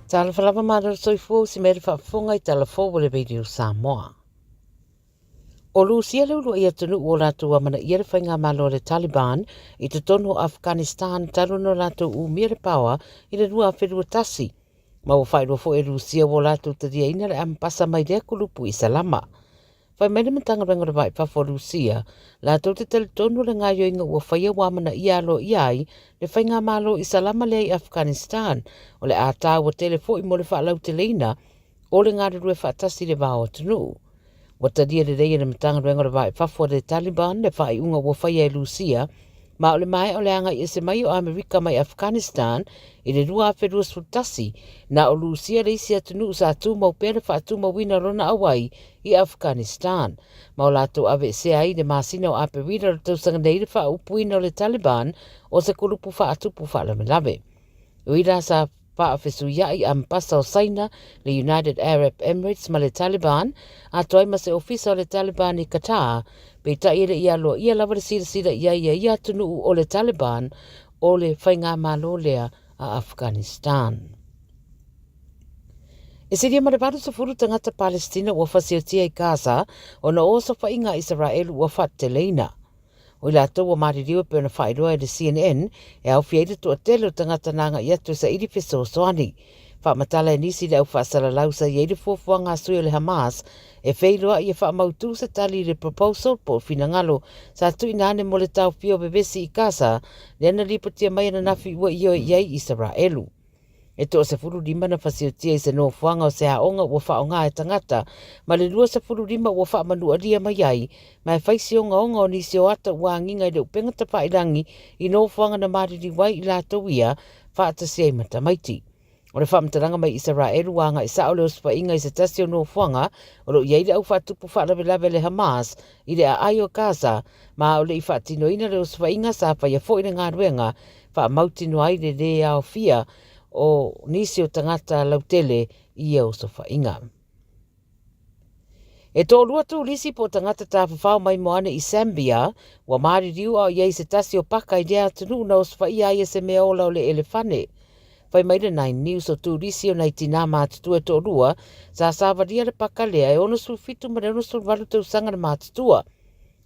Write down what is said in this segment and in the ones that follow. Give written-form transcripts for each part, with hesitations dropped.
Tala whalapa mara soifua si mere whaafonga I tala fōwale radio Samoa. O Lucia leu ia tunu o lātou amana ia le whainga malo le Taliban I te tono Afghanistan taru no lātou u mere pawa I le rua wherua tasi. Ma o whairo fo e Lucia o lātou tadia ina le ampasa mai rea kulupu I salama. Whai mere matanga renga vai whafo Lucia, lātou te tele tonu le ngā yoinga ua whaia wamana ia alo iai le whainga malo I salama le I Afghanistan o le ātā ua tele fo I mo le whaalau te leina o le ngā rue whaatasi le vāo tunu. Wata dia le reia le matanga renga vai whafo le Taliban le whai unga ua whaia Lucia, ma o le mai o le anga I se mai o Amerika mai Afghanistan I le rua wherua sutasi na o Lucia le isi atunu sa tu mau pere wha atu mau wina rona awai I Afghanistan. Ma o lato ave se ai le masina o ape wina o tausanga nei le wha upuina o le Taliban o se kulupu wha atu pu wha lame lave. Uira sa wha awhesu iai ampasa o saina le United Arab Emirates ma le Taliban a toima se ofisa o le Taliban I Qatar pe ta ire ia lo ia lava le sira ia atunu o le Taliban o le whainga malo lea a Afghanistan. E siria marewadu sa furu tangata Palestina ua whasiotia I Gaza o na osa whainga Israel ua whaateleina. O ila tau o maririwa pe ona whairoa le CNN e au fiaida tu atele o tangata nanga I atu sa iri peso soani. Whaamatala e nisi le au whaasala lausa I eire fuafua ngā sui o le Hamas e whairoa I e whaamautu sa tali le proposal po finangalo sa tu inane mo le tau pio bebesi I Gaza le ana lipatia mai na nafi ua io iai Israelu. E to se furu lima na fasiotia I se no fuanga o se haonga ua whaonga e tangata, ma le lua se furu lima ua whaamanua ria mai ai, ma e whaisi onga o nisi o ata ua nginga I le upenga tapairangi I no fuanga na mariri wai I lātou ia whaatasi ai matamaiti. O le whaamtaranga mai Israelu wanga I sao le ospa inga I se tasi o no fuanga, o lo iai le au whaatupu whaalawe le Hamas, I le a ai o Gaza, ma o le I whaatino ina le ospa inga sa whaia fo ina ngā ruenga, whaamautino ai le le ao fia, o nisi o tangata lautele I o sofa inga. E tō lua tū lisi po tangata tāwhawhau mai moane I Zambia, wa maari riu au iei se tasi o paka I rea tunu na o sofa ia I se mea ola o le elefane. Whai mai le 9 News o tū lisi o nei tina mātutua tō lua, sa sāwaria le paka lea e ono su fitu ma le ono su walu tau sanga na mātutua.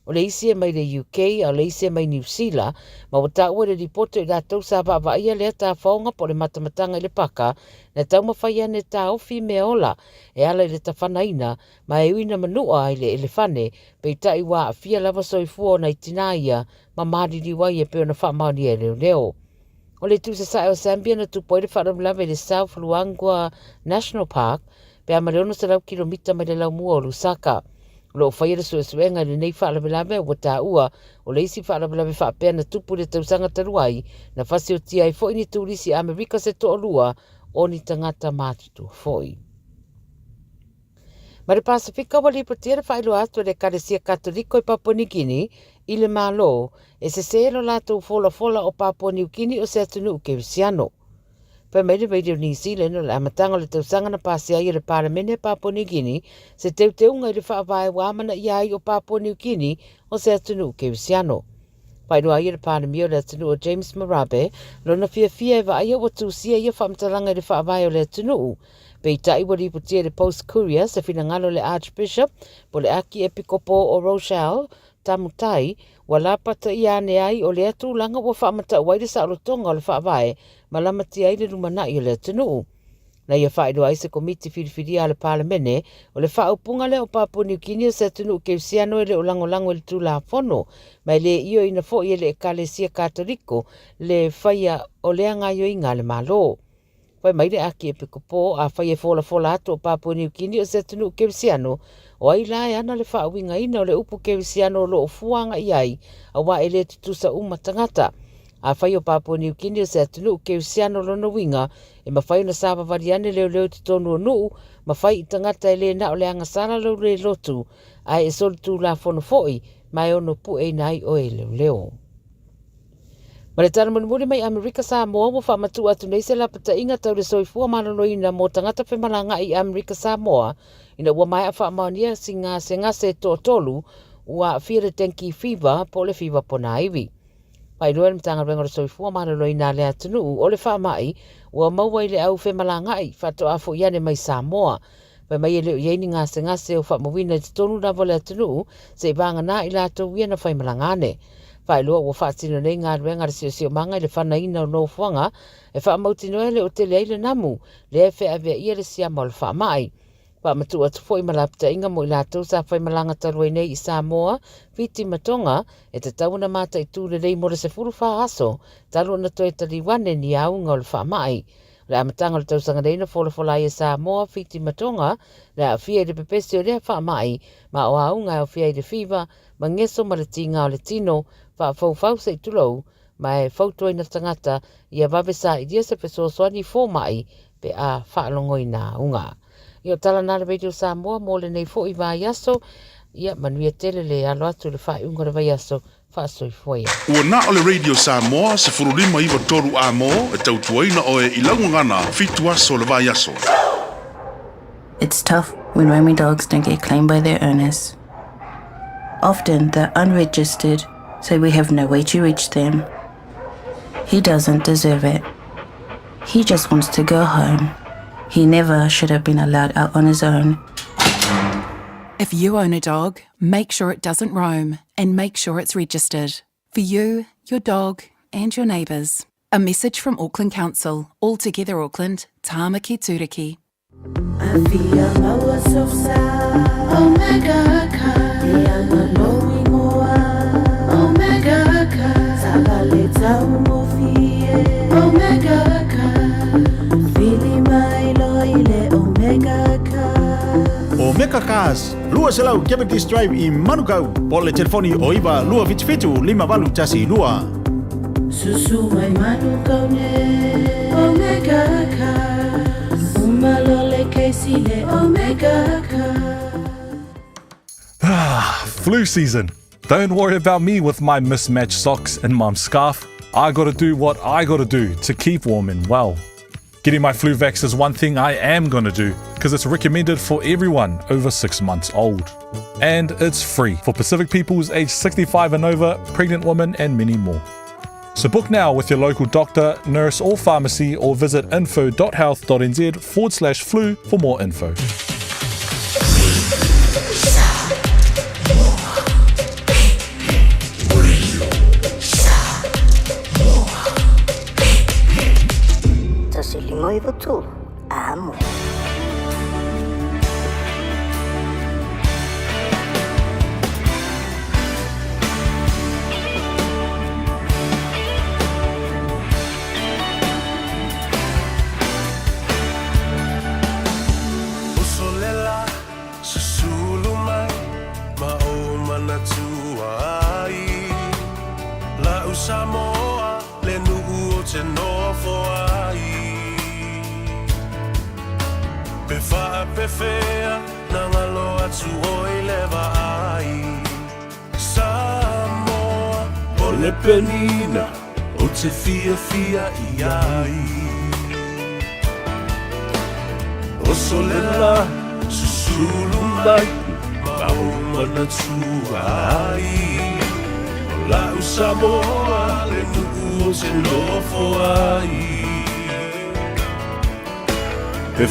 O le isi e mai le UK, o le isi e mai New Zealand, ma o tā ua le ripoto I la tau sa wa ia lea tā whaonga po le matamatanga I le paka, na tau mawhai ane tā ofi mea ola, e ala I le tawhanaina, ma e uina manua I le elefane, pe ta I wā a fia lava soifua o nei tinaia, ma mariri wai e pe ona whaamaoni e leo leo. O le tu se sae o Zambia na tu poire wharamlawe le South Luangwa National Park, pe a mareono sa lau kilomita mai le lau mua o Lusaka. Lo whaia suenga le nei whaalawe o tā ua o le isi whaalawe whaapea na tupu le tausanga taruai na whasi o tia I fo ini tūrisi Amerika se toa lua o ni tangata mātutu foi. Ma le Pasifika wa lipatia le whaelo atu le Karesia Katoliko I Papua New Guinea I le malo e se selo lātou fola o Papua New Guinea o se atunu u Kewisiano. Pai mai le Radio New Zealand o le amatanga le tausanga na pasi ai le Parliamentary Papua New Guinea se teuteunga I le whaavae wamana iai o Papua New Guinea o se atunu Kewisiano. Pai noa I le Parliamentary o le atunu o James Marabe lona fia e vaia o tūsia I whaamtalanga I le whaavae o le atunu. Pei tai wa ripotia le Post Courier se finangalo le Archbishop po le aki epikopo o Rochelle tamutai wa lapata I ane ai o le atu langa wa whaamata waire sa alotonga o le whaavae ma lamati ai le rumanai o le atunu. Na ia whaedo ai se komiti whiriwhiri a le Parliamentary o le whaaupunga le o Papua New Guinea se atunu o Kewisiano e le o lango le tūla whono mai le io ina fo I le Kalesia Katoliko le whaia o le angaio I ngā le malo. Whai mai le aki e pikopo a whai e fola atu o Papua New Guinea o se atunu o Kewisiano o ai lai ana le whaawinga ina o le upu Kewisiano o lo o fuanga I ai a wa e le tutusa umatangata. A whai o Papua New Guinea o se atunu o Kewisiano lona winga e mawhai na sāwa variane leo te tonu o nuu ma whai I tangata e le na o le angasara leo le lotu a e soli tū la whono foi mai ono pu e nai o e leo. Ma le tana monimuri mai Amerika Samoa mo whaamatu atu nei se lapata inga tau le soifua maloloina mo tangata whemalanga I Amerika Samoa ina ua mai a whaamaunia si ngase tō tolu ua whia le tenki Faiva po le Faiva pona iwi. Pai loa ni tanga rengo soi fua mana loi na le atunu o le wha mai ua maua i le au whemalanga i whato afo iane mai Samoa. Pai mai leo iei ni ngase o wha mawina i tonu na vole atunu se vanga na i lato uia na whaimalangane. Pai loa ua whaatino nei ngā ruenga re sio manga i le whana ina o no fuanga e wha mautino e le o te leile namu le e whea vea ia le siama o le wha mai. Pa matu atu fo i malapita inga mo i lato sa whaimalanga tarua nei i Samoa, Fiti Matonga, e te tauna mata i tūre rei mo le se furu wha aso, talu na toi taliwane ni aunga o le wha mai. Le amatanga le tausanga reina fola i Samoa, Fiti Matonga, le a fia i le pepesi o le wha mai, ma o aunga o fia i le Faiva, ma ngeso ma le tinga o le tino, wha fau se i tulou, ma e fautoi na tangata i a vavesa i dia se peso soani fo mai, pe a whaalongoi na unga. Io tala nara radio Samoa mo le nei fo i vai aso, ia manuia tele le alo atu le whai unga le vai aso, whaasoi foia. Ua na o le radio Samoa se furulima iwa toru a mo e tautuaina o e ilangu ngana fitu aso le vai aso. It's tough when roaming dogs don't get claimed by their owners. Often they're unregistered, so we have no way to reach them. He doesn't deserve it. He just wants to go home. He never should have been allowed out on his own. If you own a dog, make sure it doesn't roam and make sure it's registered. For you, your dog and your neighbours. A message from Auckland Council. All together Auckland, Tāmaki Turiki. Omega Cars, lua selau Capitis Drive i Manukau, po le telefoni o iwa lua fitu lima valu tasi lua. Susu mai Manukau ne, Omega Cars, umalole keisi le Omega Cars. Flu season. Don't worry about me with my mismatched socks and mum's scarf. I gotta do what I gotta do to keep warm and well. Getting my flu vax is one thing I am gonna do because it's recommended for everyone over 6 months old. And it's free for Pacific peoples aged 65 and over, pregnant women and many more. So book now with your local doctor, nurse or pharmacy or visit info.health.nz/flu for more info. Amo. Usolela susulu mai maomana tuai la Samoa le nuu o te nofo ai. Pe fea na ngalo atu oi leva ai Samoa o le penina o te fia i ai o solela susulu mai maumana tuai o la Samoa le nuu o te nofo ai pe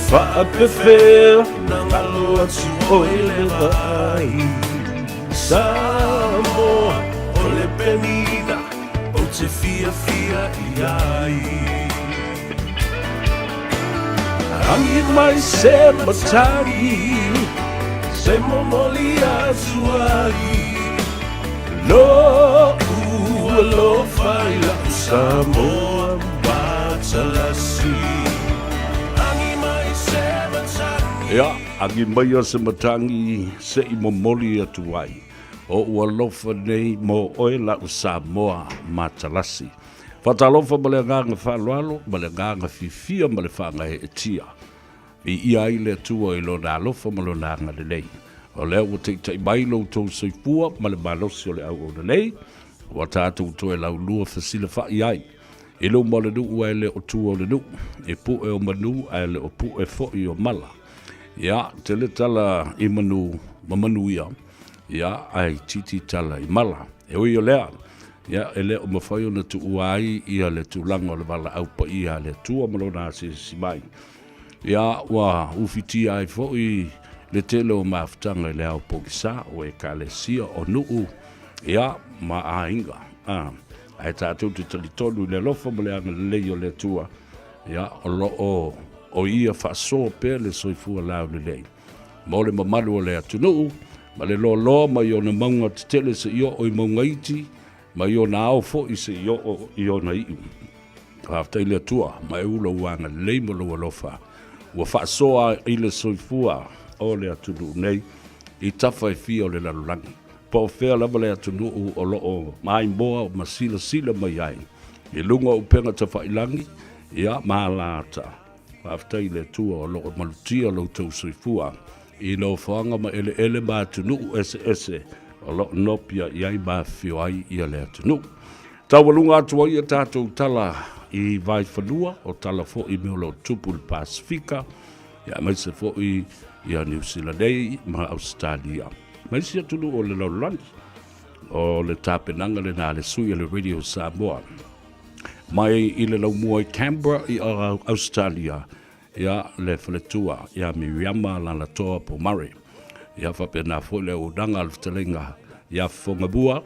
fea na ngalo atu oi leva ai Samoa o le penina o te fia i ai Angi mai se matangi se momoli atu ai lo ua lo fai la Samoa matalasi Ia, angi mai o se matangi se I momoli atu ai. O ua lofa nei mo oe la u Samoa matalasi. Whatalofa ma le nganga whaloalo, ma le nganga fifia ma le whanga e tia. I ia I le atua I lo na lofa ma lo nanga le nei. O lea ua teitai mai lo tau soifua ma le malosi o le au o le nei. Wa tātou toe lau lua fasile whai ai. I lo ma le nu ua le o tua o le nu. E pu e o manu a le o pu e fo I o mala. Ia, te le tala I manu ia. Ia, ai titi tala I mala. E ui o lea, ia ele o mawhai o na tu uai ia le tūlanga o le wala au pa ia le tua malona se simai. Ia wa uwhiti ai foi le tele o mawhtanga le au pokisa o e ka le sia o nuu ia ma a inga. Ai tātou te talitonu le lofa mo le anga lei o le tua ia o lo o ia whasoa pe le soifua lau le lei. Mo le mamalu o le atunu ma le lo ma i o na maunga te tele se io o i maunga iti ma i o na ao fo i se io o na iu. Haftai le tua ma e ula uanga lei mo lo alofa. Ua whasoa i le soifua o le atunu nei i tafa e fia o le lalulangi. Pa o whea lava le atunu o lo o mai moa o masila mai ai. I lunga o penga ta whailangi ia maalata. Haftai le tua o lo o malutia lo tau soifua. I no whaanga ma ele ma atunu ese o lo nopia iai ma fio ai ia le atunu. Tawalunga atua ia tātou tala i vai whanua o tala fo i meo lo tupu le Pasifika. Ia maise fo i ia New Zealand ma Australia. Maise atunu o le laulani o le tāpenanga le nā le sui le Radio Samoa. Mai i le lau mua i Canberra i Australia. Ia le whaletua, ia Miriama la toa po Murray. Ia whapena fo le udanga al ftelenga. Ia whongabua,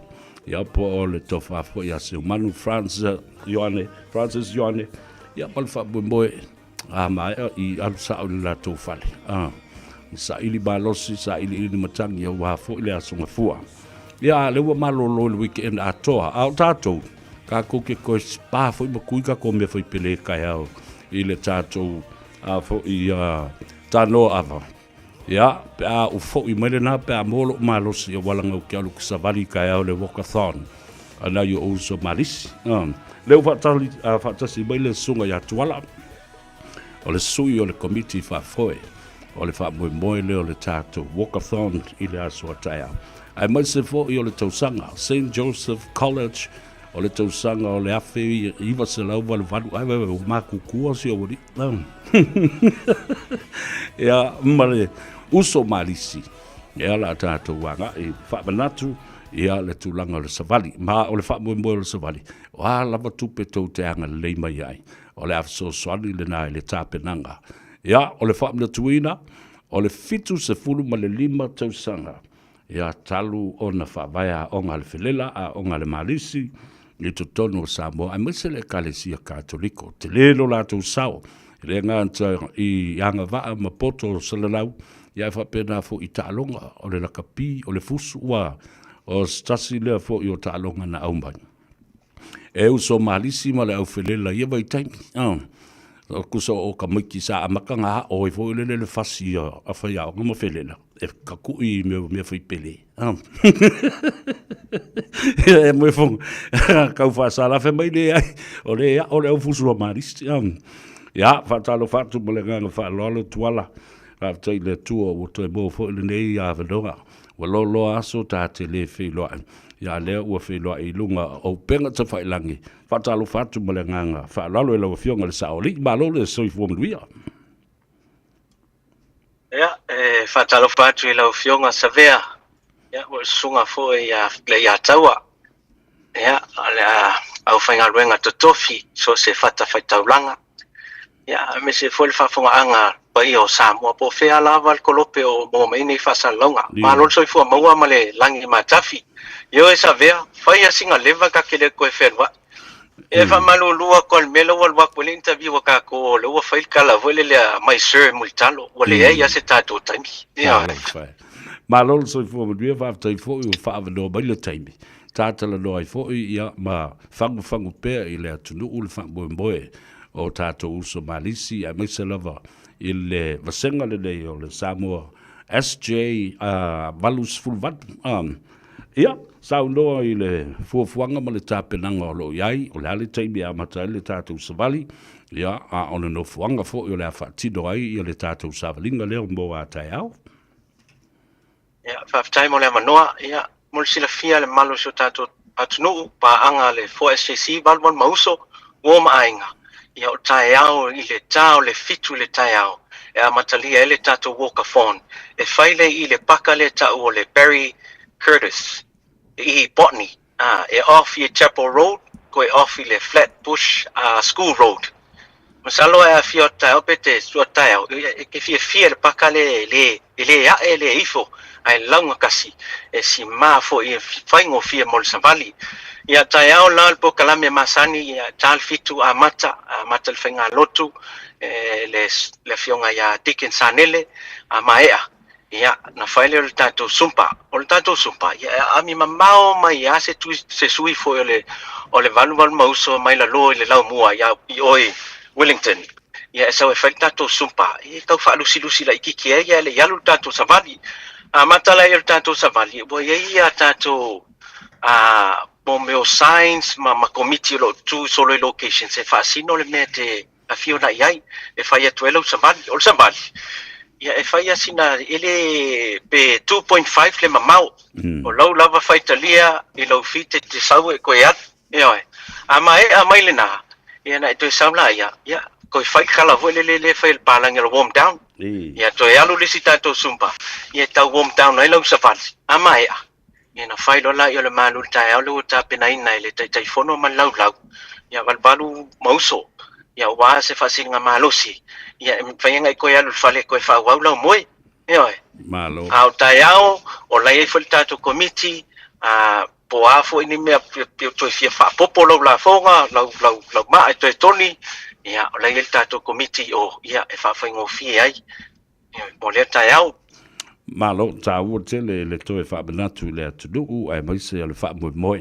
ia po o le tofa fo ia se umanu Francis Ioane. Ia palfa bumboe, mai i alsa o le la tofale. Sa ili balosi, sa ili matangi ia wafo ile asunga fua. Ia le ua malo lo le weekend atoa, au tatou. Ka koke koe spa fo i makuika ko me fo i pele kai au. Ile tatou fo i tano ava. Ia, pe a ufo i mele na pe a molo malosi ia walanga u kia luku savali kai au le walkathon. Ana yu ouso malisi. Leo fatasi mai le sunga ia tuala. O le sui o le komiti fafoe. O le whamoe leo le tātou walkathon i le aso ataia. Ai mai se fo i o le tausanga, St. Joseph College, o le tausanga o le afe iwa se lau wale wadu, ai wewe maku kua si o wadi. Ia, mare, uso malisi. Ia la tātou wanga, i whamanatu, ia le tūlanga o le savali. Ma o le whamoe le savali. O a lava tupe tau te anga lei mai ai. O le afso swali le nai le tāpenanga. Ia, o le whamanatuina, o le fitu se fulu ma le 5 tausanga. Ia talu o na whawaya o ngā le whilela a o ngā le malisi i to tono o Samoa. Ai mwese le kalesia katoliko. Te lelo lātou sao. Le ngānta i anga waa ma poto o salalau. Ia e whapena fo i tālonga o le lakapi o le fusu ua o stasi lea fo i o tālonga na aumbai. E uso malisi ma le au whilela ia vai taimi. Kusa o ka maiki sa amaka ngā o i fo i le fasi a whai au ngama whilela. E ka kui mea whai pele. E mwe fong kau whaasala whai mai le ai. O le au fusua maristi. Ia, whaatalo whaatu mo le nganga whaalolo tuala. Whaatai le tua o toi mō fo i le nei a whanonga. Wa lo aso tā te le whailoa. Ia lea ua whailoa i lunga o penga ta whailangi. Whaatalo whaatu mo le nganga whaalalo e lau whionga le saoli. Ma lo le soifu o mluia. Ia, whaatalo whaatu i lau whionga sa vea. Ia, o sunga fo i le ia taua. Ia, au whainga ruenga to tofi, so se whata whaitaulanga. Ia, me se fo le whafunga anga pa i o Samoa, po whea lava al kolope o mo maini whasan launga. Ma lol soifua maua ma le langi ma tafi. Io e sa vea, whaia singa leva ka kele koe whenua. E wha malu lua ko al melo wal wakwele interview ka ko le ua whail kala wale le mai sir multalo. Wale e se tātou taimi. Ia. Ma lol soifua ma duia whaatai fo i o whaavano mai le taimi. Tātala no ai fo i ia ma whangu pēr i le atunu ule whamoe o tātou uso malisi a misa lava i le vasenga le nei o le Samoa SJ Valus Fulvatu. Ia, sau noa i le fuafuanga ma le tāpenanga o lo iai, o le ale taimi a mata le tātou savali. Ia, a ona no fuanga fo i o le a whaatino ai i o le tātou savalinga leo mbo a tai au. Ia, whaafitai mo le amanoa, ia, mo le sila fia le malo so tātou atunu pa anga le 4SJC balwan mauso o maainga. Ia o tai au i le tau le fitu le tai au. E a matalia e le tātou walkathon. E whaile i le paka le tau o le Barry Curtis. I botany. e off i Chapel Road, ko e off i le Flatbush School Road. Masalo e fio tau pete sua tau ke fia le pakale le ifo ai launga kasi e si ma fo i faingo fia mol savali ia tau la po kalame masani ia tal fitu mata le fenga lotu le fionga ia tiken sanele maea ia na faile o tato sumpa ia ami mamao mai ia se sui fo ole valu mauso mai la lo le lau mua ia i oi Wellington. Ia sa e fai tato sumpa. I tau fa lusi la ikiki ia le yalu tato savali. Mata la il tato savali. Bo ia tato bombeo signs ma committee lo tu solo location se fa sino le mete a fiona iai e fai atuelo savali. Ol savali. Ia e fai asina ele pe 2.5 le mamau. O lau lava fai talia i lau fite te sau e koe at. Ia amai le na. Ia na to saula ia ko fai kala vole le fai palang el warm down ia to alu le sita to sumpa ia ta warm down ai lo safari ama ia na fai lo la ia le malu ta alu ta penai nai le tai fono man lau ia valbalu mauso ia wa se fasinga malosi ia fai ngai ko alu fale ko fa wa lo moi ia malo au ta yao o la ia fai ta to committee po afo ini me to fia fa popolo la fonga la ma to toni ia o lai tato committee o ia e fa ngo fia ai mo le taiau malo tau te le to e fa banatu le tu ai mai se le fa mo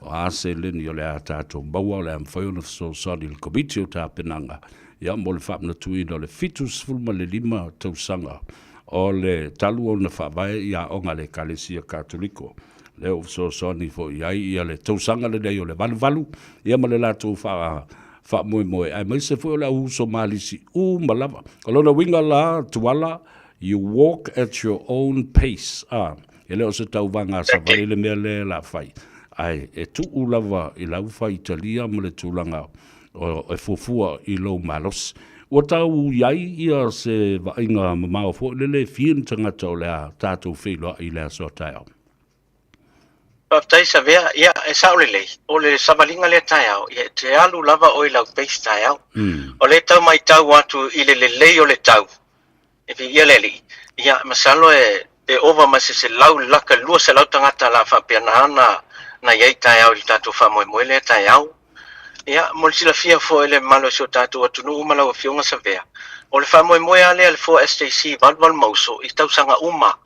o ase le ni le tato bawa le am fa no so il committee ta penanga ia mo le fa banatu i le fitus fulma le lima tau sanga o le talu o na fa vai ia o ngale kalesia katoliko leo so ni fo ia le tausanga le dei o le valu ia ma le la tu fa mo ai mai se fo la uso malisi malava kolona winga la tuala you walk at your own pace e leo se tau vanga sa vale le mele la fai ai e tu ulava i la ufa italia mo le tulanga o e fofua i lo malos o tau iai ia se vainga mamao fo le fien tanga tau le tatu filo i le so tau tai sa vea ia e saulele o le savalinga le taiao ia te alu lava o i lau peis taiao o le tau mai tau atu i le lei o le tau e vi ia leli ia masalo e ova masi se lau laka lua se lau tangata la whapiana na iei taiao i tatu whamoe le taiao ia molisi la fia fo ele malo so tatu atu nu umalau fionga sa vea o le whamoe ale al fo STC valval mauso i tau sanga uma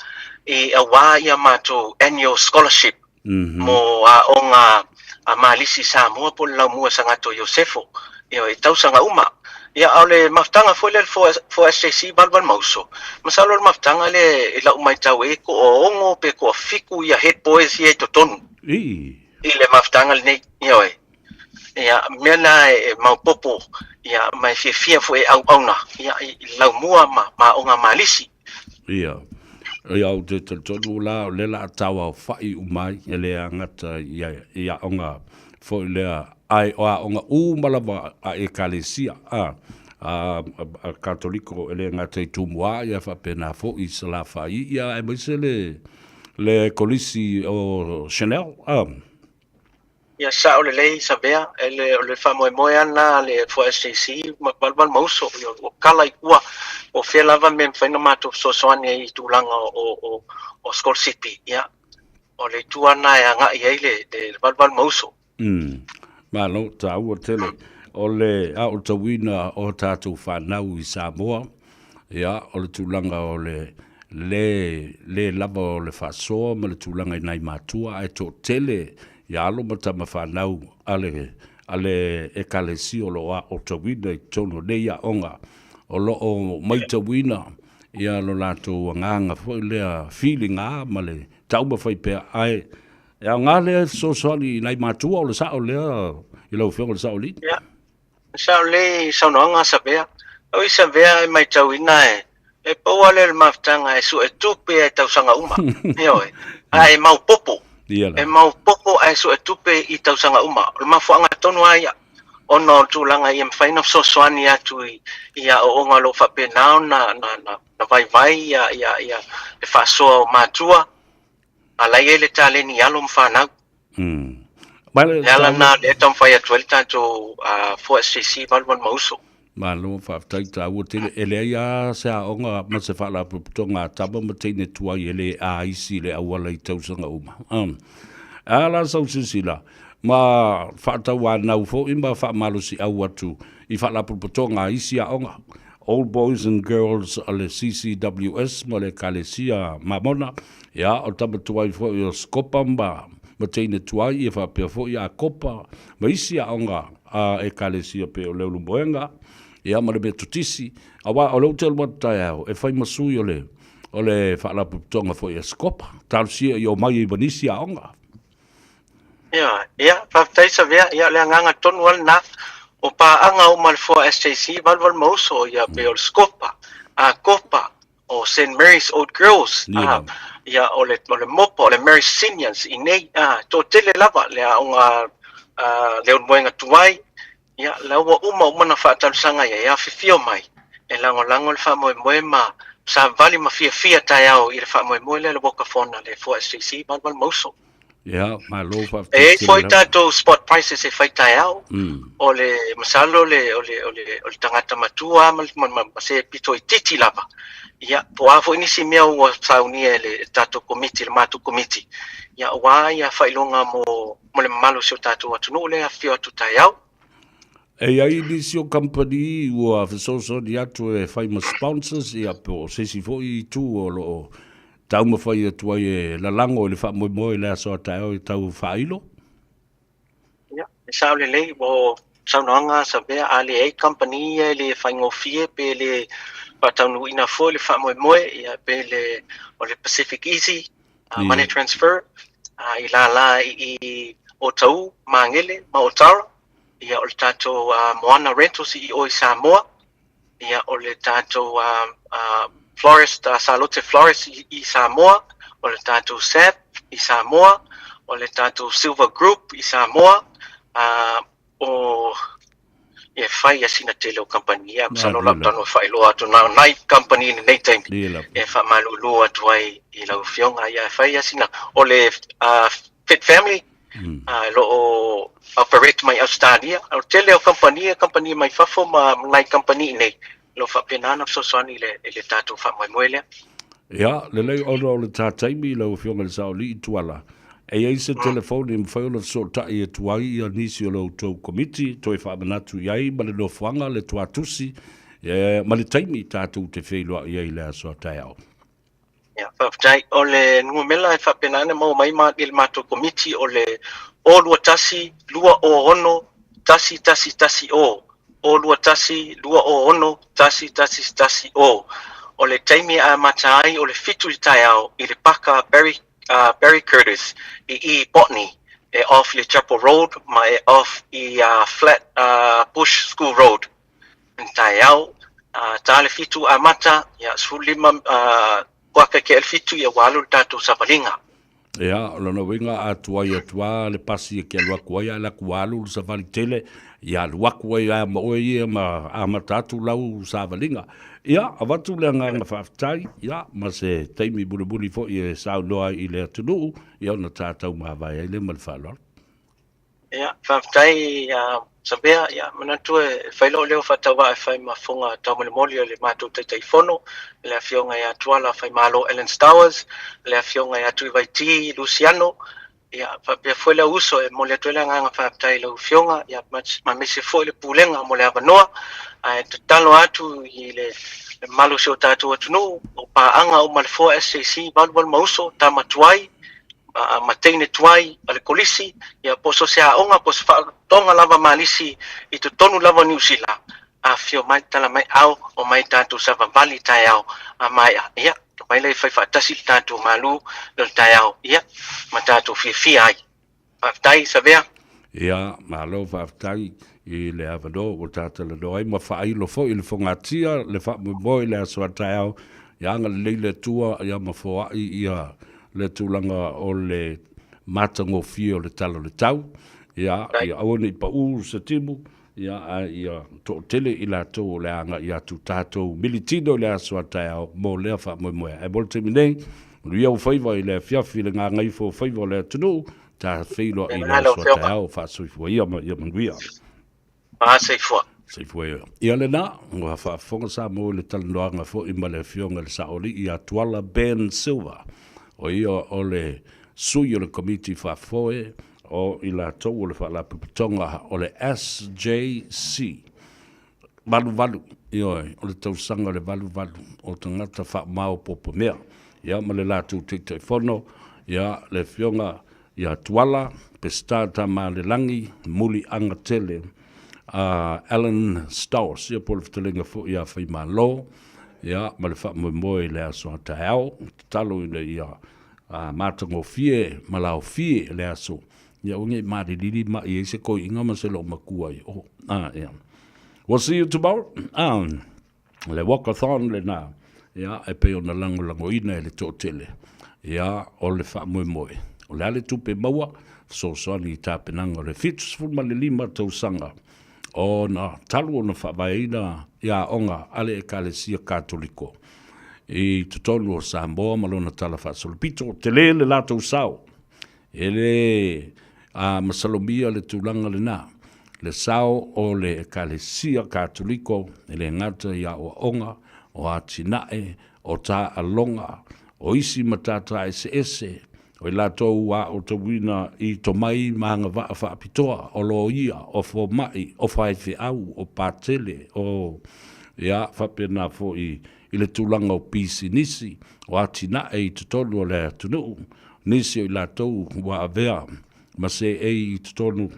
i awa ia mato annual scholarship mo onga malisi Samoa po la mua sanga to Josefo ia e tau sanga uma ia ole maftanga foi le fo SCC balbal mauso masalo maftanga le la umai tau e ko ongo pe ko fiku ia head boys ia to tonu le maftanga le ia mena e mau popo ia mai fia foi au ona ia la mua ma onga malisi ia au te tonu la le la tawa fai umai ele angata ia onga fo le ai onga malava a ekalesia a katoliko ele ngata i tumua ia fa pena fo i sala fai ia e mai le kolisi o Chanel ia sa o le sabea ele o le famoe ana le fo SCC balbal mauso o kala ikua o felava me faina mato sosoani i tulanga o Skull City ia o le tuana e anga i le balbal mauso malo tau o tele o le a o tawina o tatu whanau i Samoa ia o le tulanga o le lava o le whasoa ma le tulanga i nai matua e to tele ia alo matama whanau ale e kalesi o loa o tawina i tono leia onga o lo o maita wina ia lo lato nganga fo le feeling ma le tau ma fai pe ai ia ngale so soli nai matua o le sa o le i lo fio o le sa o li ia sa le sa no nga sa bea o isa bea mai tau ina e po ale le maftanga e su e tupe e tau sanga uma ai mau popo e mau popo ai su e tupe i tau sanga uma le mafuanga tonu ai ono tulanga i mfaina sosoani atu ia o onga lo fa penao na vai ia le faso matua ala ele tale ni alo mfana Yala na le tam fai atu le tātou fo SJC malwan mauso. Malo whaftai tā ua tele ele ia se a onga ma se whala puputonga taba ma teine tua i ele a isi le awala I tausanga uma. Ala sau sisila ma whaatau anau fo ima whaamalo si au atu I whala puputonga isi a onga. Old Boys and Girls ale CCWS ma le kalesia mamona ia o tama tuai fo I o skopa ma teine tuai e whapea fo I a kopa ma isi a onga e kalesia pe o leulu moenga ia ma le me tutisi awa o lau telu matai au e whai masui o le whaalapu tonga fo I a skopa talu sia I o mai I vanisi a onga ia whaftai sa vea ia le anganga tonu al na o paanga o malfo SJC malwal mauso ia pe o skopa a kopa o St. Mary's Old Girls ia o le mopo o le Mary Seniors I nei to tele lava le aonga le unmoenga tuai ia la uma na whaatalusanga ia whiwhio mai e lango le whamoe ma sa vali ma fia tai au I le whamoe le boka fona le 4SJC malwal mauso ia ma lo fa e foi tato spot prices e fai tai au o le masalo le tangata matua ma se pito I titi lava ia po afo inisi mea ua saunia le tato committee le matu committee ia wa ia failonga mo le malo sio tato atunu le afio atu tai au e ai nisi o company ua fesoso di atu e famous sponsors ia po sesi fo I tu o lo tau ma fai atu ai la lango le fa mo le aso tai tau failo ia sa le bo saunanga sa be ali e company le faingofie pe le patanu ina fo le fa mo ia pe le o le Pacific Easy money transfer I o tau mangele ma o tara ia o le tato Moana Rentals I o Samoa ia o le tato Florist Salote Florist I Samoa o le tato SAP I Samoa o le tato Silver Group I Samoa o ia fai asina tele o company ia salo laptano fai lo atu na night company in night time e fa malulu atu ai I lau fionga ia fai asina o le Fit Family lo operate my Australia o tele o company mai fafo ma night company nei lo fa penana so soni le tatu fa mai moele ia le lei o le tataimi lau fionga le saoli tuala e ai se telefone im failo so tai e tuai ia nisi o lo tau committee toi fa manatu iai ma le no fuanga le tuatusi ma le taimi tatu te feilo ia I le aso tai au ia whaftai o le ngumela e whapenane mau mai ma il mato committee o le o lua tasi lua o ono tasi o lua tasi lua o ono tasi o le taimi a matai o le fitu I tai au I le paka Barry Curtis I Botany e off le Chapel Road ma e off I Flat Bush School Road in tai au ta le fitu a mata ia sulima waka ke el fitu ia walu tatu savalinga ia lona winga atua le pasi ke luaku ia la kualu savali tele ia luaku ia mo ia ma amatatu lau savalinga ia avatu le nganga faftai ia ma se taimi bulubuli fo ia sauloa I le tunu ia na tatau ma vai le malfalo ia faftai sabea ia manatu e failo leo fatawa e fai mafunga tamole molio le matu te fono le afionga ia tuala fai malo Ellen Stowers le afionga ia tu vai ti Luciano ia fa pe foi la uso e mole tuela nganga faftai le fionga ia ma mesi foi le pulenga mole avanoa ai talo atu I le malo sio tatu atunu o paanga o malfo SJC balbal mauso tamatuai mateine tuai ale kolisi ia poso se aonga poso fa tonga lava malisi I tu tonu lava New Zealand a fio mai tala mai au o mai tatu sava vali tai au a mai ia mai le fai fa tasi tatu malu le tai au ia matatu fi ai tai savea ia malo faftai I le avado o tata le doi ma fai lo fo I le fongatia le fa mo le aso tai au ia le tua ia ma fo ia le tulanga o le matango fio le talo le tau ia aone I pau se timu ia to tele I la to le anga ia tu tato militino le aso tai au mo le fa mo e volte minei ria o Faiva I le fiafi le Gagaifo Faiva le tunu ta whilo i Nā le lau so whionga. te au whaasui ia manuia. Pāsei fua. Sei fwe. Ia le nā, ngā whaafonga sa mo le talanoanga fo i male whionga le saoli i a tuala Ben Silva. O ia o le sui o le komiti whaafoe o i la tau o le whaalapuputonga o le SJC. Valu, ioi, o le tausanga le valu, o tangata wha mao popo mea. Ia ma le lātou te whono, ia le whionga, ia tuala, pestata ma le langi, muli anga tele, Alan Stowers, ia po le whitalenga fo ia whai ma lo, ia ma le wha moe le aso a ta hao, talo i le ia mātango fie, malao fie le aso, ia unge maari lili ma i eise koi inga ma se lo makua i o, ia. We'll see you tomorrow. Le walkathon le nā. Ia, e peo na lango ina e le tōtele. Ia, o le wha moe. O le ale tupe maua, so soani i tāpenanga o le fitus fulma le lima tausanga. O na talu o na wha vaina, ia onga, ale e kalesia katoliko. I tutonu o Samoa, malona tala wha solipito, te le lātou sao. E le masalomia le tūlanga le nā. Le sao o le ekalesia katoliko, le ngata ia o onga, o atinae, o tā alonga, o isi matata ese, o i lātou wā o tawina i tomai maanga waa whaapitoa, o lo ia, o fo mai, o whaiwhi au, o pātele, o ia whapena fo i le tūlanga o pisi nisi, o atinae i tutonu o le atunu, nisi o i lātou wā avea, ma se i tutonu,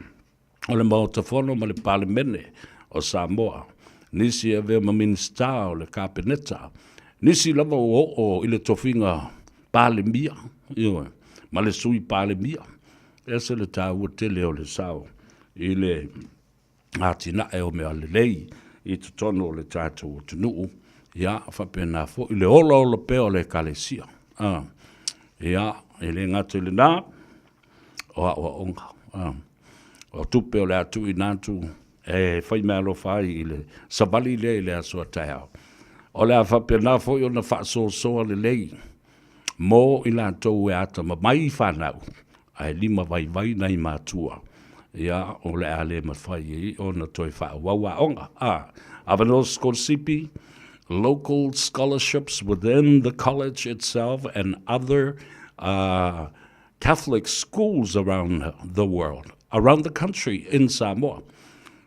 o le maotafono ma le Parliamentary o Samoa. Nisi e vea ma minista o le kapeneta. Nisi lava o i le tofinga Parliamia. Ma le sui Parliamia. Ese le tāua tele o le sao. I le atina e o mea le lei. I tutono o le tātou o tunuu. Ia, whapena fo. I le ola o le peo le kalesia. Ia, i le ngate le nā. O onga. O tupe o le atu i nātu, e whai mea lo whai i le savali le le asua taiao. O le a whapena fwoi o na whaaso soa le lei, mō i lātou e ata ma mai whanau, ai lima vai nei mātua. Ia, o le a le mawhai i o na toi whaawawa onga. Avanos Korsipi, local scholarships within the college itself and other Catholic schools around the world. Around the country in Samoa.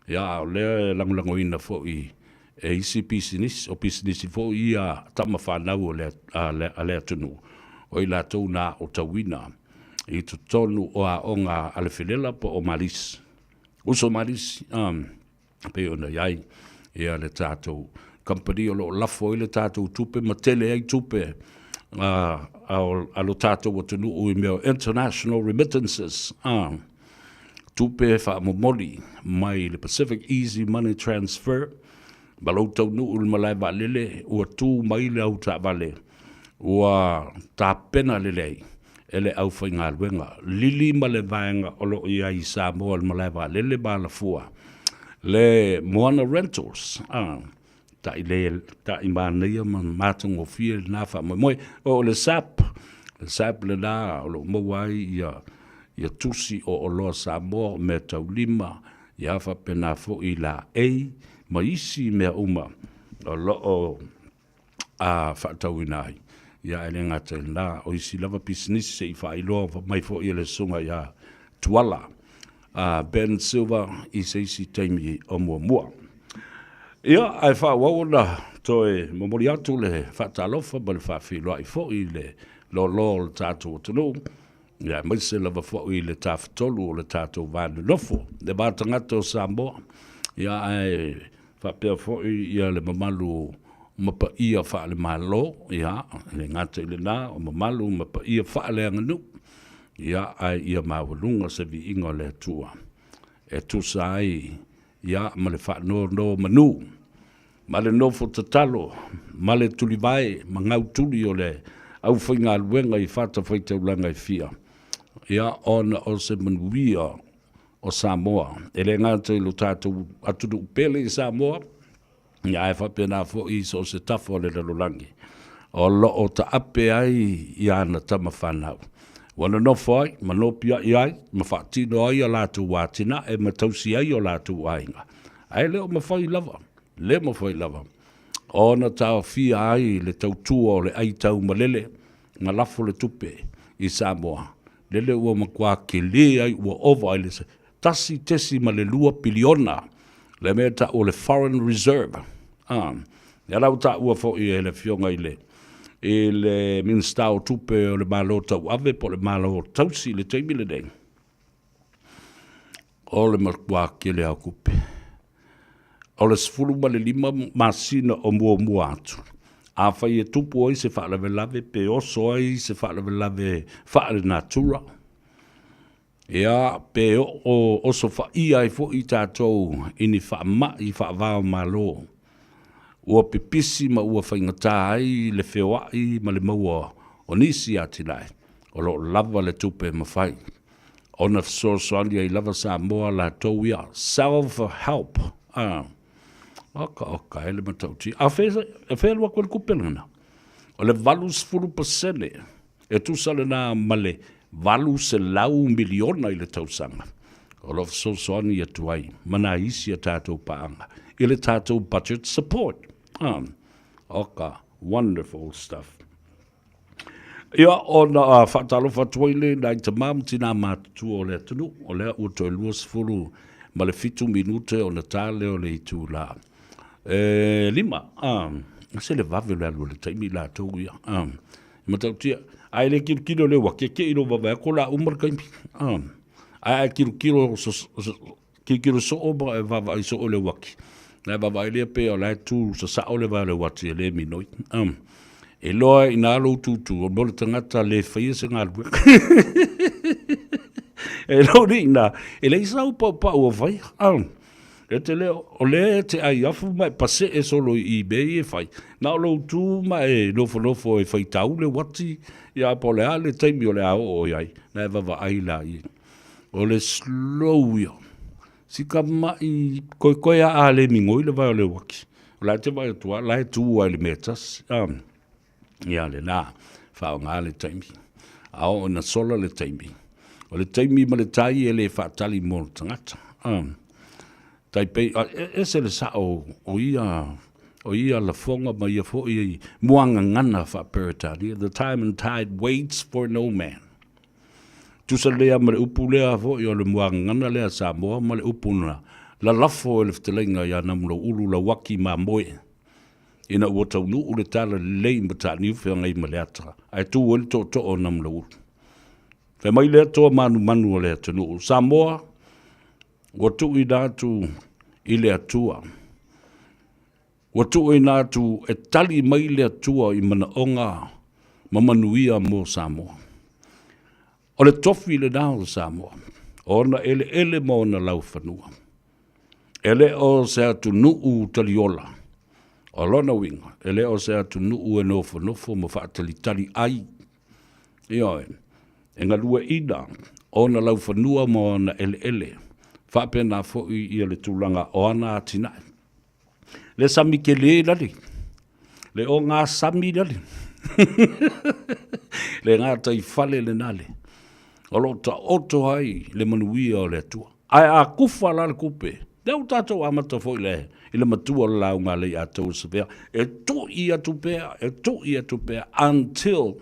Ia, le langolangoina fo i e isi pisinisi, o pisinisi fo i a tama whanau o le atunu. O i la tau nā o tawina. I tutonu o a onga alewhilela po o malis. Uso malis, pe o na iai, ia le tātou company o lo lafo i le tātou tupe, matele ai tupe, alo tātou o tunu o i meo international remittances, tupe wha momoli mai le Pacific Easy Money Transfer, baloutou nu ul malai wa lele, ua tū mai le au tā vale, ua tā pena lelei, ele au whai ngā ruenga, lili ma le vaenga olo i a i Samoa le malai wa lele ba la fua, le Moana Rentals, ta i le māneia ma mātango fia le nā wha moe, o le SAP le nā, o lo mawai ia tusi o loa Samoa me tau lima, ia whapena fo i la ei, ma isi mea uma, o loo a whaatau inai. Ia ele ngata i nā, o isi lava pisinisi se i whailoa, mai fo i le sunga ia tuala. Ben Silva i se isi teimi o mua. Ia, ai whaawawona, toi momori atu le whaatalofa, ma le whawhiloa i fo i le lo le tātou tunu. Ia, mai se lava fo i le tāwhatolu o le tātou vānu lofo. Le mātangata o Samoa. Ia, ai whapea fo ia le mamalu mapa ia wha le malo. Ia, le ngata i le nā, o mamalu mapa ia wha le anganu. Ia, ai ia mawalunga se vi ingo le tua. E tusa ai, ia, ma le wha no manu. Ma le nofo tatalo, ma le tulivae, ma ngau tuli o le au whainga luenga i whata whaitaulanga i fia. Ia ona o se manuia o Samoa. E le ngata i lo tātou atunu upele i Samoa. Ia e whapena fo i so se tafo le lalolangi. O lo o ta ape ai i ana tama whanau. Wana no fai, ma no pia iai, ma whaatino ai a lātu wātina, e ma tausi ai o lātu wāinga. Ai leo ma whai lava, leo ma whai lava. Ona tau fia ai le tautua o le ai tau malele, ma lafo le tupe i Samoa. Lele ua makua ke le ai ua ova ai le se. Tasi tesi ma le 2 piliona, le mea ta o le Foreign Reserve. Ya lau ta ua fo i e le fionga i le. E le minsta o tupe o le malo tau ave po le malo tausi le teimi le deng. O le makua ke le au kupe. O le sfulu ma le 5 masina o mua atu. A fai e tupu oi se whaalave lave pe oso ai se whaalave lave whaale natura. Ea pe o oso whai ai fo i tātou ini whaama i whaavao malo. Ua pipisi ma ua whaingata ai le whewai ma le maua o nisi ati lai. O lo lava le tupe ma whai. O na soani ai lava Samoa la tau ia. Self-help. Oka, ele matauti. A whea lua kua le kupelana. O le valus 10%. E tu sale na male valus e lau miliona i le tausanga. O lo soani atu ai. Mana isi a tātou paanga. I le tātou budget support. Oka, wonderful stuff. Ia ona whaatalo whatuaile na i tamam tina mātutu o le atunu, o lea ua toi 2 ma le 7 minute o na tāle o le itu la. 5, se le vave le alu le taimi la tau ia. Matautia, ai le kilo le wake ke ilo vavea ko la umar kaimi. Ai kilo so oba e vava i so o le wake. Na baba ile pe o la tu sa o le va le wati le minoi. E loa i nā lo tutu o mole tangata le whaia se ngā rua. E lo ni nā, e le isa upa o whai. E te leo, o le te ai afu mai pase e solo i bei e whai. Nā lo tu mai nofo e whai tau le wati. Ia po le a le taimi o le a o iai. Nā e vava ai la i. O le slow ia. Sika mai koe a le mingoi le vai o le waki. O la te vai atua, la e tu ai le metas. Ia le nā, whao ngā le taimi. Ao na sola le taimi. O le taimi ma le tai e le whaatali mō tangata. Taipei, e se le sa o ia la fonga ma ia fo i muanga ngana wha peritani. The time and tide waits for no man. Tusa lea ma le upu lea fo i o le muanga ngana lea Samoa ma le upu na la lafo e le ftelenga ia namlo ulu la waki ma moe. Ina ua tau nu ule tala lei mata niu whea ngai ma lea atra. Ai tu ule to o namlo ulu. Whea mai lea toa manu o lea tanu. Samoa, watu i nātu i lea tua. Watu i nātu e tali mai lea tua i mana onga ma manuia mō Samoa. O le tofi le nao Samoa. Ona ele mo na lau whanua. Ele o se atu nuu taliola. O lona winga. Ele o se atu nuu e nofo ma whaatali tali ai. Ioe. E ngā lua ina. Ona lau whanua mo na ele. Whapena fo i le tūlanga o ana atinai. Le sami ke le lali. Le o ngā sami lali. Le ngā tai whale le nale. O lo ta oto hai le manuia o le atua. Ai a kufa la le kupe. Leu tātou amata fo i le matua la unga le atou se pea. E to i atu pea, until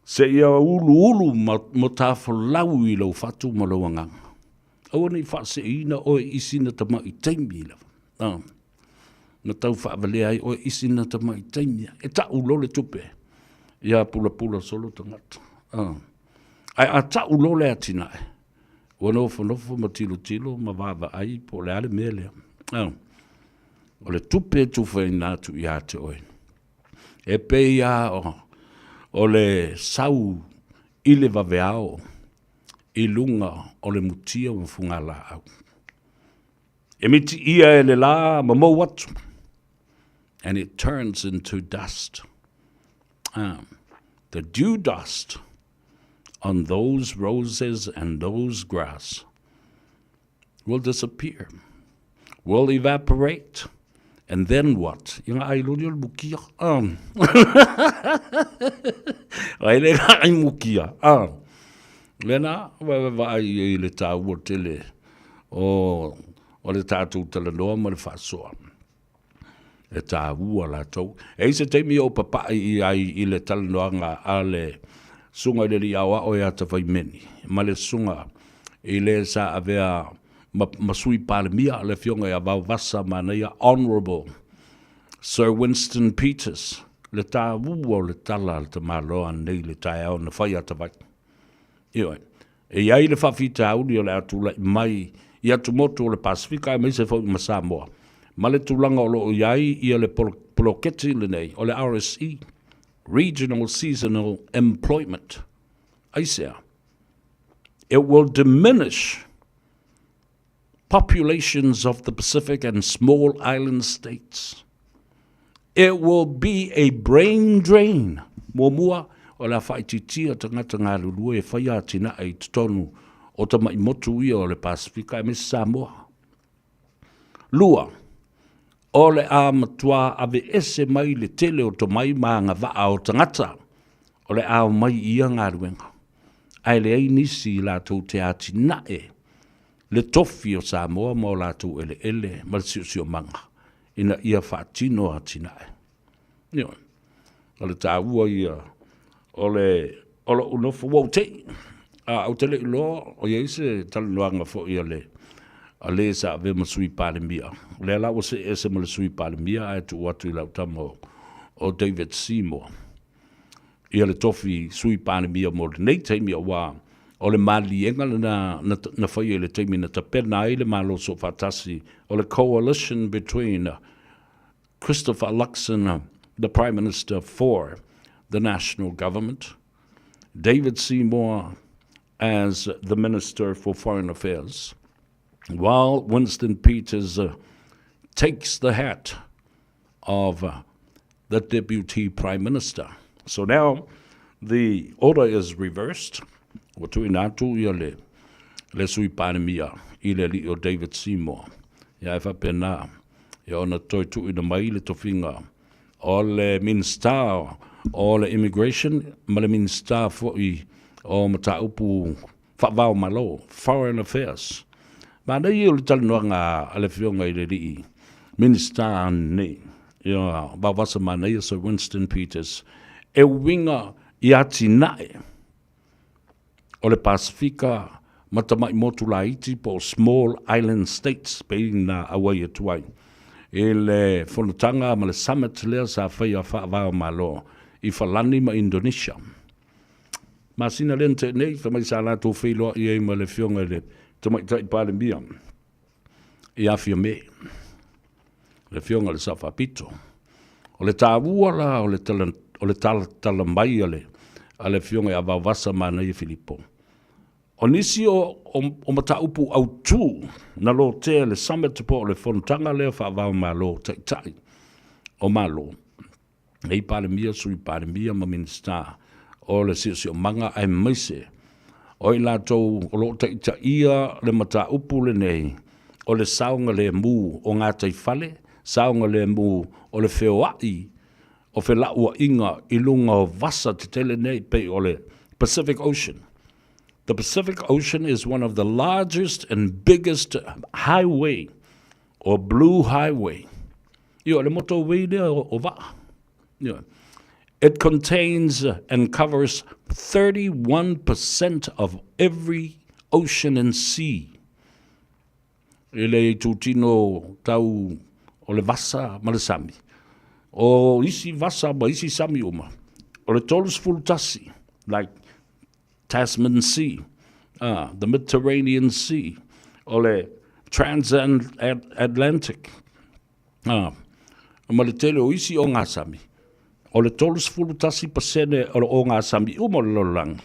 se ia ulu mo tāwha lau i lau fatu ma lau anganga. Awa nei whaase ina o isina tama i taimi la. Na tau whaavalea ai o isina tama i taimi. E ta ulo le tupe. Ia pula solo tangata. Ai a ta ulo le atinae. Ua nofo ma tilo ma vava ai po le ale mele. O le tupe tuwhai nātu i ate oi. E pe ia o le sau i le vaveao i lunga o le mutia o mfunga la au. E miti ia e le la ma mau atu. And it turns into dust. The dew dust on those roses and those grass will disappear, will evaporate, And then what? Yung ai lo ni mukia. Ai le ai mukia. Lena wa ai le ta wo tele. O le tātou tala noa ma le whaasoa. E tā ua la tau. E se teimi o papai i ai i le tala noa ngā a le sunga i le li awa o e ata whai meni. Ma le sunga i le sa avea masui pāle mia le fionga i a vau vasa ma neia Honourable Sir Winston Peters. Le tā ua le tala le ta maloa nei le tai au na whai ata vai. Ioi. E iai le whawhita auri o le atu lai mai ia tu moto o le Pasifika e meise fau ma Samoa. Ma le tulanga o lo iai ia le poloketi le nei, o le RSE, Regional Seasonal Employment. Aisea. It will diminish populations of the Pacific and small island states. It will be a brain drain. Mua o la whaititia tangata ngā lulua e whaia tina ai tutonu o ta mai motu ia o le Pasifika e me Samoa. Lua, o le a matua ave ese mai le tele o to mai maanga vaa o tangata, o le a mai ia ngā ruenga. Ai le ei nisi la tau te ati nae, le tofi o Samoa mo la tau ele, ma le siu manga, ina ia whaatino ati nae. Nio, o le tā ua ia, o le unofu wau tei, au tele ilo o yeise tala luanga fo ia le a le sa ve masui pale mia le la o se ese mo le sui pale mia ai tu watu la tamo o David Seymour ia le tofi sui pale mia mo nei te mia wa o le mali enga na fai le te mina ta pena ile malo so fatasi o le coalition between Christopher Luxon, the Prime Minister for the national government, David Seymour as the Minister for Foreign Affairs, while Winston Peters takes the hat of the Deputy Prime Minister. So now the order is reversed. Watu inatu ia le sui panemia i le li o David Seymour. Ia e whapena, ia ona toi tu ina mai le tofinga o le Minister o le Immigration, ma le Minister fo i o mataupu whawao malo, Foreign Affairs. Ma nei o le talanoa ngā ale whionga i le rii, Minister nei, ia wawasa ma nei Sir Winston Peters, e winga i ati nae, o le Pasifika, matamai motu la iti po small island states, being na awai atuai. E le whanatanga ma le summit lea sa whaia whawao malo, i whalani ma Indonesia. Ma sina lente nei, whamai sa lato whiloa i e ma le whionga le tamai tai pāle mia. I awhia me. Le whionga le sawhapito. O le tāwua la, o le tala mai ale whionga i awawasa mana i Filipo. O nisi o mataupu au tū, na lo te le summit po le whanatanga lea whawao ma lo tai o malo. Ei pāle mia, sui pāle mia ma Minister o le sio manga ai maise. O i lātou o lo ta ia le mata upu le nei. O le saunga le mu o ngā taifale, saunga le mu o le whewai, o whelaua inga i lunga o vasa te tele nei pe o le Pacific Ocean. The Pacific Ocean is one of the largest and biggest highway, or blue highway. Io le moto wei o va. Io. It contains and covers 31% of every ocean and sea. Ele tutino tau o le vasa ma le sami. O isi vasa ma isi sami uma. O le tolus fultasi, like Tasman Sea, the Mediterranean Sea, o le Transatlantic. Ma le tele o isi o ngā sami. O le tolus fulutasi pasene o ngā sami umololang,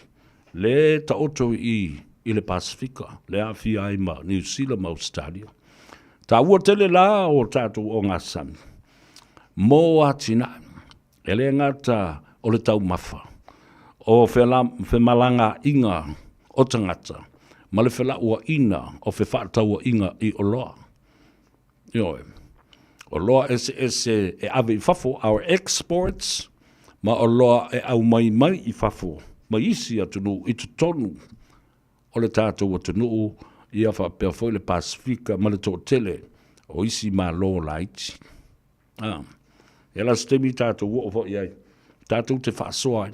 le ta oto i le Pasifika, le awhi ai ma New Zealand ma Australia. Ta ua tele la o tātou o ngā sami. Mō atina, ele ngata o le tau mafa, o whemalanga inga o tangata, ma le whela ua ina o whewhataua inga i oloa. Ioe. O loa ese e ave I fafo our exports, ma o loa e au mai I fafo, ma isi atunu I tonu, o le tātou atunu ia whapea foi le Pasifika ma le tōtele, o isi ma lo la iti. E la stemi tātou o fo iai, tātou te whaasoa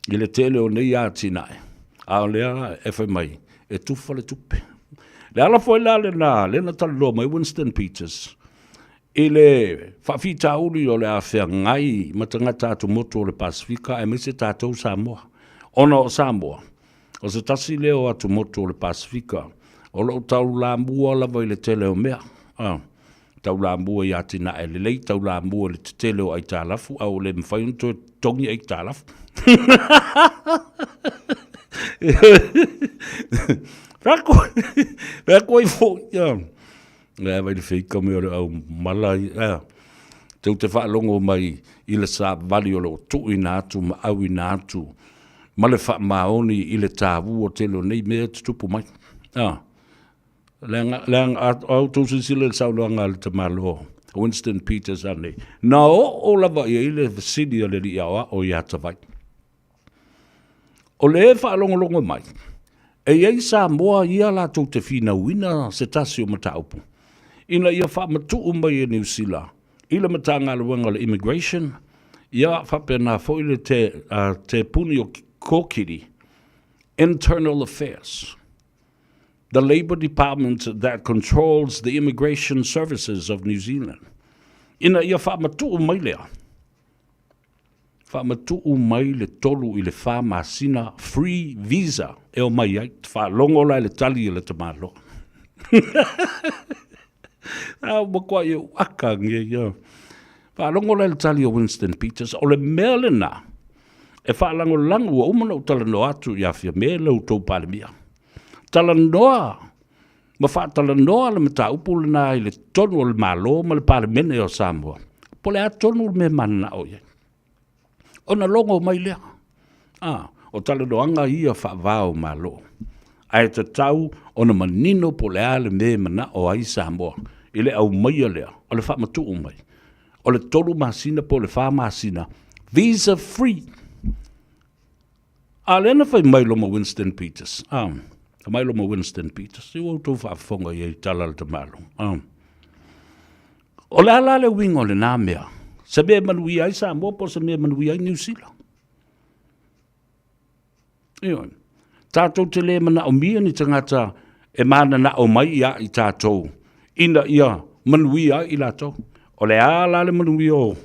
I le tele o nei ātinae, a o lea e whai mai, e tufa le tupe. Le ala foi la le na talo mai Winston Peters, I le whawhita uri o le a whea ngai, matanga tātou moto o le Pasifika, e mese tātou Samoa, ona o Samoa, o se tasi leo atu moto o le Pasifika, o lo tau la mua la vai le tele o mea, tau la mua I atina e le lei, tau la mua le tele o ai tālafu, au le mwhaiunto tongi ai tālafu. Rako I fo, Nā vai le whika me o le au malai, tau te whaalongo mai I le sa vali o le o tui nātu, ma au I nātu, ma le wha maoni I le tāwu o te lo nei mea tutupu mai. Leang au tōsi sila le sauloanga le te malo, Winston Peters ane. Nā o lava I le vasidi o le li awa o I atawai. O le whaalongolongo mai, e iei Samoa ia la tau te whina wina se tasi o mataupu. Ina ia whaamatu mai e New Zealand. Ila matanga luanga le immigration, ia whapena foile te puni o kokiri, internal affairs. The Labour Department that controls the immigration services of New Zealand. Ina ia whaamatu mai lea. Whaamatu mai le tolu I le whaamasina free visa e o mai ai, whaalongo lai le tali I le tamalo. Makua I waka nge ia. Whaalongo lai le tali o Winston Peters, o le melena, e whaalango langu o umana o talanoa atu ia fia mele o tau palemia. Talanoa, ma whaatalanoa le mata upu le nā I le tonu o le malo ma le palemene o Samoa. Po le a tonu me mana o ia. Ona longo mai lea. O talanoanga ia whaavao malo. Ai te tau ona manino po le ale me mana o ai Samoa. I le au mai lea. O le whaamatu mai. O le tolu masina po le wha masina. Visa free. A lena whai mailo ma Winston Peters. Mailo ma Winston Peters. I wau tau whaafonga I tala le te malo. O le ala le wingo le nā mea. Se mea manui ai Samoa po se mea manui ai New Zealand. Ioi. Tātou te le mana o mia ni tangata e mana na o mai ia I tātou. Ina ia manui ai I lātou. O le ala le manui o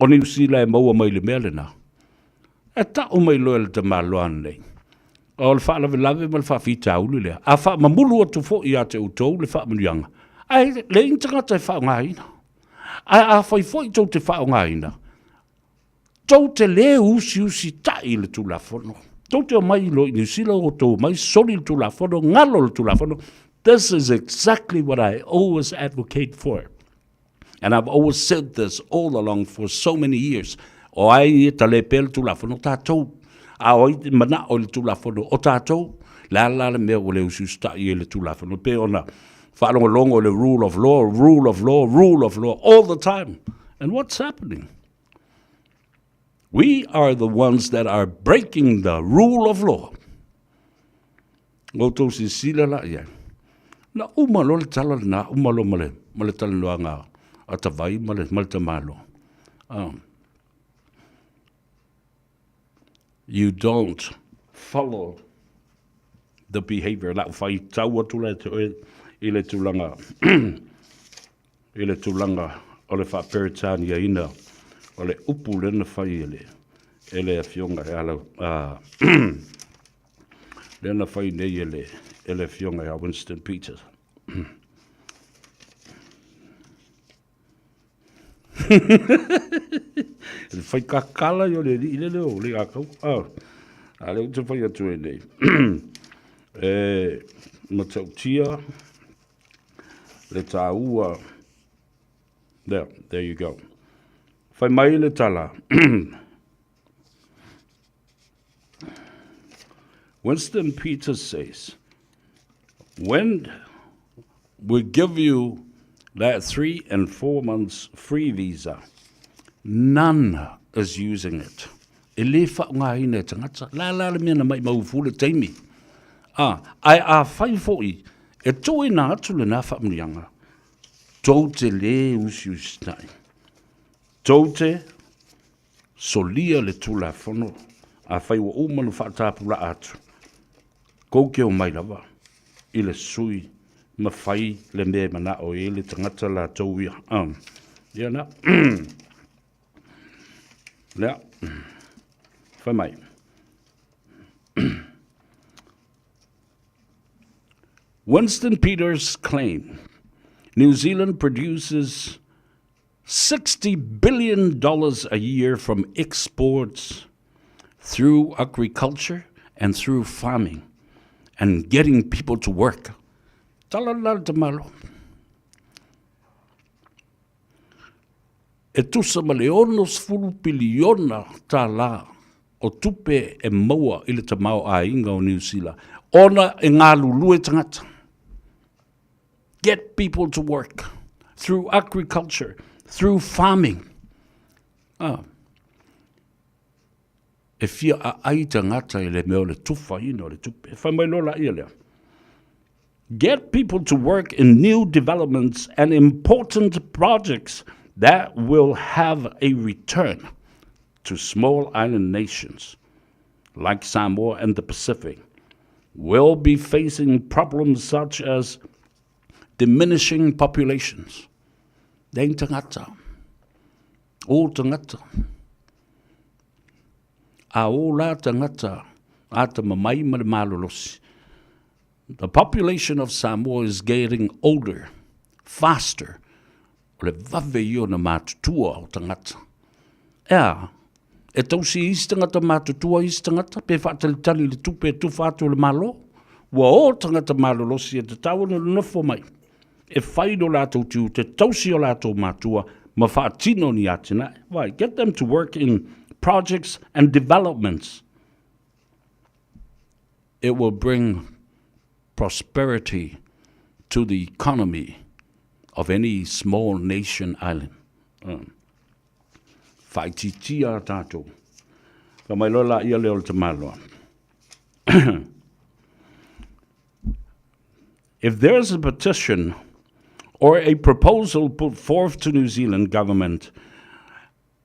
New Zealand e maua mai le mea le nā. E ta o mai loe le te maloan nei. O le wha lawe lawe ma le wha whita ulu lea. A wha mamulu atu fo I a te utou le wha manuianga. Ai le intangata e wha ngā ina. A whai fwoi tau te whao ngā ina. Tau te le usi tai le tūlafono. Tau te o mai lo I New Zealand o tau mai soli le tūlafono, ngalo le tūlafono. This is exactly what I always advocate for. And I've always said this all along for so many years. O ai e tale pe le tūlafono tātou. A oi mana o le tūlafono o tātou. La le mea o le usi tai le tūlafono. Pe ona whaalongo longo le rule of law, all the time. And what's happening? We are the ones that are breaking the rule of law. Ngoto si sila la ia. Na umalo le tala na umalo male tala noa ngā atawai male tamalo. You don't follow the behavior. La whai tau atu le te I le tūlanga o le whaperitania ina o le upu lena whai e le fionga e ala lena whai nei e le fionga e a Winston Peters. Le whai kakala i o le li leo le akau. A le uta whai atu e nei. Matautia. Le tāua. There you go. Whai mai le tala. Winston Peters says, when we give you that 3 and 4 months free visa, none is using it. E le whaungaine tangata, la le mea na mai maufule teimi. Ai a whai foi, e toi nā atu le nā whamunianga, tau te le usi tai. Tau te solia le tula whono, a whai wa umanu whaatapula atu. Kou ke o mai lawa, i le sui, ma whai le mea mana o e le tangata la tau ia. Ia na, lea, whai mai. Winston Peters claimed New Zealand produces $60 billion a year from exports through agriculture and through farming and getting people to work. Talala te malo. E tusa maleonos fulu piliona ta la o tupe e maua ile te mau a inga o New Zealand. Ona e ngā lulue tangata. Get people to work through agriculture, through farming. E fia a ai tangata i le meo le tufa ino le tupe. E whamai lola ia lea. Get people to work in new developments and important projects that will have a return to small island nations like Samoa and the Pacific will be facing problems such as diminishing populations. Deng tangata. O tangata. A o la tangata. Ata mamai ma le malolosi. The population of Samoa is getting older, faster. O le vave io na mātutua o tangata. Ea, e tausi isi tangata mātutua isi tangata, pe whaatalitali le tupe tufatu le malo, wa o tangata malolosi e te tawana nofo mai. E whaido lātou tiu, te tausi o lātou mātua, ma whaatino ni atina. Why? Get them to work in projects and developments. It will bring prosperity to the economy of any small nation island. Whaititia tātou. Ka mai lola ia leo te maloa. If there's a petition or a proposal put forth to New Zealand government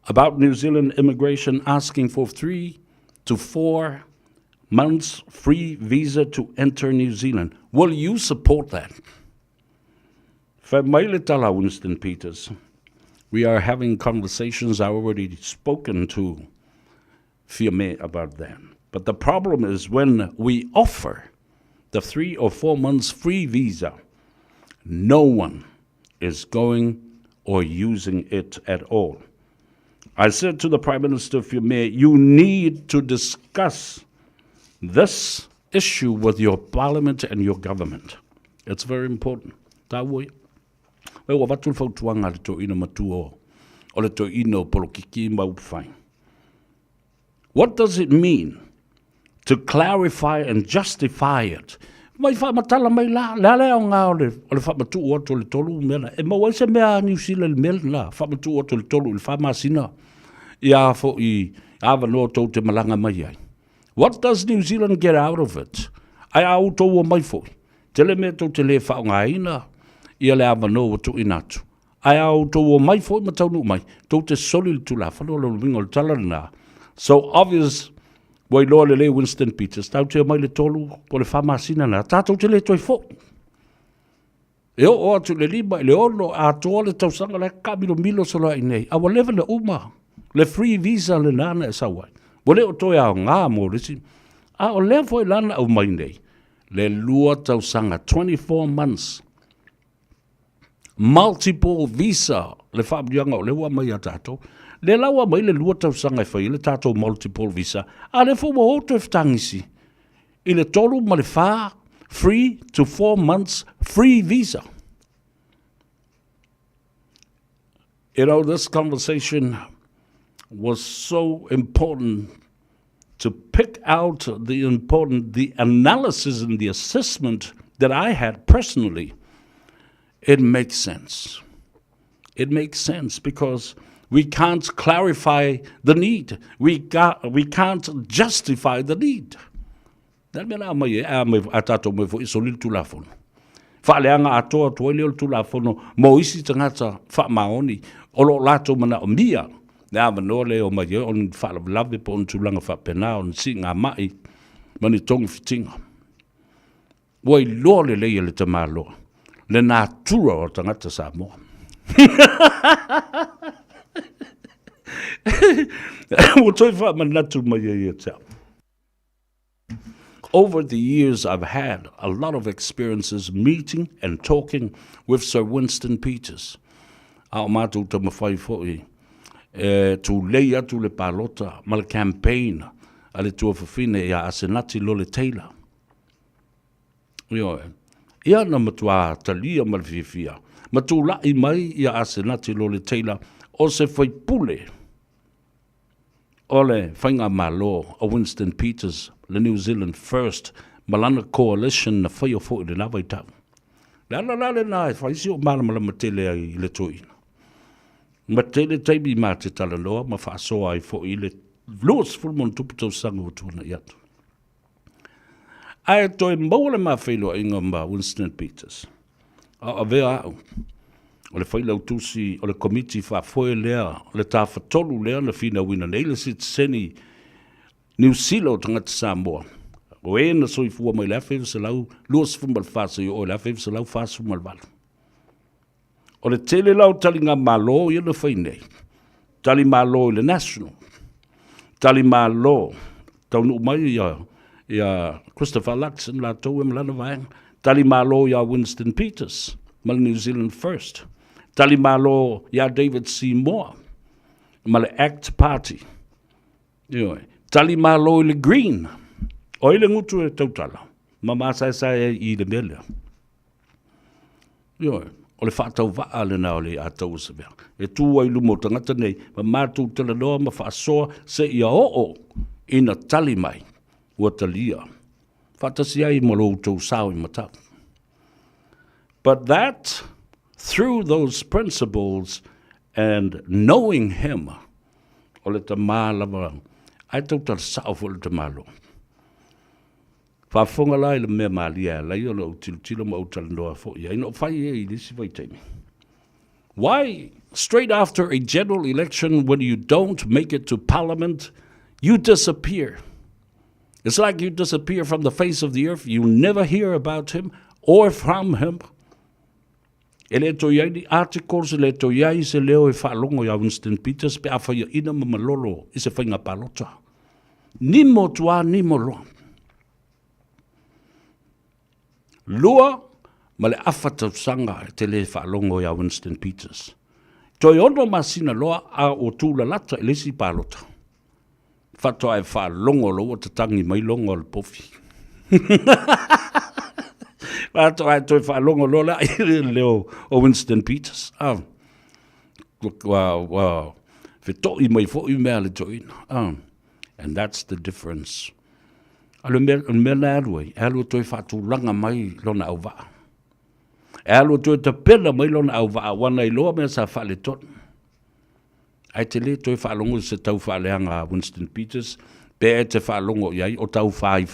about New Zealand immigration asking for 3 to 4 months free visa to enter New Zealand, will you support that? Whamaile tala Winston Peters. We are having conversations. I already spoken to Fiame about that. But the problem is when we offer the 3 or 4 months free visa, no one is going or using it at all. I said to the Prime Minister Fiame, you need to discuss this issue with your parliament and your government. It's very important. Tāwoi. Wai wa watu whautuanga le to ina matua o le to ino polokiki mauwhai. What does it mean to clarify and justify it? Mai whamatala mai la leo ngā o le whamatu o to le tolu mena. E maua se mea New Zealand mel la whamatu o to le tolu le whamasina. Ia fo I awa no tau te malanga mai ai. What does New Zealand get out of it? Ai au tau o mai fo. Tele mea tau te le whaonga ina. Ia le awa no o tu inatu. Ai au tau o mai fo ma tau nu mai. Tau te soli le tula whanau le wingo le talarana. So obvious, wai loa le Winston Peters, tau te mai le tolu po le whamasina na, tātou te le toi fo. E o atu le lima, le ono, a toa le tausanga le kamilo milo sola i nei. Awa lewa le uma, le free visa le nana e sawai. Wale o toi ao ngā mō resi. A o lea fo i lana au mai nei. Le lua tausanga, 24 months. Multiple visa, le whaamdianga o le ua mai a tātou. Le laua mai le lua tausanga i whai, le tātou multiple visa. A le fuma o te whtangisi. I le tolu ma le wha, 3 to 4 months free visa. You know, this conversation was so important to pick out the analysis and the assessment that I had personally it makes sense. It makes sense because we can't clarify the need. We can't justify the need. Dal mena mai atato mai fo isolil tulafono. Fa'aleanga atoa tuele o tulafono mo isi tangata fa maoni o lo lato mana o mia. Na manole o mai on fa lave po on tulanga fa pena on singa mai mani tong fitinga. Wai lole le tamalo. Le natura o tangata Samoa. Over the years, I've had a lot of experiences meeting and talking with Sir Winston Peters. To lay atu le palota mal campaign ale tua fafine ya asenati lo le Taylor. Ia na matua talia mal fifia. Matula I mai ia asenati lo le Taylor o se foi pule. Ole whainga malo a Winston Peters, the New Zealand First, Malana Coalition na whai o fo I le nawai tau. Lala nai, whaisi o mala matele ai le tui. Matele taibi ma te tala loa, ma whaasoa ai fo I le luas fulmon tuputau sanga o tuana iatu. Ai toi maule ma whailo inga ma Winston Peters. A vea au. O le whailau tusi, o le komiti whaafoe lea, o le tāwhatolu lea na whina wina neile sit seni New Zealand tangata Samoa. O e na soifua mai lea whewisa lau, luas fumbal whasa I o lea whewisa lau whasa fumbal wala. O le tele lau tali ngā malo I le whainei. Tali malo I le national. Tali malo, tau nu mai ia Christopher Luxon la tau em lana vaenga. Tali malo ia Winston Peters, mal New Zealand First. Tali malo ia David Seymour, mal ACT Party. Tali malo le Green, o ile ngutu e tautala. Mama sai I le mele. O le whaatau waa le nao le atau se vea. E tū ai lumo tangata nei, ma mātou tala noa ma whaasoa se ia o ina tali mai, ua talia. Whaatasi ai mo lo tau sao I matau. But that, through those principles and knowing him, o le tamā lava, ai tau tala sao fo le tamalo. Whaafonga lai le mea maalia, lai o le tilo ma utala noa fo ia, ino whai e I lisi vai taimi. Why, straight after a general election, when you don't make it to Parliament, you disappear. It's like you disappear from the face of the earth. You never hear about him or from him. E le to iai ni articles, le to iai se leo e whaalongo ia Winston Peters, pe awha ia ina mamalolo I se whainga palota. Nimo tua, nimo loa. Lua, ma le awha sanga te le whaalongo ia Winston Peters. Toi ono masina loa a o tūla lata e lesi palota. Whatoa e whaalongo loa te tangi mai longo al pofi. Whatoa e toi whaalongo loa leo o Winston Peters. Wow. Whito I mai fo I mea le joina. And that's the difference. Alo mea nārui, alo toi whaatūlanga mai lona au waa. Alo toi ta pena mai lona au waa, wana I loa mea sa whaale ton. Ai te le toi whaalongo se tau whaaleanga Winston Peters, pe e te whaalongo iai o tau whai.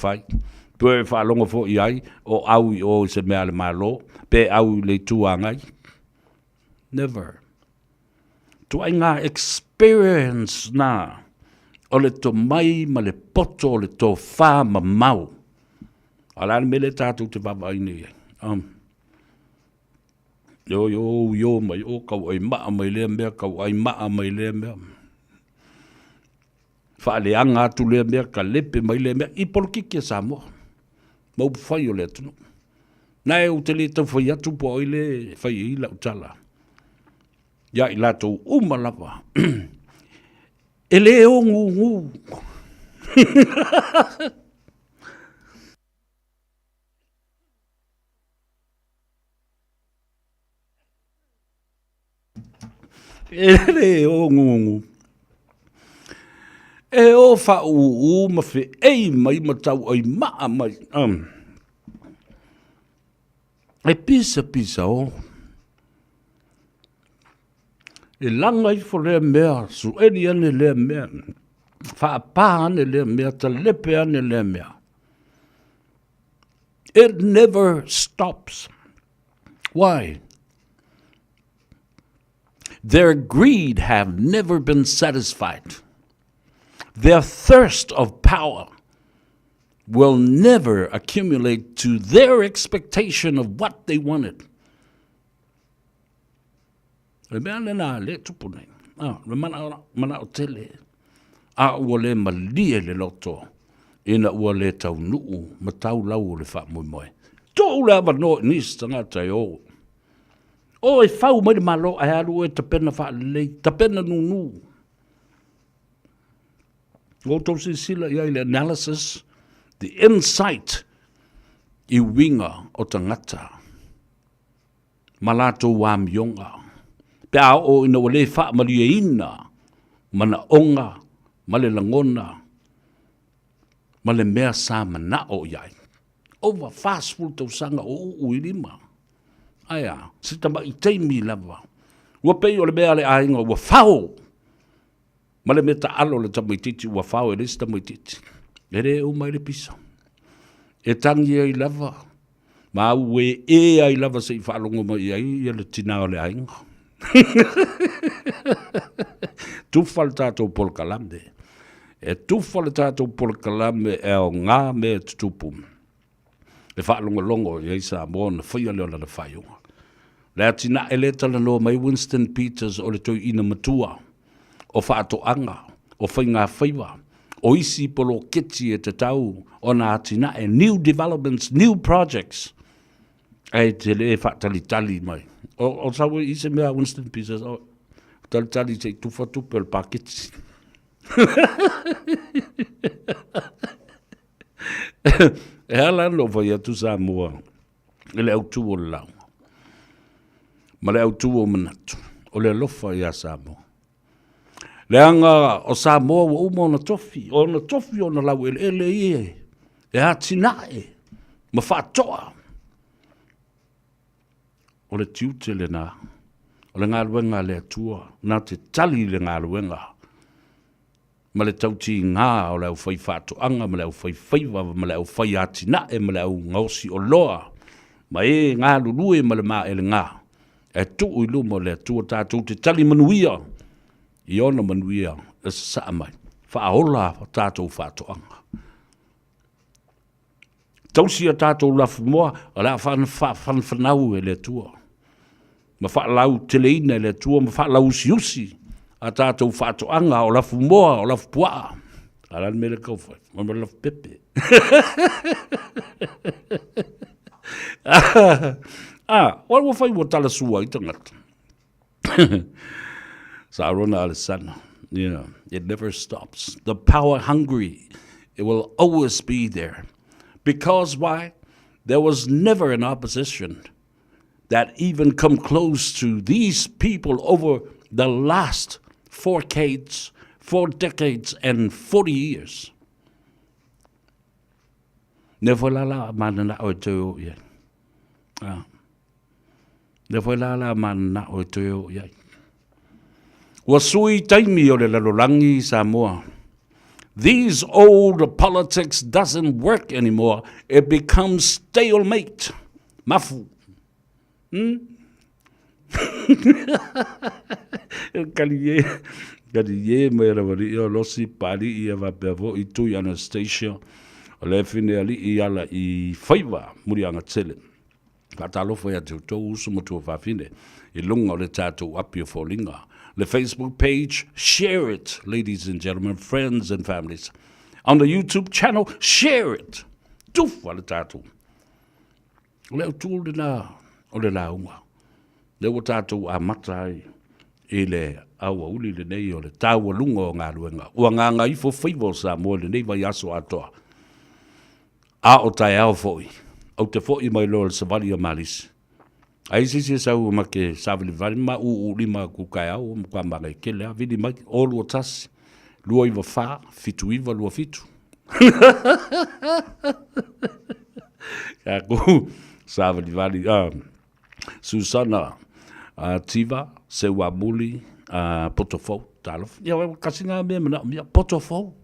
Pe e whaalongo fo iai o au I o se mea le malo, pe au le tuangai. Never. Tuai ngā experience na. O le to mai ma le poto o le to wha ma mau. Alane me le tātou te baba ine. Yo, mai o kau ai maa mai lea mea, kau ai maa mai lea mea. Whaaleanga atu lea mea, ka lepe mai lea mea, I polokiki a Samoa. Mau whai o lea tunu. Nai o te le tau whai atu po oile, whai I la utala. Ia I lato umalapa. E le o ngu. E le o ngu. E o wha u ma whi ei mai ma tau ai maa mai. E pisa o. E langa I fo lea mea, su eni ane lea mea, whaapā ane lea mea, ta lepe ane lea mea. It never stops. Why? Their greed have never been satisfied. Their thirst of power will never accumulate to their expectation of what they wanted. Le mea lena le tupune. Le mana o tele. A ua le malie le loto. Ina ua le tau nuu. Ma tau lau le wha mui moe. Tō le awa no nis tanga tai o. O e whau mai le malo ai alu e tapena wha lei. Tapena nunu. O tau si sila iai le analysis. The insight I winga o tangata. Malato wa mionga. Pea o ina wale wha malia ina. Mana onga. Male langona. Male mea sa mana o iai. Over fast food tau sanga o uirima. Aya, sitama I teimi lava. Ua pei o le mea le ainga ua whao. Male me ta alo le tamaititi ua whao e resi tamaititi. Ere o mai le pisa. E tangi ai lava. Ma ue e ai lava se I whaalongo mai ai le tina o le ainga. Tufal tātou pol kalamde. E tufal tātou pol kalamde e o ngā me tutupum. E whaalongo longo i eisa mo na whaia leo na whaiunga. Lea tina e le tala loa mai Winston Peters o le toi ina matua. O whaato anga. O whainga Faiva. O isi polo keti e te tau. O nā tina e new developments, new projects. E te le whaatalitali mai. O sawe I se mea Winston Peters. O talitali te tufa tupe le paketi. E ala no vai atu Samoa. E le autu o le lau. Ma le autu o manatu. O le lofa ia Samoa. Le anga o Samoa wa umo na tofi. O na tofi o na lau ele ie. E hatinae. Ma whaatoa. O le tiute le nā. O le ngā luenga le atua. Nā te tali le ngā luenga. Ma le tauti ngā o le au whai whaatoanga. Ma le au whai Faiva. Ma le au whai atinae. Ma le au ngausi o loa. Ma e ngā lulue ma le mā ele ngā. E tuu I lumo le atua tātou te tali manuia. I ona manuia e saa mai. Whaaola tātou whaatoanga. Tausia tātou lafu moa, a la whanau e le tua. Ma whaalau teleina e le tua, ma whaalau siusi. A tātou whaatoanga o lafu moa, o lafu pua. Alan mele kaufai, ma me lafu pepe. Wala whai wa tala sua I tangata. Sa arona alisana. You know, it never stops. The power hungry, it will always be there. Because why? There was never an opposition that even come close to these people over the last 4 decades and 40 years. Never la manana o teo ye. Never la manana o teo ye. Wasui taimi o le lalolangi Samoa. These old politics doesn't work anymore. It becomes stalemate. Mafu. Kaliye me ravali o losi pali I ava bevo I tui Anastasia. Le fine ali I ala I Faiva muri anga tele. Patalo foi a tau usu motu fafine. I lunga o le tātou api o folinga. The Facebook page, share it, ladies and gentlemen, friends and families. On the YouTube channel, share it. Tufa le tātou. Leo tūle nā, o le launga. Leo tātou a matai I le aua uli le nei o le tāua lunga o ngā luenga. Ua ngā ngaifo Faiva o Samoa le nei vai aso atoa. A o tai au foi. Au te foi mai lo le savali o malisi. Ai sisi sau ma ke savali vali ma u lima ku kai au kwa ma ke le vidi mai o lo tas lua I fa fitu I lua fitu ka ku savali vali Susana Tiva se wa muli poto fou, talof. Ia kasinga me mana mia poto fou.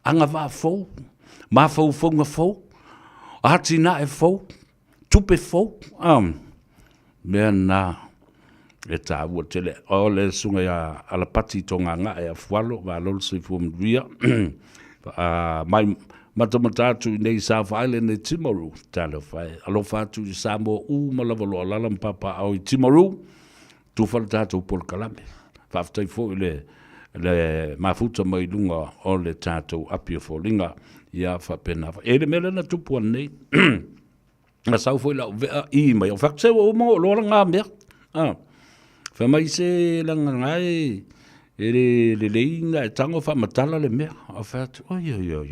Anga va fou. Ma fou fou nga fou. Atina e fou. Tupe fou. Mea na e tā ua tele. O le sunga ya ala pati tonga nga e a fualo. Va lol se fu mdria. Mai matamatatu nei South Island e Timaru. Talof. Alo fatu i Samoa malavalo alalam papa au i Timaru. Tu faltato por kalame. Faftai fo le mafuta mai lunga o le tato apia fo linga ia fa pena. E le mele na tupu nei. Na sau foi la vea I mai o fakse o mo lo nga mer. Fa mai se la ngai e le inga tango fa matala le mer. O fat o yo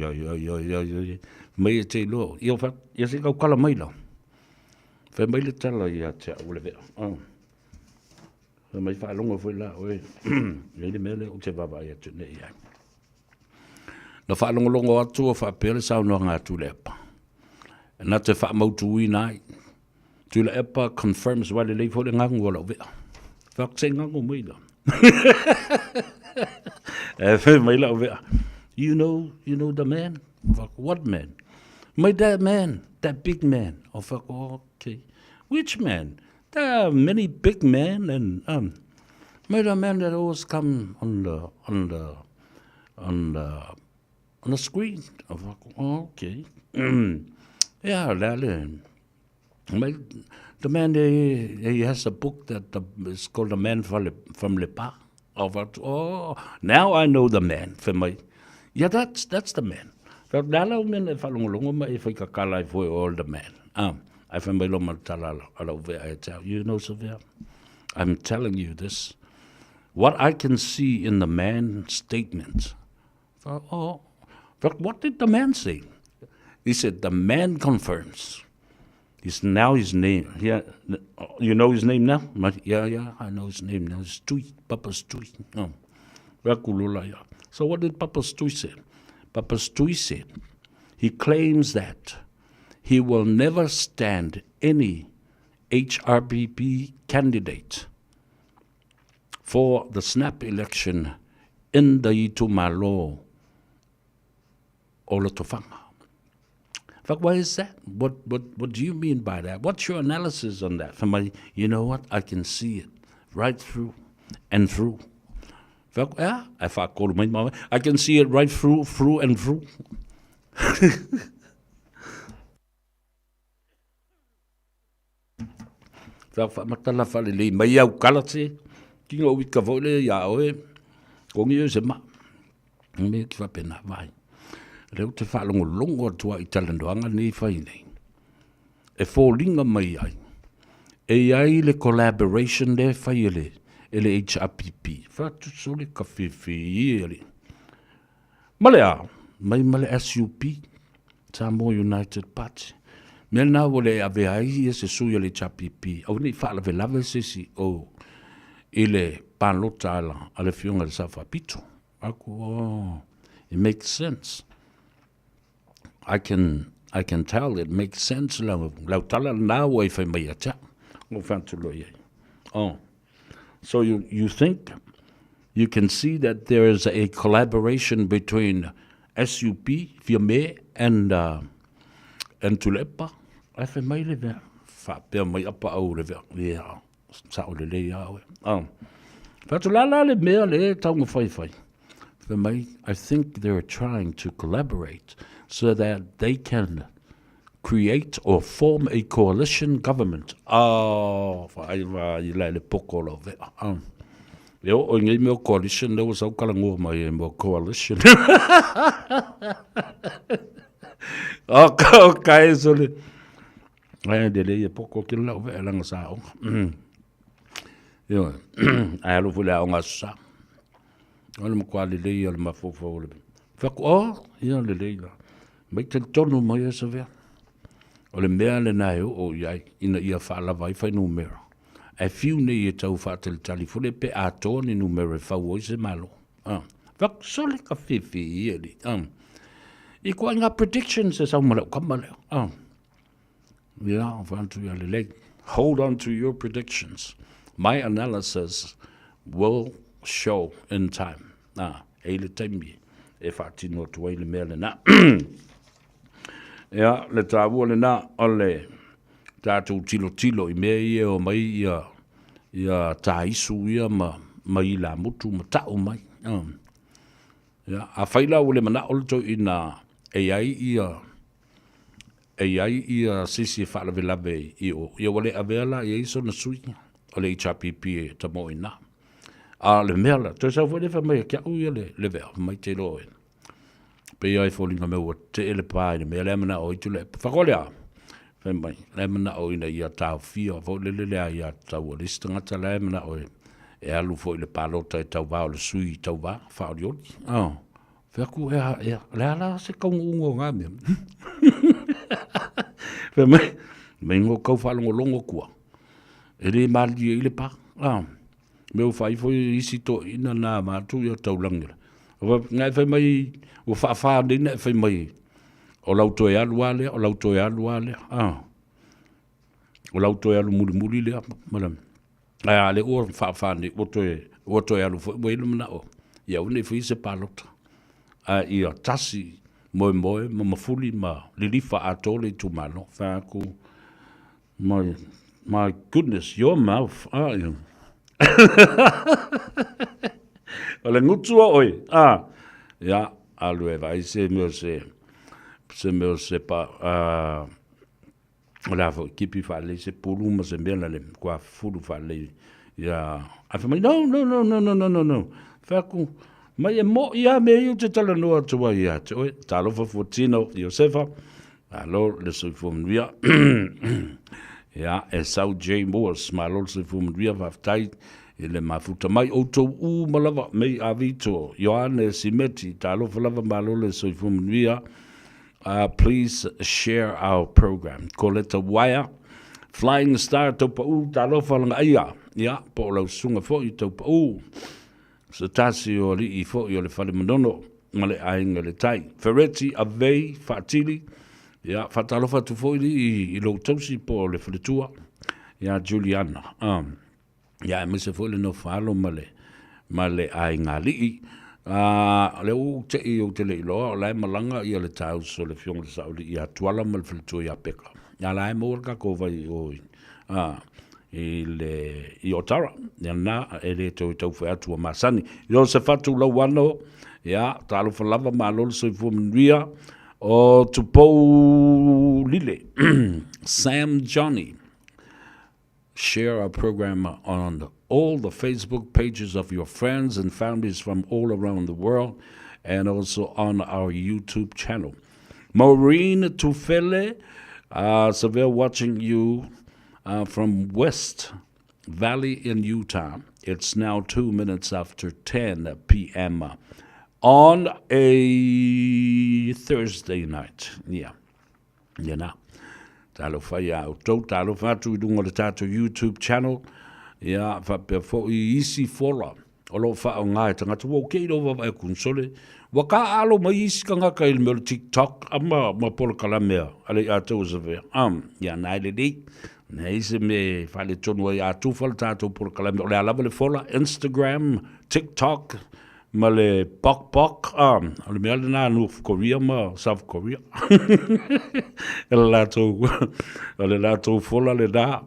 mai te lo. Io fa ia se ka kala mai lo. Fa mai le tala ia te o le vea. Mai fa longa foi la oe le mele o te baba ia tu nei ai na fa longa atu fa pele sa no nga tu lepa na te fa mau tu nai tu lepa confirms wale le fo le nga ngola ve fa tsenga ngo mai la fe mai la ve you know the man what man my that man that big man of okay which man? There are many big men and made a man that always come on the screen. Okay, yeah, the man he has a book that is called The Man from Le Pas. Now I know the man. Yeah, that's the man. All the man. You know, Sylvia, I'm telling you this. What I can see in the man's statement. But what did the man say? He said, the man confirms. Now his name. Yeah, you know his name now? Yeah, I know his name now. It's Tui, Papa Stui. So what did Papa Stui say? Papa Stui said, he claims that he will never stand any HRPP candidate for the snap election in the Itumalo Olotofanga. But why is that? What do you mean by that? What's your analysis on that? You know what? I can see it right through and through. I can see it right through and through. Matala fale le mai au kalate ki ngo wika vole ya oe ko ngi se ma me ki fa pena vai le te fa longo tua italandoanga ni fai nei e folinga mai ai le collaboration le fai ele HRPP fa tu sole ka fi ele male male SUP Samoa United Party Mena wole ave ai se suia le chapipi. Au ni fa la lave se si o ile panlota ala fionga le safa pito. Aku it makes sense. I can tell it makes sense la tala na we fa mai acha. Mo fa tu lo ye. So you think you can see that there is a collaboration between SUP, Fiame and Tulepa. I feel my liver. Fat bear my upper old liver. Yeah, Saturday. Fatulala merely tongue of Faiva. For me, I think they're trying to collaborate so that they can create or form a coalition government. Faiva, you like the book all of it. You only me coalition, there was a my coalition. Okay, so I delay a poco kill over a long sound. I have a long as I'm quality of my for fuck all, you know, the leader. Make the tono my severe. Or the mail and I, in the ear fall of I no mirror. A few near to fatal telephone pe a tone in numero for voice malo. Fuck so like a 50 yearly. Equaling up predictions as I'm come on. Yeah, hold on to your predictions. My analysis will show in time. E le taimi e whaatino tuai le mea le na. Ia, le tāua le na o le tātou tilo I mea ia o mai ia tā isu ia ma I la mutu ma tau mai. Ia, a whaila o le mana o le tau ina e ai ia sisi e whaalawe lawe I o. Ia wale aveala I iso na sui o le HRPP e ta mo ina. A le mea la, tau sau whaile wha mai a kia ui le vea, mai te loe. Pe ai fōlinga me ua te ele pāi, me le mana o itu le, whakolea, whai mai, le mana o ina ia tau fia, fō le lea ia tau o lista ngata le mana o e alu fō i le pālota e tau wā o le sui tau wā, whaori oti. Whiaku le ala se kaunga ungo ngā mea. Whai mai, me ngō kau whalongo longo kua. E re māli I le pā, me o whai fōi isi to ina nā mātu ia tau langera. Ngai whai mai, o wha nina e whai mai, o lauto e alu alea, o lauto e alu alea, o lauto e alu muri lea, maram. Ai ale o wha ni, o to e alu fwoi lumina o, ia une whi se palota. Ia tasi, moe, ma mafuli, ma lilifa atole tu malo, whaku, my goodness, your mouth, ia. O le ngutua oi, ia, alu e vai se meo se pa, o la fo kipi whale se pulu ma se mea le kua fulu whale, ia, a whamai, no, whaku, mai e mo ia me iu te tala noa tua ia, te oi, talofa fuatino, Iosefa, alo le soifomnuia, ia, e sau J. Moores, ma lo se fuamnuia whaftai, le mafuta mai o tau malava mei a vito Ioane Simeti talofa lava malole soifumunuia. Please share our program. Koleta Waya Flying Star taupa talofa langa ia ia po lau sunga fo I taupa sa tasi o li I fo I o le whale manono ma le ainga le tai Ferretti Avei Fatili ia fatalofa tu fo I lo tausi po le whale tua ia Juliana ia me se foi le no falo male ai ngali le u te I o te le loa o lai malanga ia le tau so le fiong le sauli ia tuala mal filtu ia peka ia lai mo ka ko vai o I otara ia na ele to fa atu masani yo se fatu lo wano ia talo fa lava malo so fu mria o tupo lile Sam Johnny. Share our program on all the Facebook pages of your friends and families from all around the world and also on our YouTube channel. Maureen Tufele, severe watching you from West Valley in Utah. It's now 2 minutes after 10 p.m. on a Thursday night. Yeah, you know. Talo whai au tau, talo whatu I dunga le tātou YouTube channel. Ia, whapea fo I isi fora. O lo wha o ngai tangata, wau kei rowa vai kunsole. Waka alo mai isi ka ngaka I le meo TikTok, ama ma pola kalamea, ale I ātou zavea. Ia, nai le dei, nei se me whale tonu ai ātou whale tātou pola kalamea. O le alava le fola, Instagram, TikTok, ma le bok, o le mea le nā North Korea ma South Korea. E le lātou fola le nā.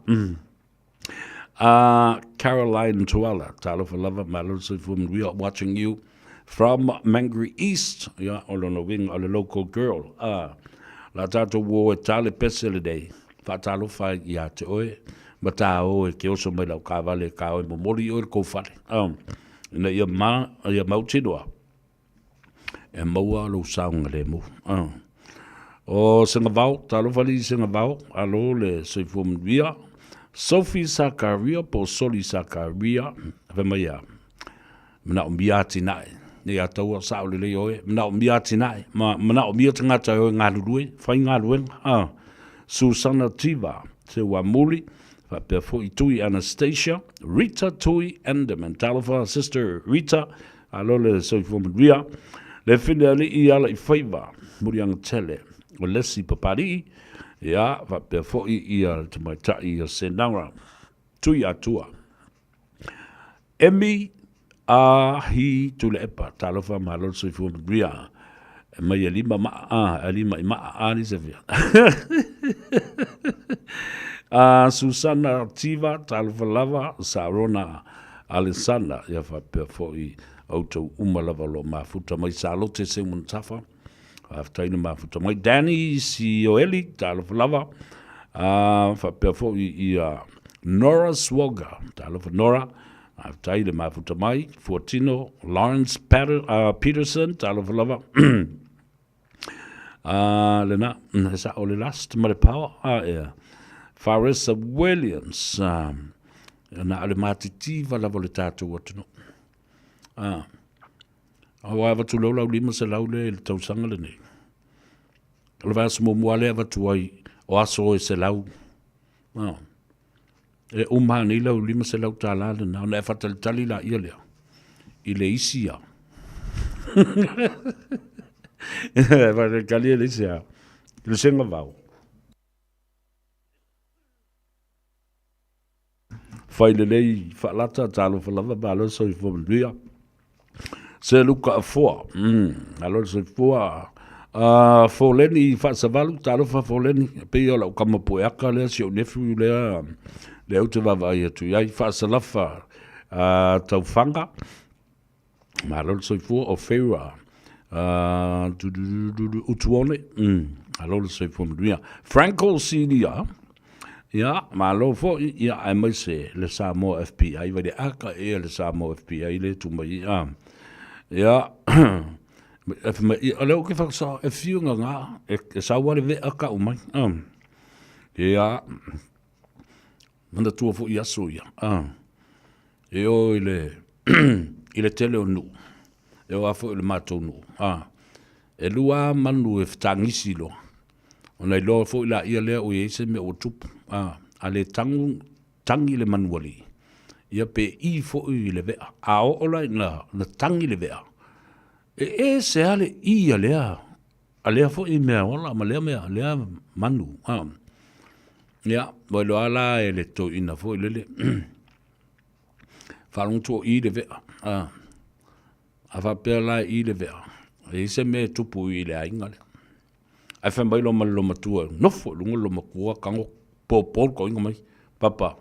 Caroline Tuala, talofa lava, malose from we are watching you from Mangere East, yeah, o lono wing, o le local girl. La tātou wo e tale pesele dei, whatalofa ia te oe, ma tā oe ke oso mai lau kāwale kā oe momori oe kou whare. Ina ia mautinoa. E maua lo saunga le mo. O senga vau, talo vali senga vau, alo le soifum via. Sophie Sakaria, po Soli Sakaria, vemaia. Mna umbiati nai. Ni ataua sao le oe. Mna umbiati nai. Mna umbiati ngata oe ngalurue. Fai ngalue. Susana Tiva, se wamuli. Before Tui Anastasia, Rita Tui Enderman, Talofa, Sister Rita, Alole Soifum Ria, Le Finale Iala Faiva, Muriang Tele, or Leslie Papari, ya, before Ial to my Tai Senara, Tui Atua. Emi hi tule epa talofa malol so ifu bria mai lima ma ni se via Susana Tiva talofa lava Sarona Alessandra ia fa pe foi auto umalava lo mafuta mai salote se mun tafa aftaina mafuta mai Danny si Oeli talofa lava fa pe foi ia Nora Swoga talofa Nora aftaina mafuta mai Fortino Lawrence Peterson talofa lava lena sa ole last mare power Farissa Williams na ale matitiva la voletato wotno awa tu lo lima se laule il tau sanga le nei le vas mo moale va tu ai o aso se lau e umani la lima se lau tala na na fatal tali la ile ile isia va le kali le isia le senga vau faile lei falata talo falava balo so i fomlia se luka fo alo so fo fo leni fa savalu talo fa fo leni pe yo la kama poeka le si o nefu le o te va ia tu ai fa salafa tau fanga malo so fo o Faiva utuone alo so fomlia Franco Senior Ja, malo fo ia ai mai se le Samoa FBI vai de aka e le Samoa FBI le tu mai ja if me ale o ke fa sa e fiunga nga e sa wale ve aka o mai ja manda tu fo ia so ia e o ile tele o nu e o afo le mato nu e lua manu e ftangisi lo ona lo fo la ia le o yese me o tup ale tangi le manuali ia pe I fo le ve a o la na tangi le ve e se ale I ale fo I me ola ma le manu ia voi lo ala e le to ina fo le fa un to I le ve a va pe la I le ve e se me tupu I le ainga le ai fa mai lo matua no fo lungo lo makua kango po ko inga mai papa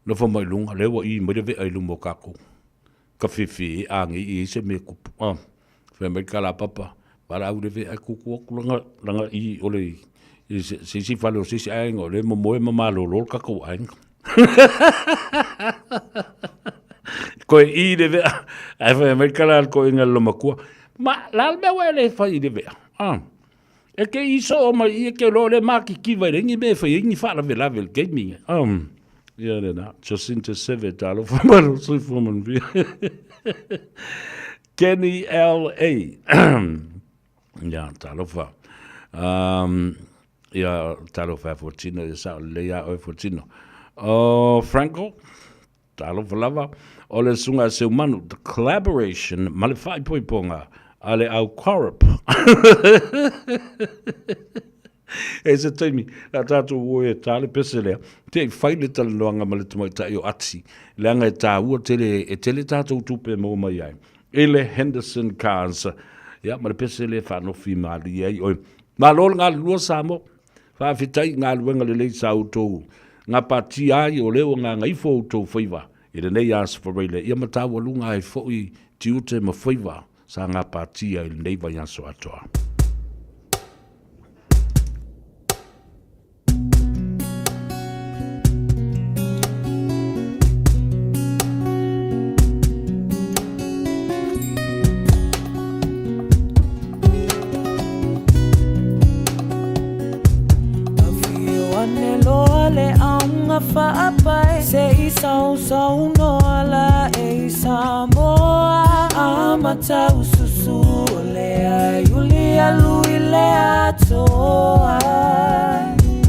no fo mai lunga le wa I mai de ai lumo kako ka fifi angi I se me ku fa mai kala papa para u de ai ku langa I ole si fa lo si ai ngole mo mama lo kako ai ko I de ai fa mai kala ko inga lo makua ma l'albe wele fa I de ve e ke iso ma I ke lo le maki ki vai ngi be fa ngi fa la vela vel gaming ja na Jacinta Seve talo fa malo so fo man vi Kenny LA ja talo fa ja talo fa Fortino sa le ya o Fortino Franco talo fa lava o le sunga se umanu the collaboration male fai poi ponga ale au corrup ese temi la tatu wo e tale pesele te fai le tal loanga male tmo ta yo atsi langa ta wo tele tatu tupe mo mai ai ele Henderson cars ya male pesele fa no fi mali ai o ma lo nga lo samo fa fitai nga lo nga le sa auto nga pati ai o le nga ngai fo to Faiva ele nei as for ele ia mata wo lunga ai fo I tiute mo Faiva sa nga pati ai nei va ya so atoa fa apai se I sau no ala e Samoa amata ususu le ai ulia lui le atoa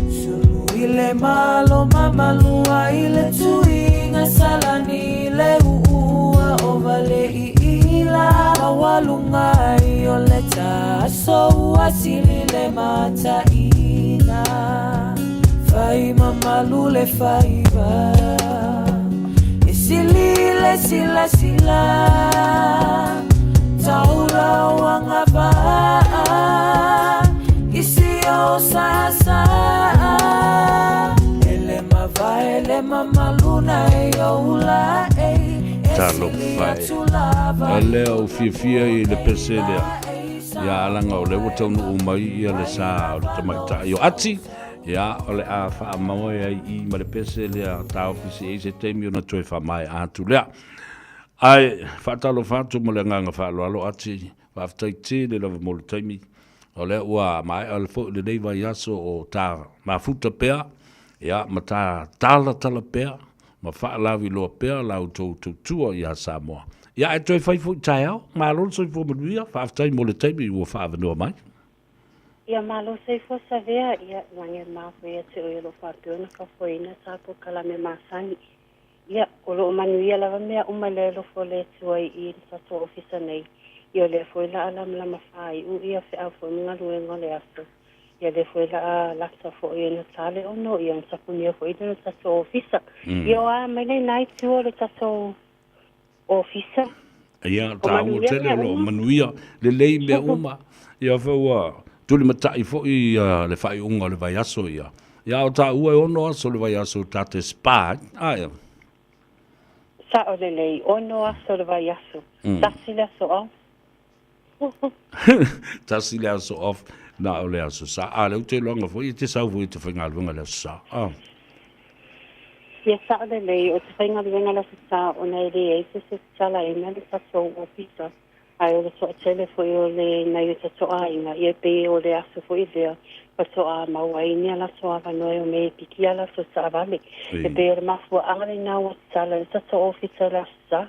sulu ile malo mama lua ile tuinga salani le ua ovale I ila awalunga I oleta so asili le mata ina Fai mama lule Faiva le sila sila taula wanga ba isi o sasa ele mamaluna youla talo fai leo fia I le pesele ya alanga o le wotonu o mai ia le sa o tamaita yo ati ya ole a fa mo ya I ma le pesele a ta ofisi e se temi ona toi fa mai a tu le ai fa talo fa tu mo le nganga fa lo ati fa ftaiti le lo mo le temi ole wa mai al fo le dei vai aso o ta ma futa pea ya mata tala pea ma fa lavi lo pea la to tua ya Samoa ya e toi fai fu taiao ma lo so fu mo fa ftai mo le temi wo fa no mai ia malo sei fo savea ia wange mafu ia te o lo fa tona ka foina sa po kala me masani ia o lo manuia lava mea uma le lo fo le tuai I sa to ofisa nei ia le fo la ala la mafai u ia fe a fo nga lu ngole aso ia le fo la laksa fo ia no tale o no ia sa punia fo ina sa to ofisa ia a me nei nai tu o le sa to ofisa ia ta o tele lo manuia le lei me uma ia fo wa tuli matai fo I le fai unga le vai aso ia o ta ua ono aso le vai aso tate spa ia sa o le lei ono aso le vai aso tasile aso o tasile aso off na o le aso sa a le te longa fo I te sau fo I te whainga alunga le sa ia sa o le lei o te whainga alunga le sa o nei le se sala e nani sa so ofisa ai o le so tele foi o le na yo te soa inga ia pe o le aso foi there pa soa mawai ni ala soa va no me piki ala so sa vale e pe o mafu ale na o sala sa so officer la sa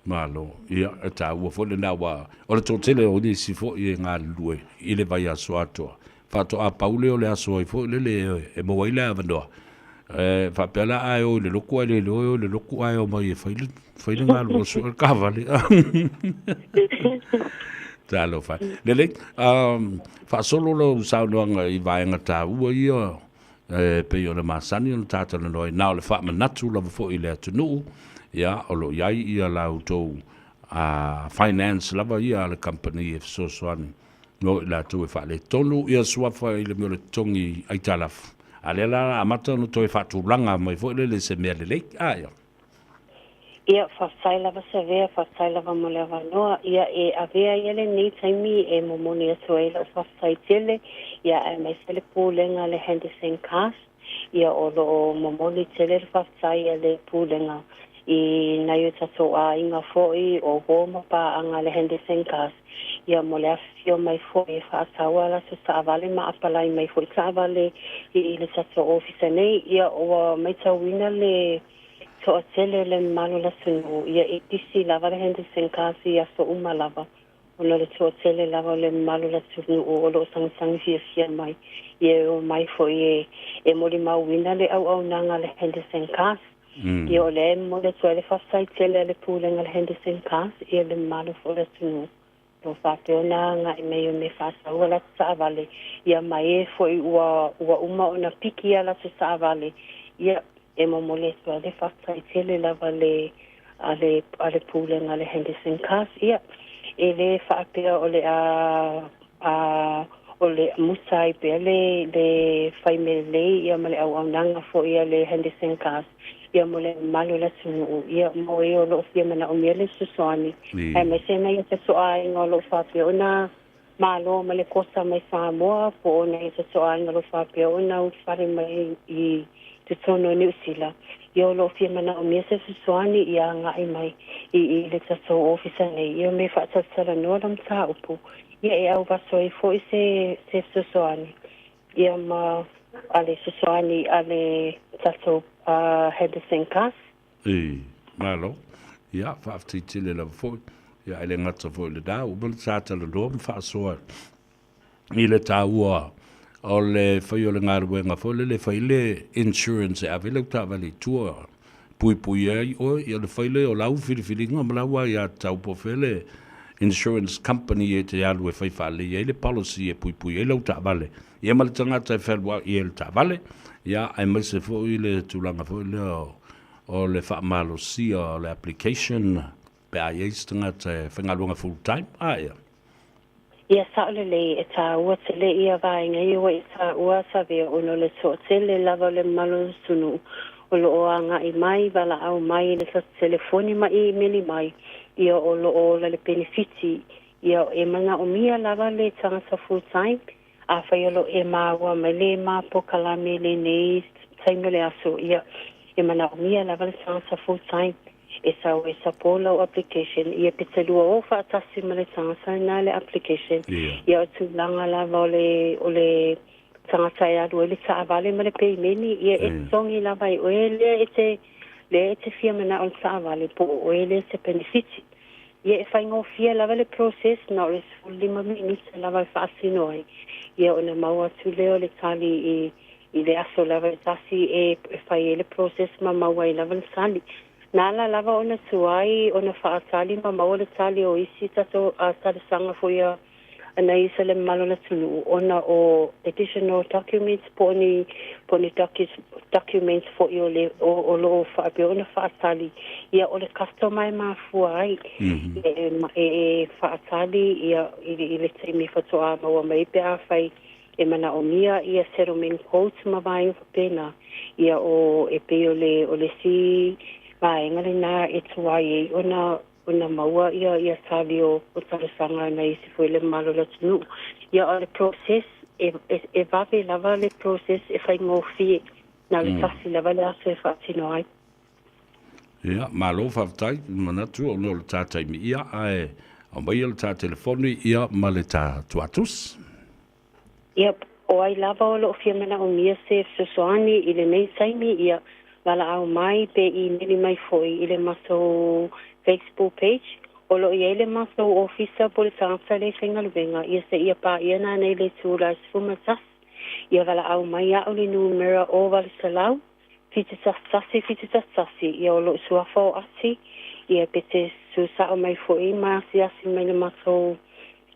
malo ia ta o fo le na wa o le tele o ni si fo I nga lue I le vai aso ato fa to a paule o le aso I fo le e mo wai la va no fa pela ai o le loku ai le loku ai o mai fai nga lo so ka vale talo fa le fa solo lo sa no I vai nga ta u ia pe yo le masani on tata no na le fa manatu lo fo I le tunu ya o lo yai ia la auto finance lava ia le company if so no la tu fa le tonu ia swa fa I le mo le tongi ai talaf ale la amata no toi fa tu langa mai fo le se me le ia ia fa saila va sevea fa saila va moleva no ia e avea ele ni taimi e momoni soela fa saitele ia e mai sele pulenga le Henderson cast ia o lo momoni tele fa saile pulenga I na yo tato a inga foi o goma pa anga le Henderson cast ia mo le afio mai foi fa sawala so sa vale ma apala mai foi sa vale I le tato office nei ia o mai tawina le so tele le malo la sunu ia I tisi lava le Henderson cast ia so uma lava o le so tele lava le malo la sunu o lo sang fia mai ia o mai foi e mo le mawina le au nanga le Henderson cast ia o le mo le tole fa sai tele le pulenga le Henderson cast ia le malo fo le sunu lo fa pe ona nga I me me fa sa wala sa vale ia mai foi ua uma ona piki ala sa vale ia e mo le tole fa sai tele la vale ale pulenga le Henderson cast ia e le fa pe o le o le musai pe le fai mele ia male au nanga fo ia le Henderson cast ia mo le malo la sunu ia mo e o lo fia mana o miele susoni e me se na ia te soa inga lo fa pe ona malo male kosa mai Samoa po ona ia te soa inga lo fa pe ona u fare mai I te tono New Zealand ia lo fia mana o miele susoni ia nga I mai I le tato officer nei ia me fa tsala no lam ta upu ia e au vaso I fo se susoni ia ma ale susoni ale tato Henderson cast malo ia fa titile la fo ia ele ngata fo le da u bel tata le do fa so I le taua o le fai o le ngaruenga fo le fai le insurance a vele ta vale tua pui ai o ia le fai le o lau filifilinga malawa ia tau po fele insurance company e te alu e fai fale ia le policy e pui e lau ta vale ia maltanga ta felwa ia le ta vale ia ai mai se fo I le tulanga fo le o le whaamalosia o le application pe a yeis tangata whangalunga full time. Ia. Ia saolele e tā ua te le ia vaenga iwa i tā ua savea ono le so te le lava le malo sunu o lo o anga i mai wala au mai le sa telefoni mai i meli mai ia o lo o le benefiti ia e manga o mia lava le tangata full time a whaiolo e maua mai le ma po kalame le nei taime le aso ia e mana o mia lava le tangata full time e sa pola o application ia pita lua o whaatasi ma le tangata na le application ia o tūlanga lava o le tangata e alu ele ta avale ma le peimeni ia e songi lava i oele e te fia mana o le ta avale po oele se benefiti ia e whaingo fia lava le process na o le 5 minutes lava i whaasino ai ia o na maua tu leo le tali i le aso lava i tasi e whai le process ma maua i lava le tali Nala lava ona tuai ona whaatali ma maua le tali o isi tato a tali sanga fuia ana isa le malo na tunu ona o additional documents poni documents for yo le o lo whaape ona whaatali ia o le customer ma fuai e whaatali ia i le teimi whatoa maua mai pe a whai e mana o mia ia settlement quotes ma vai pena ia o e pe o le si vai ngale na e tuai ona maua ia tali o talasanga na isi foi le malo la tunu ia o le process e vave lava le process e fai ngofi na le tasi lava le aso e fatino ai ia malo fatai manatu o no le tatai mi ia ai o mai le ta telefoni ia ma le ta tuatus ia o ai lava o lo fia mena o mia se soani i le nei saimi ia wala au mai pe i nili mai foi i le maso Facebook page o lo i ele maso ofisa po le tangata le whengaluwenga ia se ia pa ia na nei le tūla sfumatas ia wala au mai au le numera o wale salau fitasasi ia o lo suafa o ati ia pete susa o mai foi maasi asi mai le maso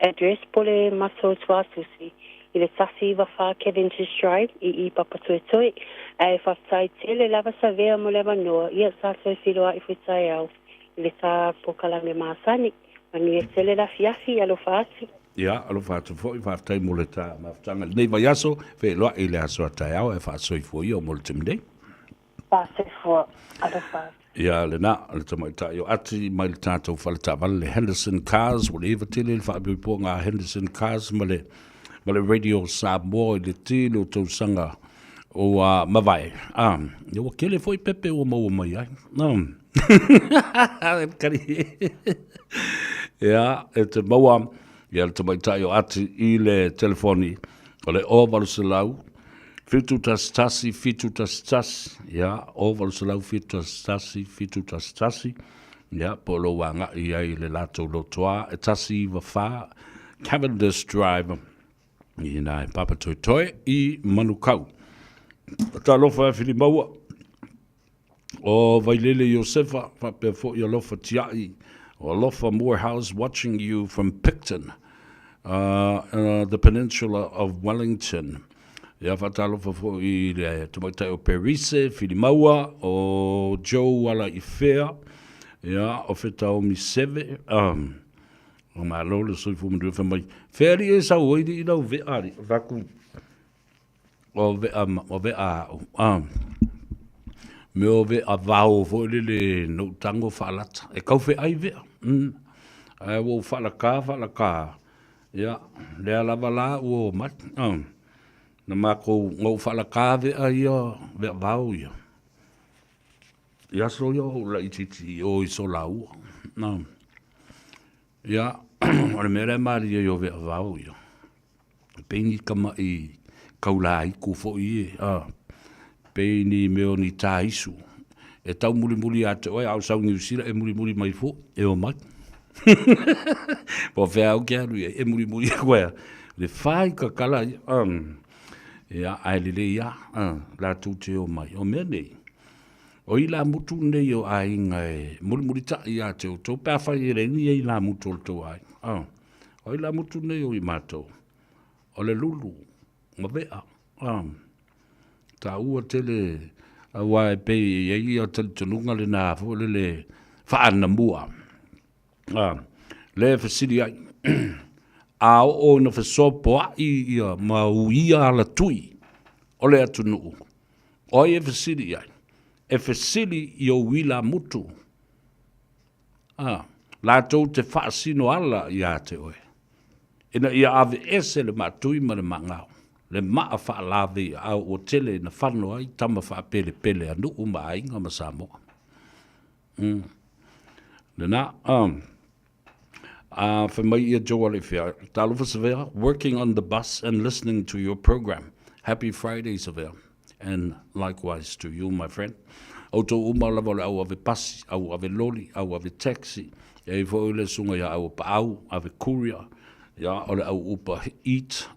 address po le maso tuatusi i le tasi wafa Kevin Drive i papatoetoi e whaftai tele lava sa vea mo leva noa ia sa soe filoa i whitai au i le tā pokalame maasani manu e tele la fiafi alo whaati ia alo whaatu fo i whaftai mo le tā maftanga nei vai aso fe loa i le aso atai au e whaasoi fo i o mo le timidei Pase fo alo whaati ia le na le tamaitai o ati mai le tātou whaletawale le Henderson Cars o le iwa tele le whaabipo ngā Henderson Cars ma le radio Samoa i le tilo tau sanga o mawai. Ia wa kele foi pepe o maua mai ai. Kari. Ia, e te maua, ia le tamaitai o ati i le telefoni o le ovalu salau, fitu tasi, ia, ovalu salau, fitu tasi, ia, polo wanga i ai le lato lotoa, e tasi wafa, Cavendish Drive, i nai papa toi i manukau. Ta lofa fili maua. O vailele Josefa, whape fo i alofa tiai, o alofa Morehouse watching you from Picton, the peninsula of Wellington. Ia whata alofa fo i le tumaitai o Perise, fili maua, o Joe wala i Fea, ia o feta o Miseve, o ma lo le soi fu mdu fa mai feri e sa oi di no ve ari vaku o ve me o ve a vao fo le no tango falata e kau fe ai ve ai wo fala ka ya le ala vala o mat na ma ko ngo fala ka ve ai o ve vao ya so yo la ititi o so la u ia, ora mera mari yo ve vau yo. Peini kama I kaulai ku fo I peini meo ni taisu. E tau muli ate oi au sau New Zealand e muli mai fo e o mai. Po fe au ke alu e muli kwa. Le fai ka kala ia ai le ia la tu te o mai. O mene. O I la mutu nei o ai ngai muri ta ia te o tau pawhai e rengi e I la mutu o tau ai. O I la mutu nei o I mātou. O le lulu, ma vea. Ta ua tele Awa e pe e o talunga le na fo le whaana mua. Le fasiri ai. A o na fasopo ai ia mauia ala tui. O le atu nuu. O e fasiri ai. E fasiri i o wila mutu. La tau te whaasino ala ia te oe. Ina ia ave ese le matui ma le mangau. Le maa wha lawe au o tele na whano ai tama wha pele pele anu uma ainga ma Samoa. Lena, whamai ia JUL whia. Talufa Savea, working on the bus and listening to your program. Happy Friday, Savea. And likewise to you, my friend. Auto uma lava le au ave pasi, au ave loli, au ave taxi. E fo le sunga ya au pa au, ave courier. Ya ole au upa eat.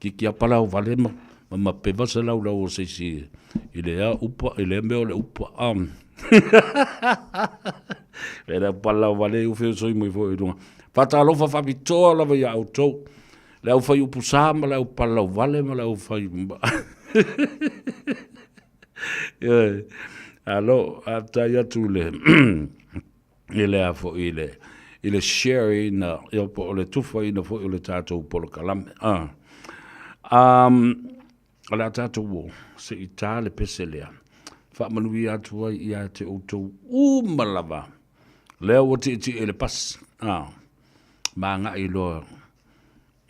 Ki a pala o vale ma peva se lau lau o se si ile a upa, ile me o le upa Era pala o vale u feo soi mo i fo i runga. Fata alofa whapitoa lava ia au tau. Le au whai upu sama, le au pala o vale ma le au whai Alo, a tai atu le ile a fo ile share ina ia po o le tufa ina fo i le tātou polo kalame. Ala tātou wo, se i tā le pese lea. Whamanui atua ia te outou umalava. Lea o te iti e le pas. Mā ngā i loa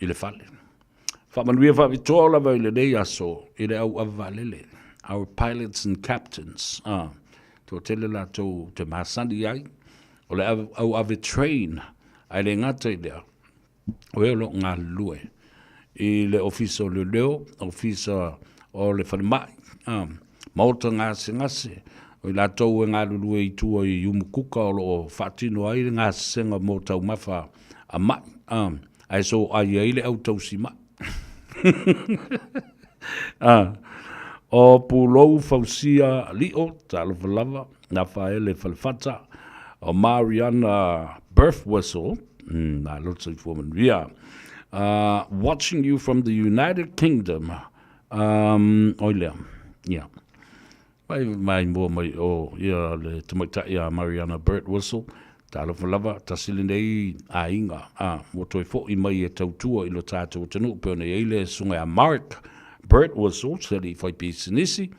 i le whale. Whamanui a whawitoa lava i le nei aso, i le au avalele. Our pilots and captains. Tō tele la tō te māsani ai. O le au ave train. Ai le ngata i lea. O e lo ngā lue. I le ofisa o le leo, ofisa o le whanemai. Mauta ngase. O i la tau e ngā lulue i tua i umukuka o lo whatino ai ngā senga mō tau mawha a mai. Ai so ai ai le au tau si mai. O pulou fausia lio, talo falava, na whaele falfata. O Mariana birth whistle, na lots of women, yeah. Watching you from the United Kingdom. Oilea, yeah. Mai mo mai o ia le tamaita ia Mariana bird whistle. Talo falava tasili nei ainga. Mo toi fo i mai e tautua i lo tātou tanu peone eile sunga a Mark bird whistle seli fai pisinisi.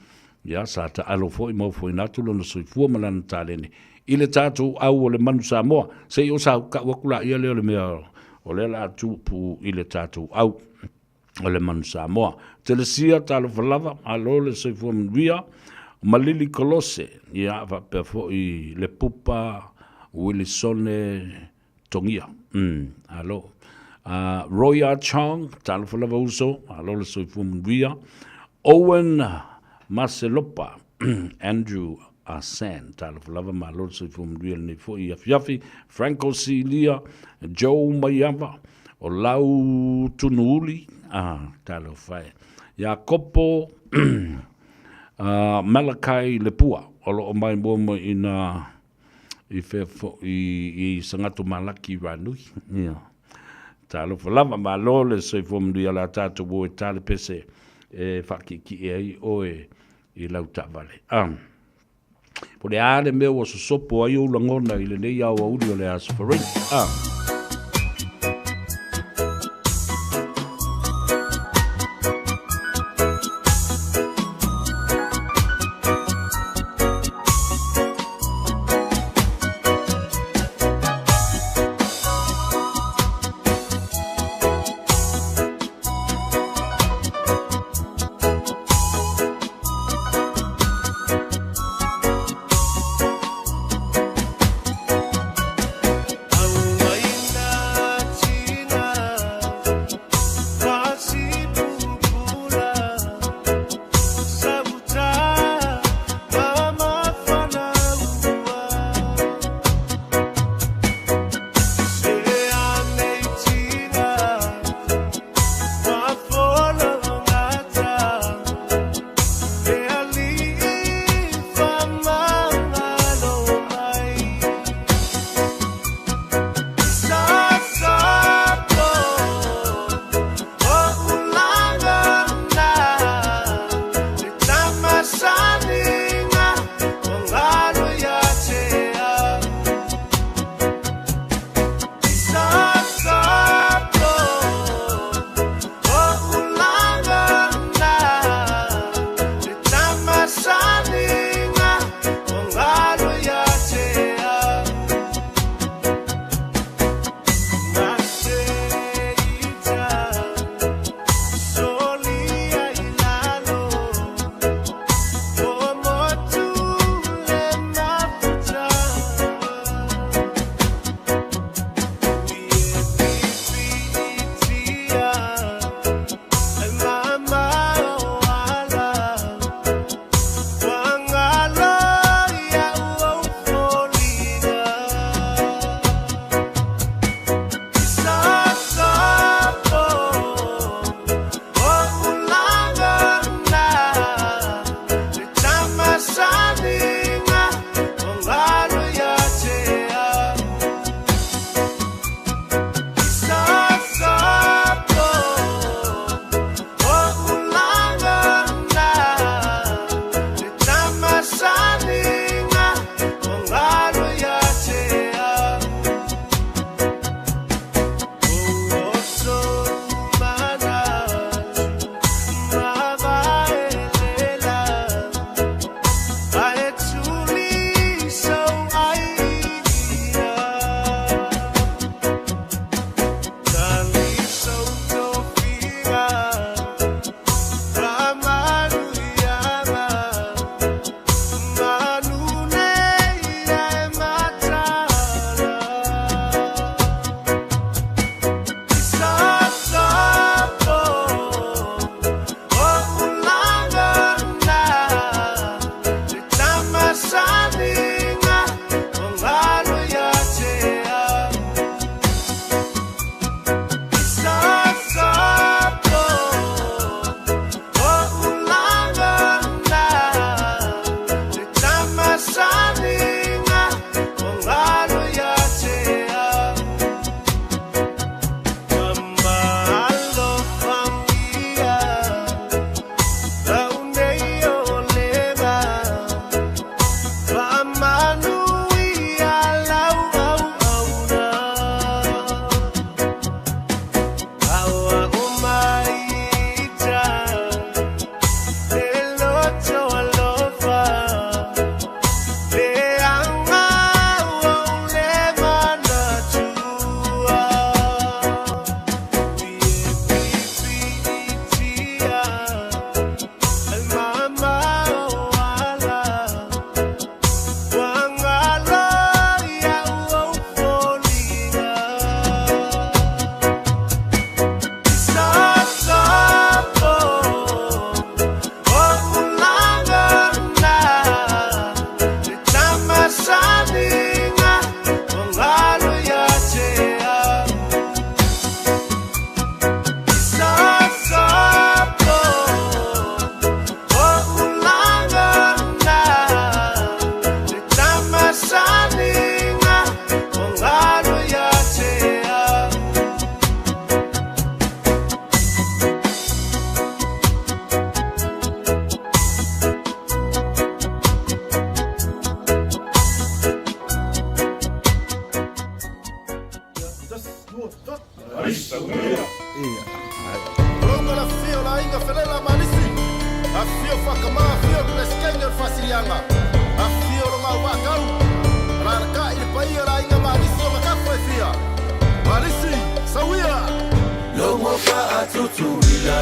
Ya sa ta alo fo i mo fo i natulo no soi fua malana talene. Ile tātou au o le manu Samoa. Se i o sa ka wakula ia leo le mea o le la tupu ile tātou au o le manu Samoa. Telesia talo falava alo le soi fua mnuia. Malili kolose, ia whape fo i le pupa, Willi Sone tongia. Alo. Roya Chong, talo falava uso, alo le soi fumuia. Owen Maselopa, Andrew Asan, talo falava ma alo le soi fumuia le fo i afiafi. Franco Cilia, Joe Mayava, o lau tunuuli, talo fai. Ia kopo, Malakai Lepua, olo o mai momo ina i fefo i sangatu malaki ranui. Talo falava ma lole se fo mdu ala tatu bo tale pese e fakiki e ai o e i lauta vale. Po le ale me o sopo ai o langona i le nei au audio le asfari.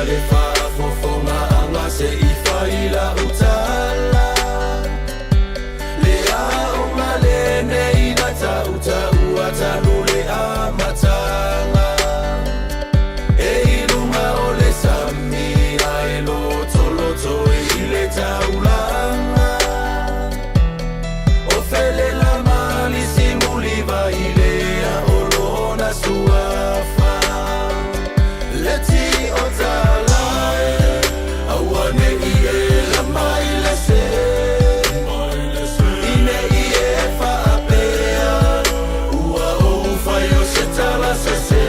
le whaafofonga anga se I whaila utala Le au ngale nei na tauta ua tanu le amatanga E ilunga o le sami ai loto loto I le taulanga O fele la mali simuliva I lea o lona suafa Leti o talae awane I e la mai le se Ine I e whaapea Ua o whai o se tala se se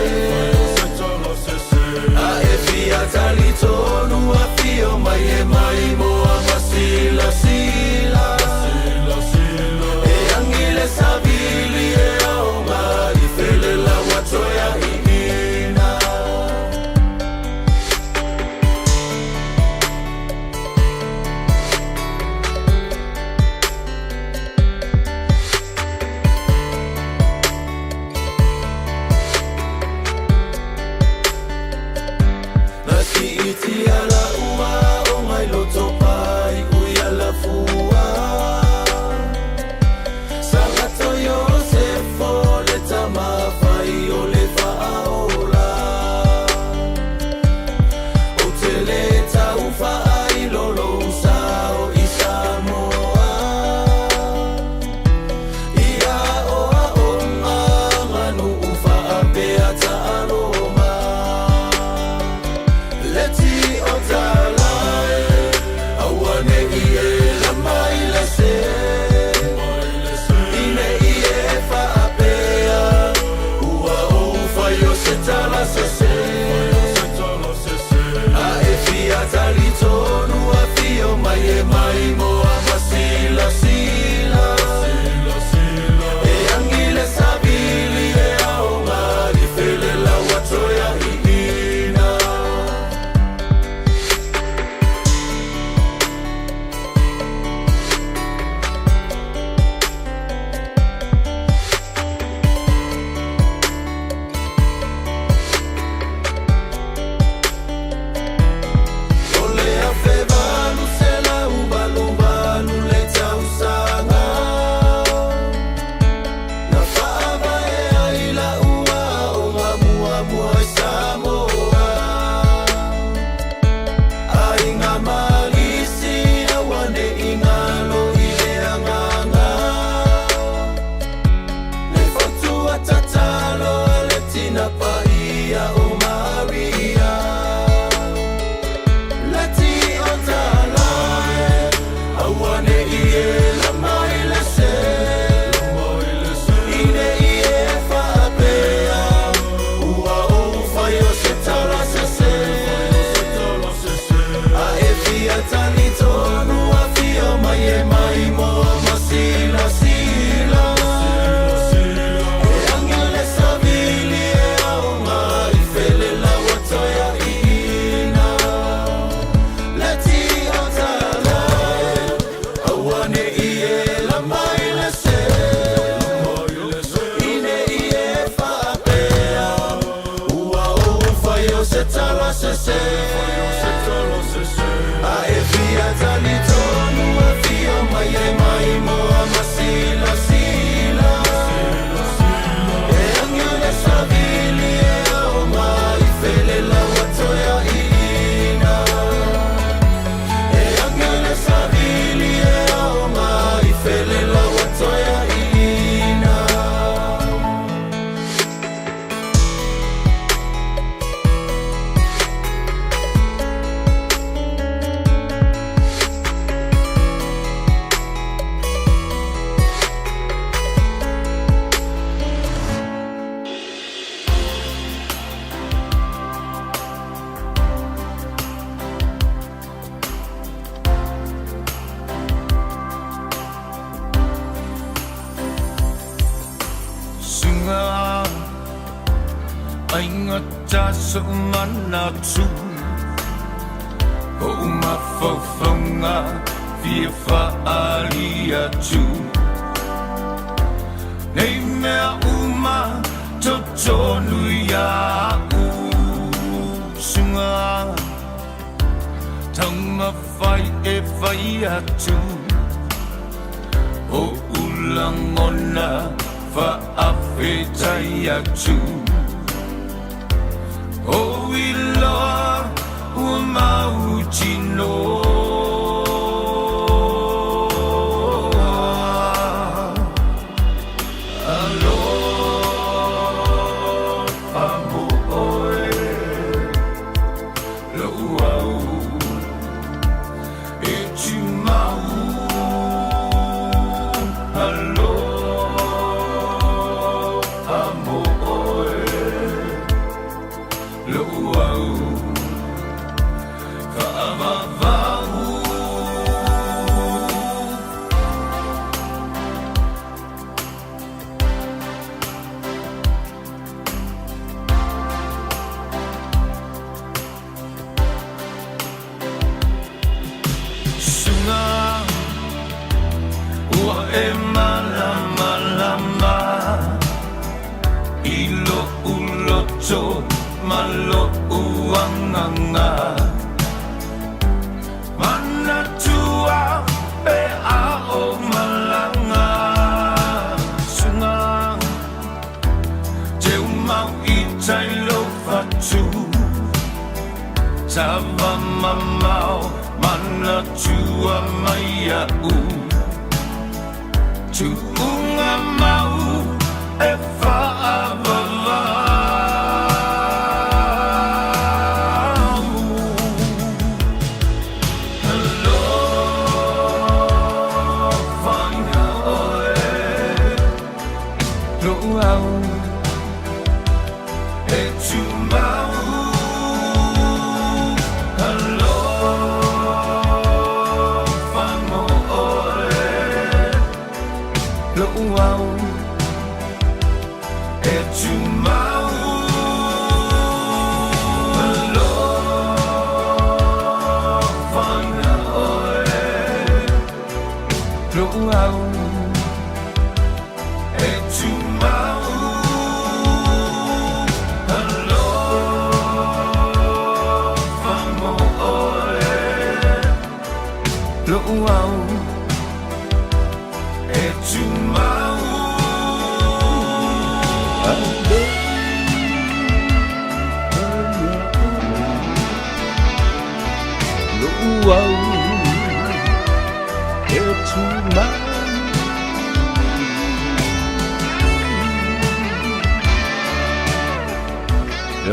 A e fia tali tonu a fio mai e mai moa masila sila E angile sabili e aonga I fele la watoya I ina Nasi iti ala ua o ngai loto pai uia la fua Sangato Yosefo le tama fai o le whaaola O te le tau whaai lolo sao I Samoa Ia oa o ngā manu whaapea ta aroma Leti o talae awane I e la mai le se Ine I e whaapea ua o whai o se tala se se A e fia tali tonu a fio mai e mai moa masila sila E angile sabili e aonga I fele la watoya I ina Ole a Faiva se la ubalu le tausanga Na Faiva e ai la ua o mua mua I Samoa Ai ngā malisi a wane I ngalo I le anganga Le fotua tatalo a le tina paia o Maria Leti o talae awane I e la mai le se Ine I e whaapea ua o whai o se tala se se A e fia tali tonu a fio mai e mai moa masila sila E angile sabili e aonga I fele la watoya I ina Leti o talae awane I e la mai le se Ine I e whaapea ua o whai o se tala se se A e fia tali tonu a fio mai e mai moa masila sila E angile sabili e aonga I fele la watoya I ina E angile sabili e aonga I fele la watoya I ina Sunga ainga taso manatu O umafofonga fia whaalia tu Nei mea uma totonu ia u Sunga fai e fai atu o ulangona fa afetai atu o iloa ua mautino Malo uanganga mana tua pe ao malanga sunga te mau I tailo fatu tava mamau mana tua maya u tu unga mau e fa avava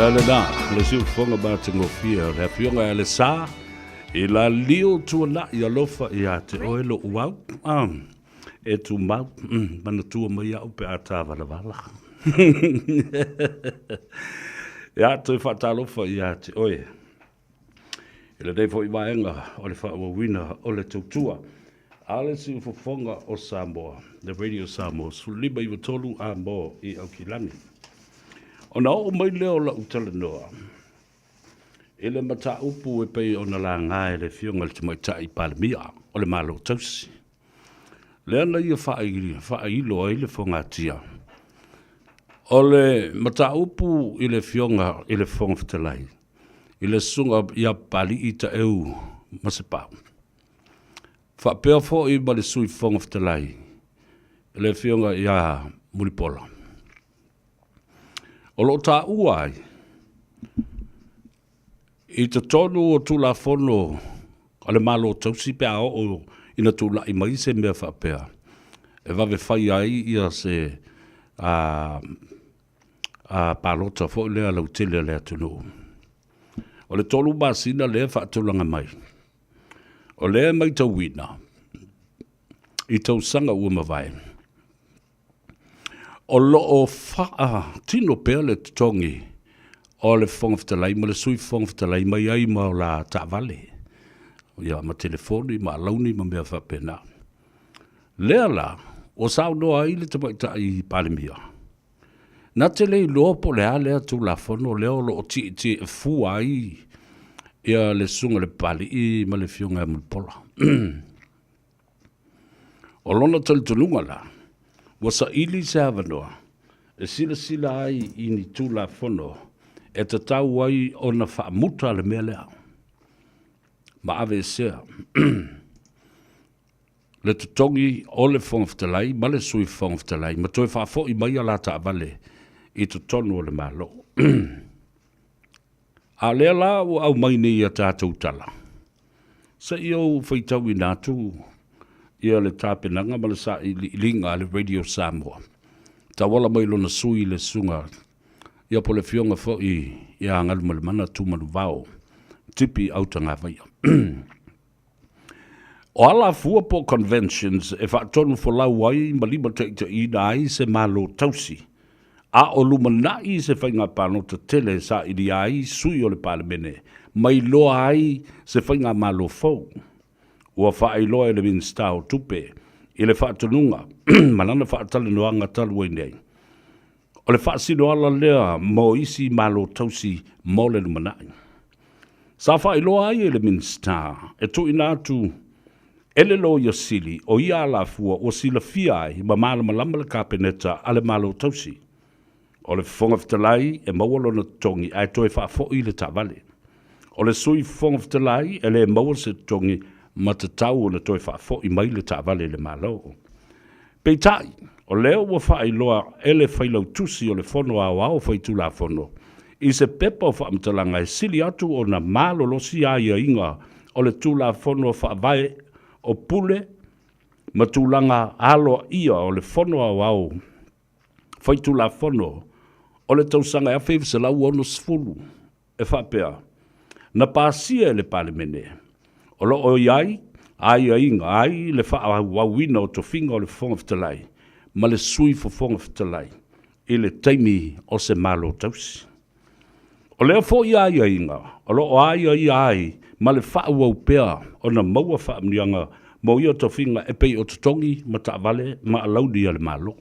le na le siu fonga ba te ngofia le fionga le sa e la lio tu la ia lofa ia te oelo uau e tu mau mana tu mai au pe ata vala vala ia tu fa lofa ia te oe ele dei foi vaenga o le fa wina o le tutua ale siu fonga o Samoa the radio Samoa suliba I tolu a mo I Aukilani. Ona o mai leo la utala noa. Ele mata upu e pei ona la ngā e le fionga le tumaita I Parliamentary o le malo tausi. Lea na ia whaeilo a ile whangatia. O le mata upu I le fionga I le whonga whatalai. I le sunga ia pali I ta eu masepau. Whapea fo I ma le sui whonga whatalai. I le fionga ia muripola. O lo ta uai, I te tonu o tula fono, o le malo tausi pea o ina tula I mai se mea whapea. E vave whai ai ia se palota fo lea lau tele lea tunu. O le tolu masina lea whaatulanga mai. O lea mai tau wina. I tau sanga ua mawai. O lo o tino pea le tongi o le whongaftalai, ma le sui whongaftalai mai ai ma la ta'vale. Ia ma telefoni, ma launi, ma mea whapena. Lea la, o sao noa ai le tamaita I Parliamentary. Na te lei loa po lea lea tu la fono leo lo o ti e fu ai ia le sunga le pali I ma le fionga mulpola. O lona tali tununga la, wasa ili se havanoa, e sila ai I ni tu la fono, e te tau ai o na whaamuta le mea lea. Ma ave sea. Le tutongi o le whangaftalai, ma le sui whangaftalai, ma toi whaafo I mai ala ta avale I tutonu o le malo. A lea la o au mai nei a tātou tala. Sa I au whaitau I nātu, ia le tāpenanga ma le sa I linga le Radio Samoa. Ta wala mai lona sui le sunga, ia po le fionga fo I angalu ma le mana tūmanu vao, tipi au tanga vaia. O ala fua po conventions e whaatonu fo lau wai ma lima te I nai se malo tausi. A o lumanai se whainga pāno te tele sa iri ai sui o le Parliamentary. Mai loa ai se whainga malo fau. Ua whaai loa e le minsta o tupe. I le whaatonunga. Manana whaatale noanga talu e nei. O le whaasino ala lea mo isi malo tausi mo le lumanai. Sa whaai loa ai e le minsta. E tu inatu ele lo ia sili o ia la fua o sila fiai ma malama lama le kapeneta ale malo tausi. O le whongaftalai e mawalo na tongi ai toi whaafoi le tavale. O le sui whongaftalai e le mawa se tongi ma te tau o le toi whaafoi mai le tavale le malo. Peitai, o leo wa whaai loa ele whailau tusi o le whono a wao whaitu la whono. I se pepa o whaamtalanga e sili atu o na malo losi a ia inga o le tu la whono whaavae o pule ma tūlanga alo ia o le whono a wao whaitu la whono o le tausanga a Faiva se lau ono sfulu e whapea na pāsia le Parliamentary o lo o iai ai inga ai le wha wawina o to finga o le whongaftalai ma le sui fo whongaftalai I le taimi o se malo tausi o lea fo iai inga o lo o ai ma le wha wau pea o na maua wha mnianga mo ia to finga e pei o tutongi ma ta vale ma alaudi ale malo.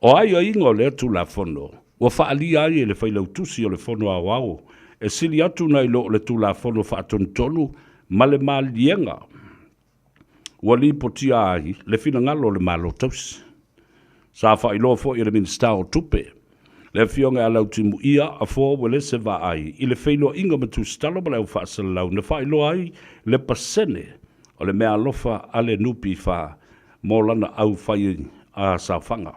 O ai inga o lea tu la fono, wa wha ali ai e le whailau tusi o le fono a wao, e sili atu nai lo le tu la fono wha tonu ma le malienga. Wa li potia ai le fina ngalo le malo tausi. Sa wha ilo fo I le minsta o tupe. Le fionga a lau timu ia a fō wale se wa ai. I le whailo inga matu stalo ma lau whaasala lau. Ne whailo ai le pasene o le mea lofa ale nupi wha mō lana au whai a sa whanga.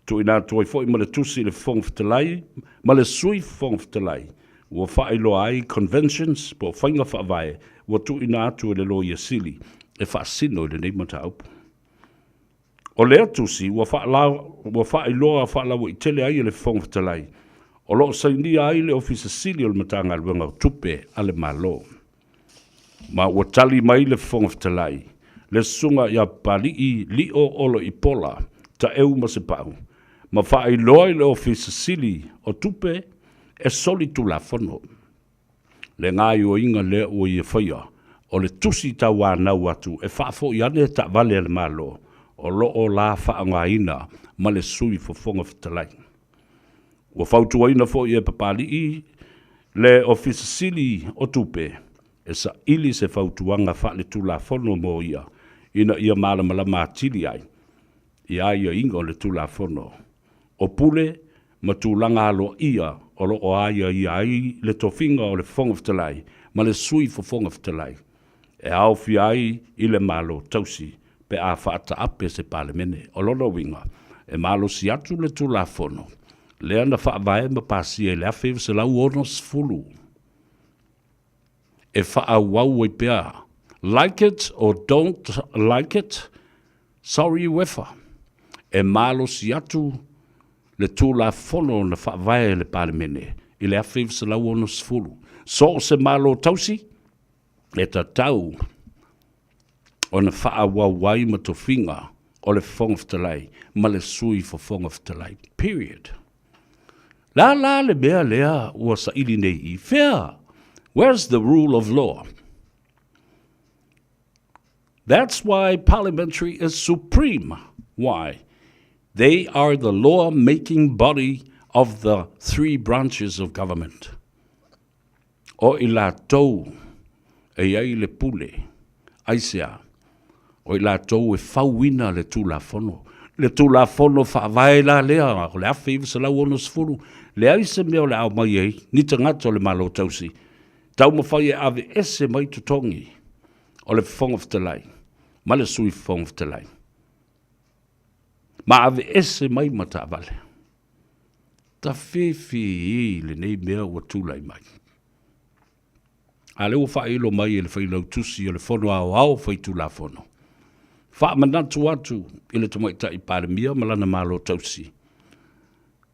Tu ina tuai fo I ma le tusi le whongftalai, ma le sui whongftalai. Ua whailo ai conventions po whainga whaavae. Ua tu ina atu le lo ia sili e whaasino le neimata aupu. O lea tusi, ua whaailoa whaalawa I tele ai le whongftalai. O loo saini ai le ofisa sili o le matanga luenga tupe ale malo. Ma ua tali mai le whongftalai. Le sunga ia pali li o olo I pola, ta eu ma se pau. Ma whaailoa le ofisa sili o tupe e soli tu la whono. Le ngai o inga le o I whaia, o le tusi ta wānau atu e whaafo I ane ta vale ale malo. O loo la whaangaina ma le sui fo whongaftalai. Ua whautuaina fo I e papali le ofisa sili o tupe e sa ili se whautuanga wha le tula whono mo ia ina ia malamala mātili ai. Ia ia inga o le tula whono. O pule ma tūlanga alo ia o loo aia ia ai le tofinga o le whongaftalai ma le sui fo whongaftalai. E awhi ai I le malo tausi. Pe a whaata ape se Parliamentary o lolo winga e malo si atu le tu la fono lea na whaavae ma pasi e lea Faiva se lau ono sfulu e whaawau e pea like it or don't like it sorry wefa e malo si atu le tu la fono na whaavae le Parliamentary I lea Faiva se lau ono sfulu so se malo tausi e ta tau o na whaawawai ma to finga o le whongaftalai ma le sui fo whongaftalai. Period. La le mea lea ua sa ili nei I fair. Where's the rule of law? That's why Parliamentary is supreme. Why? They are the law-making body of the three branches of government. O I la tau e ai le pule, aisea, o I la tau e whauina le tūla whono. Le tūla whono whaavae la lea, o le awhiva sa lau ono sfuru. Le aise mea o le au mai ei, ni te ngata o le malo tausi. Tau mawhai e ave ese mai tutongi o le whongoftalai. Ma le sui whongoftalai. Ma ave ese mai mata vale. Ta whiwhi I le nei mea ua tūlai mai. A leo whaelo mai e le whailau tusi o le whono au whai tūla whono. Wha manatu atu I le tamaita I paramia malana malo tausi.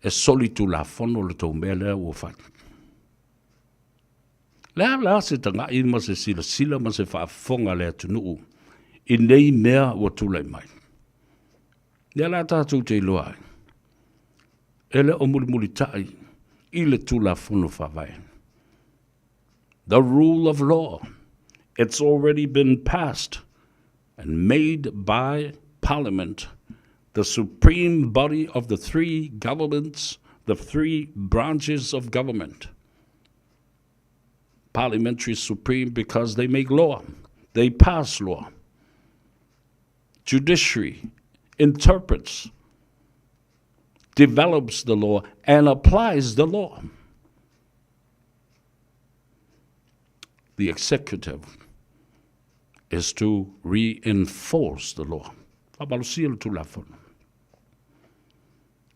E soli tūla whono le tau mea lea ua whai. Lea se tanga I ma se sila ma se whaafonga lea tunuu. I nei mea ua tūlai mai. Lea tātou te iloa ai. Ele o muli tai I le tūla whono whawai. The rule of law, it's already been passed and made by Parliament, the supreme body of the three governments, the three branches of government. Parliamentary supreme because they make law, they pass law. Judiciary interprets, develops the law, and applies the law. The executive is to reinforce the law. Whapalusia tu lafon.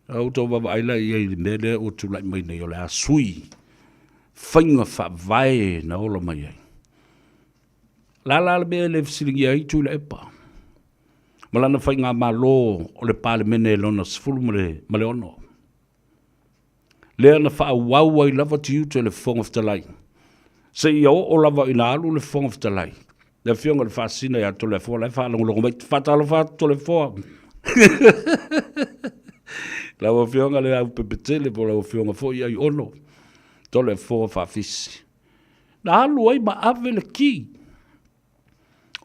Au tau wawaila I mele o tu lai mai nei o le a sui. Whainga whawai na ola mai ai. La mea le fisilingi ai tu le epa. Malana whainga malo o le Parliamentary lona sifuru ma le ono. Lea na wha wau ai lava tiu te le whongoftalai. Se I o lava I na alu le whongoftalai. Le whionga le whaasina I ato le whoa, le whaalongolongo mai whatalo whaato le whoa. Lawa whionga le au pepetele po lawa whionga fo I ai ono. To le whoa whaafisi. Na alu ai ma ave le ki.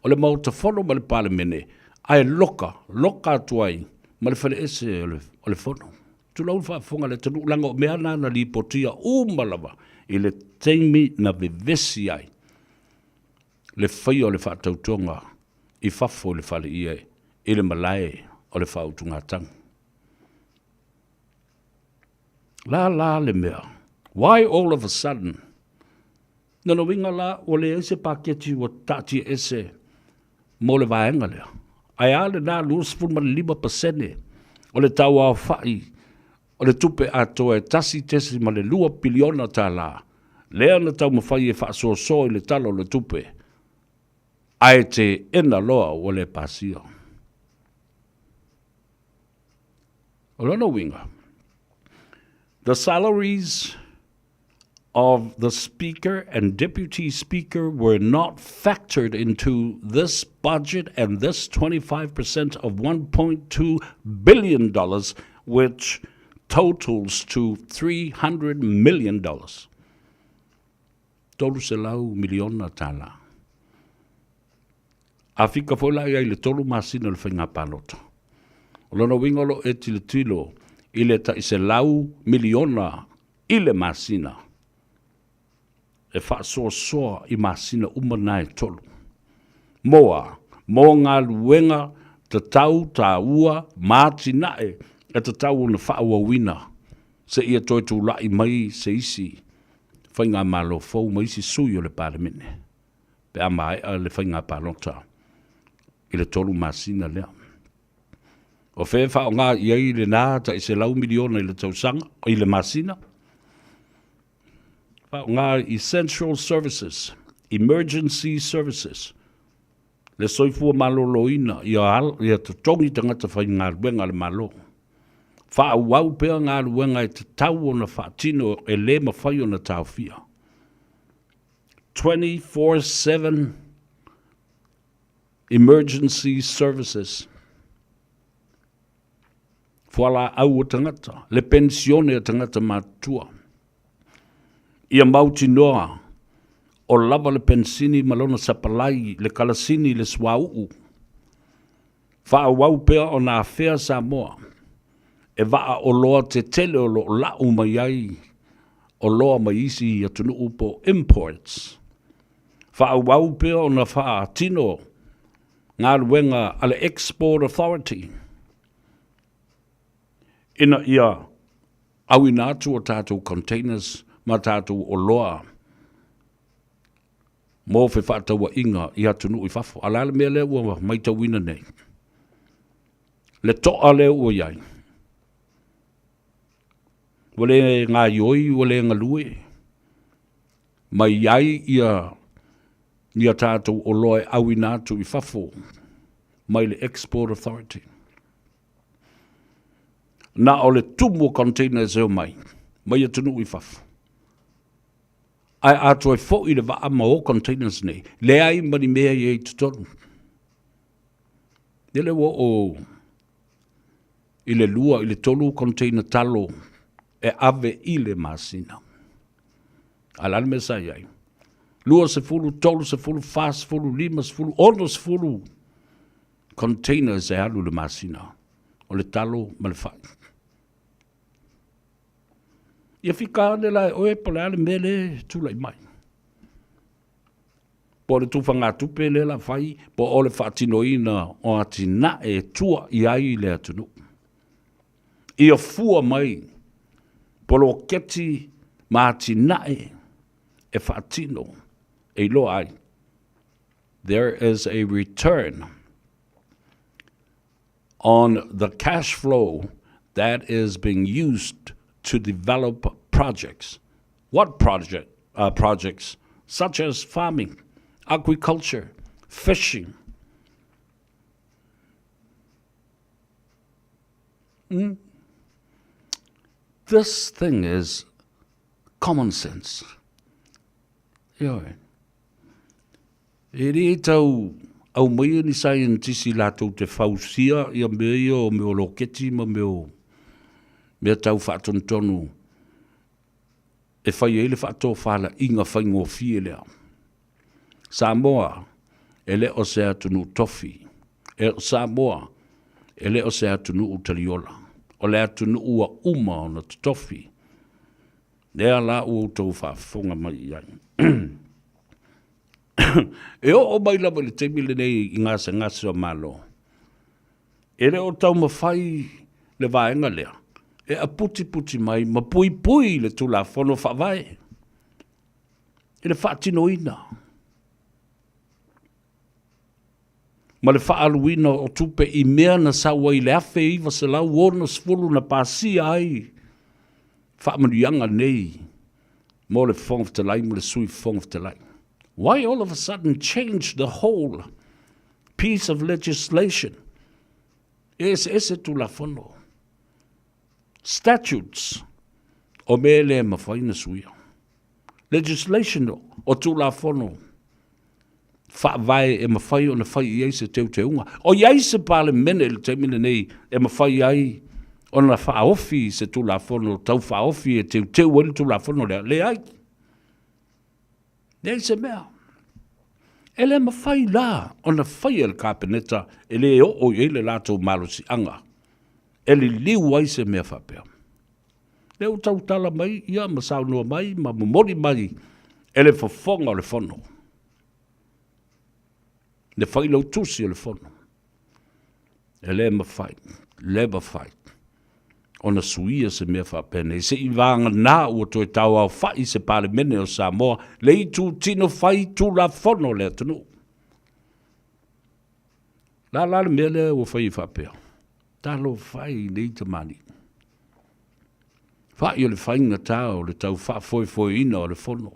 O le mauta whono ma le Parliamentary. Ai loka atuai. Ma le whale ese o le whono. Tu lau whaafonga le tanu langa o mea nana li potia umalawa. I le teimi na vevesi ai. Le whai o le whaatautonga I whafo le whale ia I le malae o le whautunga tang. La le mea. Why all of a sudden? Nana winga la o le ese paketi o tati ese mo le vaenga lea. Ai ale na luas fulma 5% o le tau au whai o le tupe ato e tasi tesi ma le 2 piliona ta la. Lea na tau mawhai e whaasoso I le talo le tupe. Ai te ena loa o le pasio. O lona winga. The salaries of the Speaker and Deputy Speaker were not factored into this budget and this 25% of $1.2 billion, which totals to $300 million. Tolu se lau miliona tala. Afika fola ia I le tolu masina le whainga palota. O lona wingolo e tilo I le ta I se lau miliona I le masina. E wha soa I masina umana e tolu. Moa ngā luenga te tau ta ua mātina e te tau na wha wina. Se ia toi tu lai mai se isi. Whainga malo fau mai si sui o le Parliamentary. Pe a mai a le whainga palota. I le tolu masina lea. O wha o ngā iei le nā ta I se lau miliona I le tausanga, I le masina. Wha o ngā essential services, emergency services. Le soifua malo loina, ia te tongi tangata whai ngā ruenga le malo. Wha au pea ngā ruenga e te tau o na whaatino e le mawhai o na tau fia. 24/7 emergency services. Fuala au o tangata, le pensione o tangata matua. Ia mauti noa, o lava le pensini malona sapalai, le kalasini le swau. Whaawau pea o nā whea Samoa. E waa o loa te tele o lo lau mai ai, o loa mai isi a tunu upo imports. Whaawau pea o na wha tino, ngā ruenga ale Export Authority. Ina ia, au ina atu o tātou containers, ma tātou o loa. Mō whi whaataua inga I atunu I whafo. Ala le mea lea ua mai tau ina nei. Le toa lea ua iai. Wale ngā ioi, wale ngā lue. Mai iai ia tātou o loe au inatu I whafo. Mai le Export Authority. Na o le tumu containers eo mai. Mai atunu I whafo. Ai ato e fo I le waa ma o containers nei. Le ai mani mea I e tutonu. Ele wo o I le lua, I le tolu container talo e ave I le masina. Alane me sa iai. Lua se fulu, tolu se fulu, fast fulu, lima se fulu, ono se fulu containers e alu le masina. O le talo ma le fai. Ia whika ane lai oe po le ale mele tūlai mai. Po le tūwhanga tupe le la whai, po o le whaatinoina o ati na e tua I ai le atunu. Ia fua mai, po lo keti ma ati na e whaatino e lo ai. There is a return on the cash flow that is being used to develop projects. What projects? Such as farming, agriculture, fishing. This thing is common sense. Ia e re tau au mai ni scientisi latou te fausia ia mea o me o loketi ma mea tau whaatontonu e whai ele whaato whala inga whaingo fie lea. Samoa e le o se atunu tofi. Samoa e le o se atunu utaliola. O le atunu ua uma o na tofi. Lea la ua tau whaafonga mai iai. E o mai lama le teimile nei I ngase o malo. E le o tau mawhai le vaenga lea. E a puti mai, ma pui le tula whono whawai. E le whaatinoina. Ma le whaaluina o tupe I mea na sawa I le afe iwa se lau wona sfulu na pasi ai. Whaamanuianga nei. Mo le whong te lai, mo le sui whong te lai. Why all of a sudden change the whole piece of legislation? Ese tula whono. Statutes o mele mawhaina suia. Legislation o tula whono. Whaavai e mawhai o na whai iei se teu te unga. O iei se Parliamentary le teimina nei e mawhai ai o na whaofi se tula whono. Tau whaofi e teu wali tula whono le ai. Nei se mea. E le mawhai la o na whai el kapeneta e le o i le lato malusi anga. E li liu ai se mea whapea. Le o tau tala mai, ia ma saunua mai, ma momori mai, e le whafonga o le whono. Le whai lau tusi o le whono. E le mawhai. O na suia se mea whapene. Se I vanga nā ua toi tau au whai se Parliamentary o Samoa, le I tū tino whai tū la whono le atunu. La le mea le ua whai whapea. Talo whai nei te mani. Whai o le whainga tāo le tau wha ina o le whono.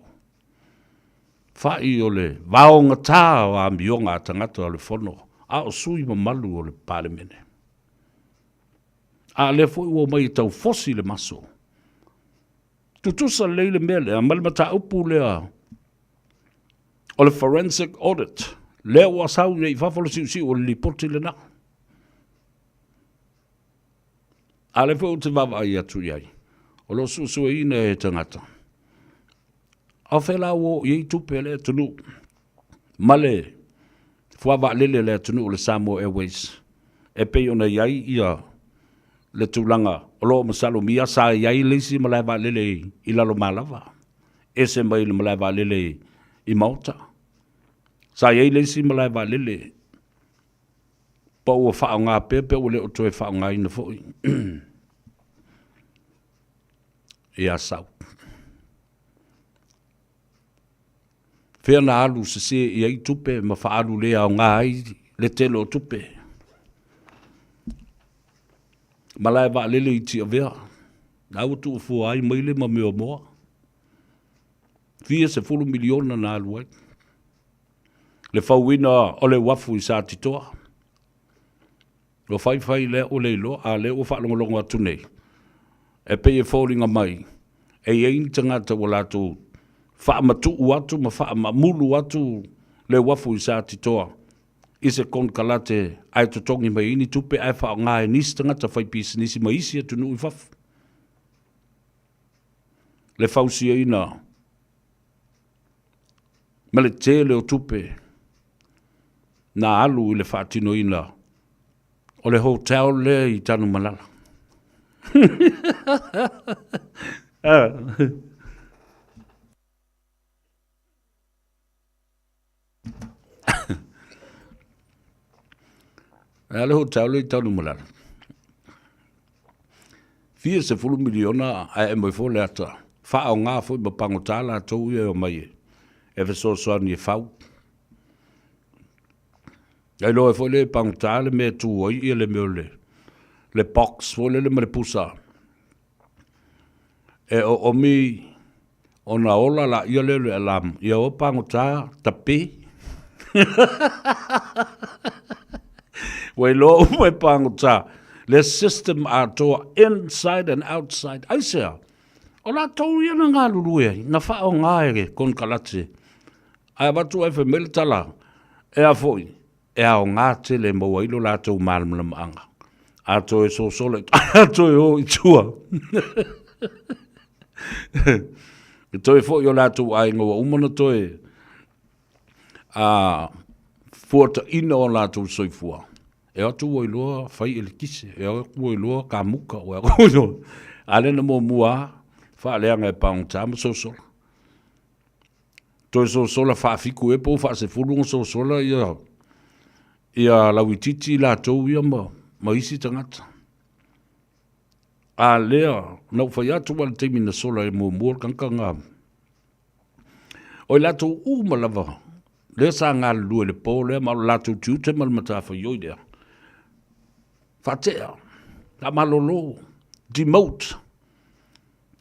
Whai o le vaonga tāo a mionga tangata o le whono. A o sui ma malu o le Parliamentary. A le foi o mai tau fosi le maso. Tutusa leile mele, a malimata upu lea o le forensic audit. Lea ua sau nei whawhalo siu o le lipoti le na. A le foi o te wawa ai atu iai. O lo susu e ina e tangata. A whela o iei tupe le tunu. Male, fuawa lele le tunu o le Samoa Airways. E pei ona iai ia le tūlanga o lo masalo mia sa iai leisi malaiwa lele I lalo malawa. Ese mai le malaiwa lele I Malta. Sa iai leisi malaiwa lele. Pa ua whao ngā pepe o le o toe whao ngā ina fōi. E a sau. Whea na alu se i ai tupe ma whaalu lea o ngā ai le telo o tupe. Malai wa lele i tia vea. Na utu ufua ai maile ma mea moa. Fia se 10 miliona na alu ai. Le whauina o le wafu i sa titoa. O whai le o le lo a le o whaalongolongo atu nei. E pe e fōringa mai. E ein tangata o lātou whaamatu atu ma whaamamulu atu le wafu i sa titoa. I se kon kalate ai totongi mai ini tupe ai wha ngā e nisi tangata whai pisi nisi mai isi atu nui whafu. Le whausi e ina. Ma le tele o tupe. Na alu i le whaatino ina. O le hotel le i tanu malala. Le hotel le i tanu malala. 40 miliona a e moi fo le ata. Wha o ngā fo i mapangotala tau i o mai. E so ni e whau. Ai lo e fo le pangotala me tu oi i le meo le box fo le me pusa. E o mi o na ola la ia le alam. Ia o pangotala tape. Wai lo me pangotala. Le system atoa inside and outside. Ai sea. O la tau ia na ngā lurue. Na wha o ngā ere kon kalate. Ai watu e whemele tala. E a foi. E a o ngā tele maua ilo la tau malamala maanga. A to e so sole. A to e o i tua. E to e foi o la tau ai ngoa umana to e. A fuata ina o la tau soifua. E atu o iloa whai ele kise. E atu o iloa ka muka. O e atu ale na mua. Wha leanga e paungtama so sola. Toi so sola wha fiku e po wha se furunga so sola ia lauititi la tau ia ma isi tangata. A lea, nau whai atu wale teimi na sola e mua kankanga. O i lato malava. Lea sa ngā lua le po lea ma lato tiu te malamata whai lea. Whatea. La malolo. Demote.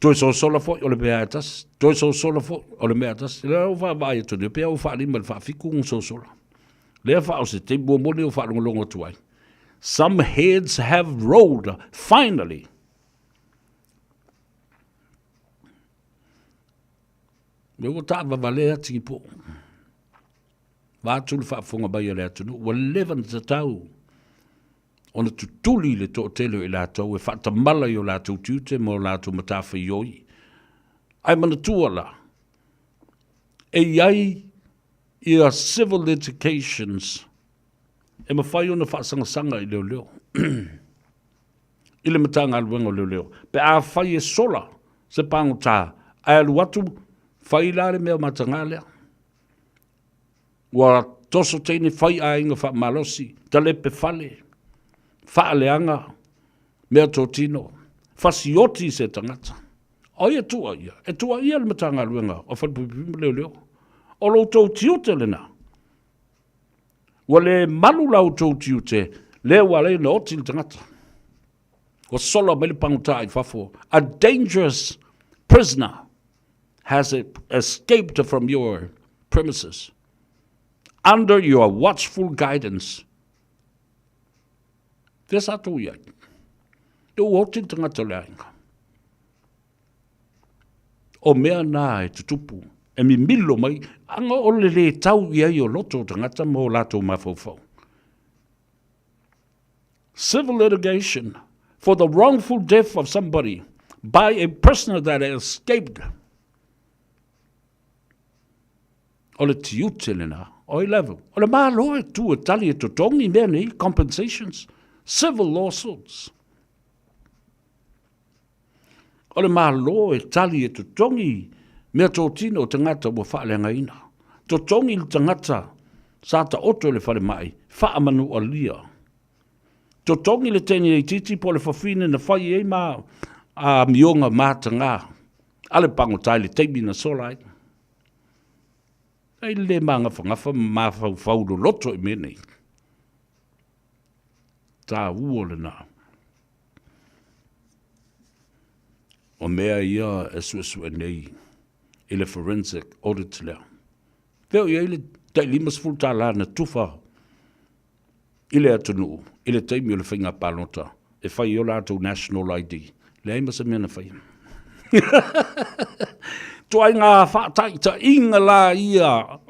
Toi so sola fo o le mea atas. Toi so sola fo o le mea atas. Lea o wha vai atu. Pea o wha lima le wha fiku so sola. Lea wha o se te mua mone o wha longo tuai. Some heads have rolled, finally. Me o ta va valea tiki po. Va atu le wha fonga bai le atu. Wa levan ta tau. Ona tutuli le to tele i lātou, e whatamala i o lātou tiute, mo lātou matawha i oi. Ai mana tuala. E iai i a civil litigations, e mawhai ona whaasanga i leo leo. I le matanga aluenga leo leo. Pe a whai e sola, se pango tā, ai alu atu, whai lare mea matanga lea. Wa toso teine whai a inga wha malosi, talepe whale. Whaaleanga, mea tō tino, whasioti se tangata. O ia tua ia, e tua ia le matanga luenga, o whanpupima leo leo. O lo tō tiute lena. Wa le malu lau tō tiute, leo wale na oti le tangata. O sola mele panguta i whafo. A dangerous prisoner has escaped from your premises. Under your watchful guidance. There's a two yet. You walked into the line. O mea nā e tutupu. E mi milo mai. Anga ole le tau ia i o loto tangata mo lato mafofo. Civil litigation for the wrongful death of somebody by a prisoner that escaped. Ole tiute lena. O level. Ole maa loe tu e tali e tutongi mea nei. Compensations. Civil lawsuits. O le malo e tali e tutongi mea tō tino tangata wa whaalenga ina. Tutongi le tangata sa ta oto le whare mai, whaamanu o lia. Tutongi le teni e titi po le whawhine na whai e ma a mionga mātanga. Ale pango tai le teimi na solai. Ai le mangafa mafau lo loto I mene. Tā ua le nā. O mea ia e suesue nei I le forensic audit lea. Veo ia I le tai limas full tā la na tufa I le atunu, I le taimi o le whainga pālota, e whai o lātou national ID. Le aima sa mea na whai. Tuai ngā whātai ta inga la ia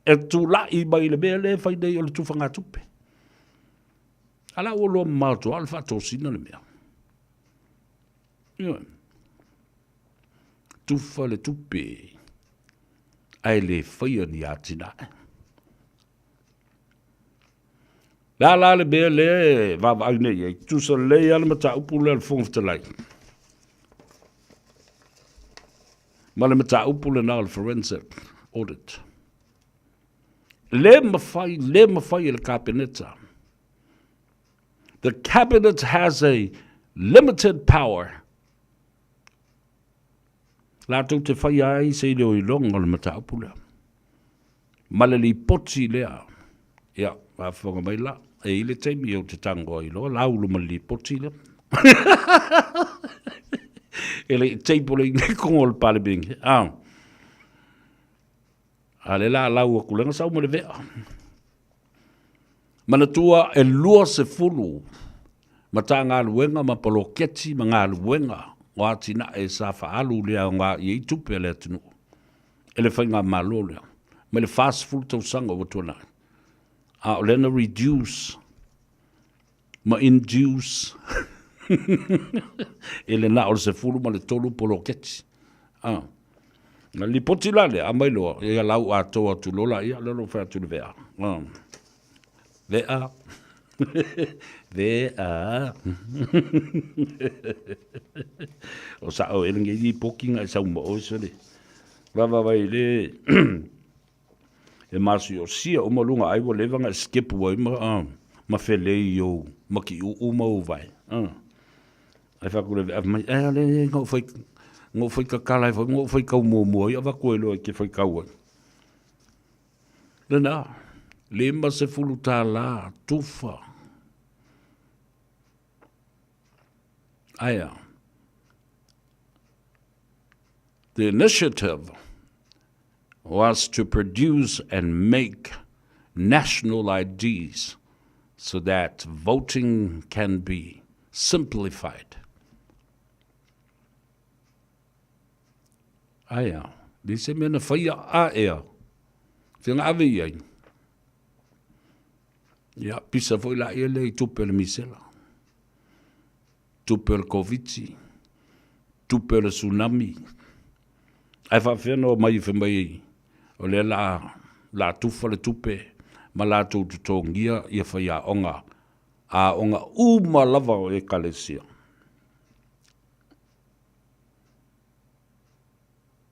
e tu lai mai le mea le whai nei o le tufa ngā tupe. Ala o loa mātua, ala whātou sina le mea. Ia. Tufa le tupe. Ai le whaia ni atina. La le bea le vava ai nei ai tusa le ala mata upu le fonga talai. Ma le mata upu le na le forensic audit. Le mafai le kabineta. The cabinet has a limited power. La tu te fai ai se le oilonga le mata upu le. Ma le li poti lea. Ia, whafonga mai la. E ile teimi o te tango I loa, laulu ma li poti le. Ele teipo le inge kongo le pale bingi. Ale la lau a kulenga sau ma le vea. Mana tua e lua se fulu. Ma ta ngā luenga ma poloketi ma ngā luenga. O atina e sa faalu lea ngā I tupe le atinu. Ele whai ngā malo lea. Ma le fast food tau sanga o tuana. O lena reduce. Ma induce. Ele na o se fulu ma le tolu poloketi. Na li poti la le, a mai loa. Ia lau a toa tu lola, ia lalo whea tu le vea. Vea. Vea. O sa o elengi I pokinga I sau mo o se le. Vava vai le. E masu o sia o malunga ai wo levanga skip wai ma fele yo ma ki u ma o vai. Ai fa ku le mai le ngo foi ka kala foi ngo foi ka mo mo ia va ku lo ke foi ka wa. Le na le ma se fuluta la tufa. Aya. The initiative was to produce and make national IDs so that voting can be simplified. Aya, dise mena whaia a ea. Whianga awe iai. Ia, pisa foi la ia lei tupe le misela. Tupe le Covid, tupe le tsunami. Ai whawheno mai mai o le la tufa le tupe ma la tau tutongia ia whai a onga uma lava o e kalesia.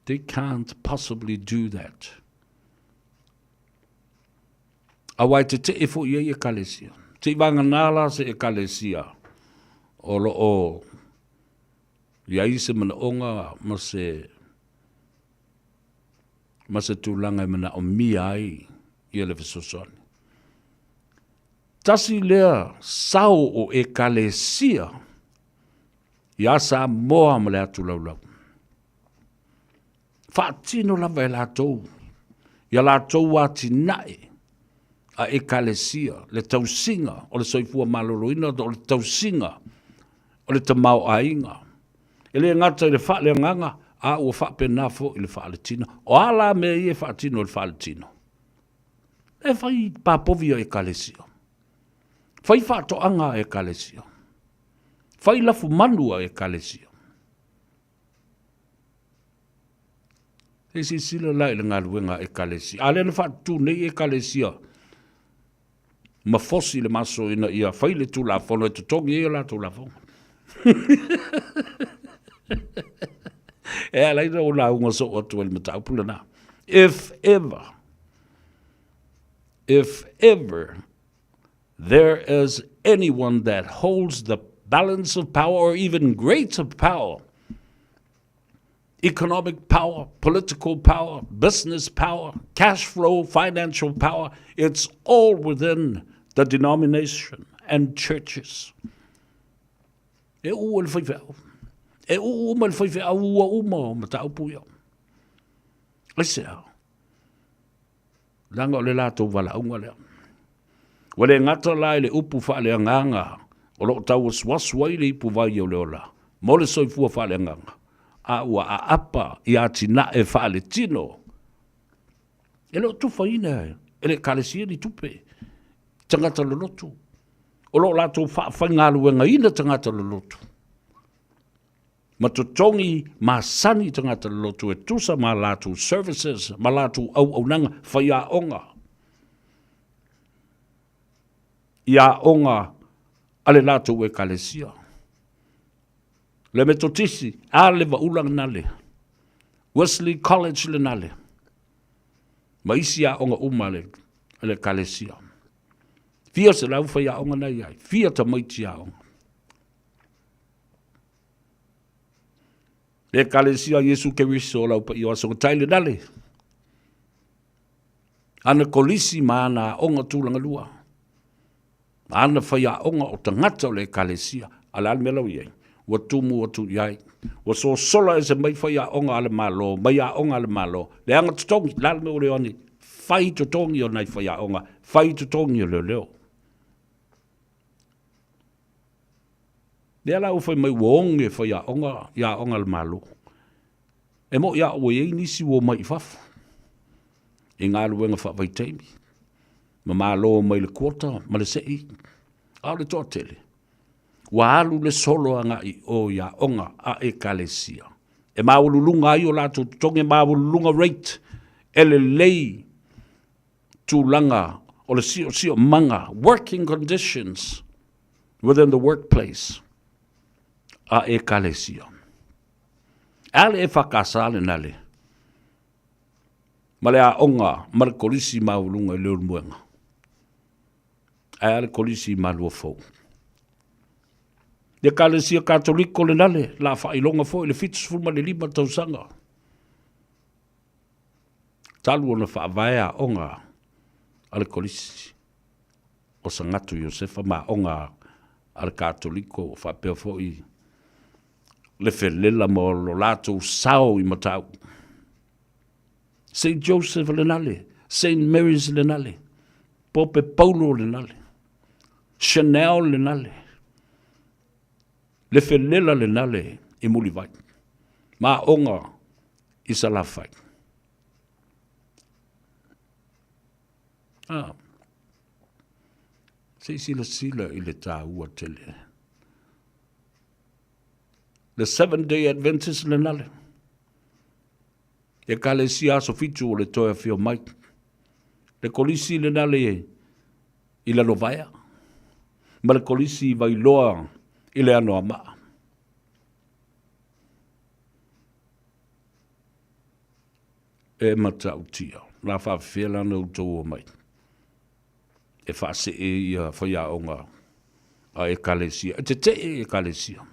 They can't possibly do that. Awai te efo ia e kalesia. Te wanga nala se e kalesia. O lo o ia ise mana onga ma se tūlanga mana o mia ai ia le fesosoni. Tasi lea sao o e kalesia ia Samoa ma le atu laulau. Whaatino lava e lātou. Ia lātou ati nae a e kalesia le tausinga o le soifua maloloina o le tausinga o le tamau ainga. E le ngata i le wha le nganga a ua whapena fo I le whaaletina. O ala me I e whaatino le whaaletina. E whai papovia e kalesia. Whai whaatoanga e kalesia. Whai lafu manua e kalesia. E si sila lai le ngā luenga e kalesia. A le na whaatu nei e kalesia. Ma fosi le maso ina ia whai le tū la whono e tutongi e la tū la whono. E alai o la unga so o tuel matau pula na. If ever there is anyone that holds the balance of power or even greater power economic power, political power, business power, cash flow, financial power. It's all within the denomination and churches. E ua le whaiwhau. E ua le whaiwhau ua uma ma ta upu iau. E se au. Langa o le lato wala unga lea. Wale ngata lai le upu wha le anganga. O lo tau waswai le ipu vai o le ola. Mo le soifua wha le anganga. A ua a apa i a tina e wha le tino. E lo tufa ina e. E le kalesia ni tupe. Tangata le lotu. O lo lato whaingalu e ngaina tangata le lotu. Ma totongi ma sani tangata le lotu e tusa ma lato services, ma lato au nanga whaia onga. Ia onga ale lato e kalesia. Le metotisi, a le waulang nale. Wesley College le nale. Ma isi a onga umale, ale kalesia. Fia se lau whaia onga nei ai. Fia ta maiti a onga. Le kalesia Yesu Keriso lau pa iwa songa taile nale. Ana kolisi maana onga tūlanga lua. Ana whaia onga o tangata o le kalesia. Ala almela iei. Wa tumu o tu iai. Wa so sola e se mai whaia onga ale malo. Mai a onga ale malo. Le anga tutongi. Lalme o leoni. Whai tutongi o nai whaia onga. Whai tutongi o leo leo. Le ala ufai mai wonge whaia onga. Ia onga ale malo. E mo ia o e nisi wo mai fafu. E ngā luenga whawai teimi. Ma malo mai le kuota. Ma le sei. A le toa tele. Wa alu le solo anga i o ia onga a e kalesia. E maululunga ai o lato tonge maululunga rate. Ele lei tūlanga o le sio manga. Working conditions within the workplace. A e kalesia. Ale e whakasale nale. Ma le a onga ma le kolisi maulunga i leo muenga. Ale kolisi malua fau. Le kalesia katoliko le nale, la whailonga fo, le fitus fulma le lima tausanga. Talu ona whaavaya onga ale kolisi. O sangatu Josefa ma onga ale katoliko whapea fo i le felela mo lo lato sao i matau. St. Joseph le nale, St. Mary's le nale, Pope Paulo le nale, Chanel le nale. Le felela le nale i muli vai. Ma onga i salafai. Se sila i le tā ua tele. Le 7-day Adventist le nale. E ka le si aso fitu o le toia fio mai. Le kolisi le nale i la novaya. Ma le kolisi vai loa i le ano ama. E matau tia. La whawhela na utou o mai. E whase e ia whaia onga a e kalesia. E te e kalesia.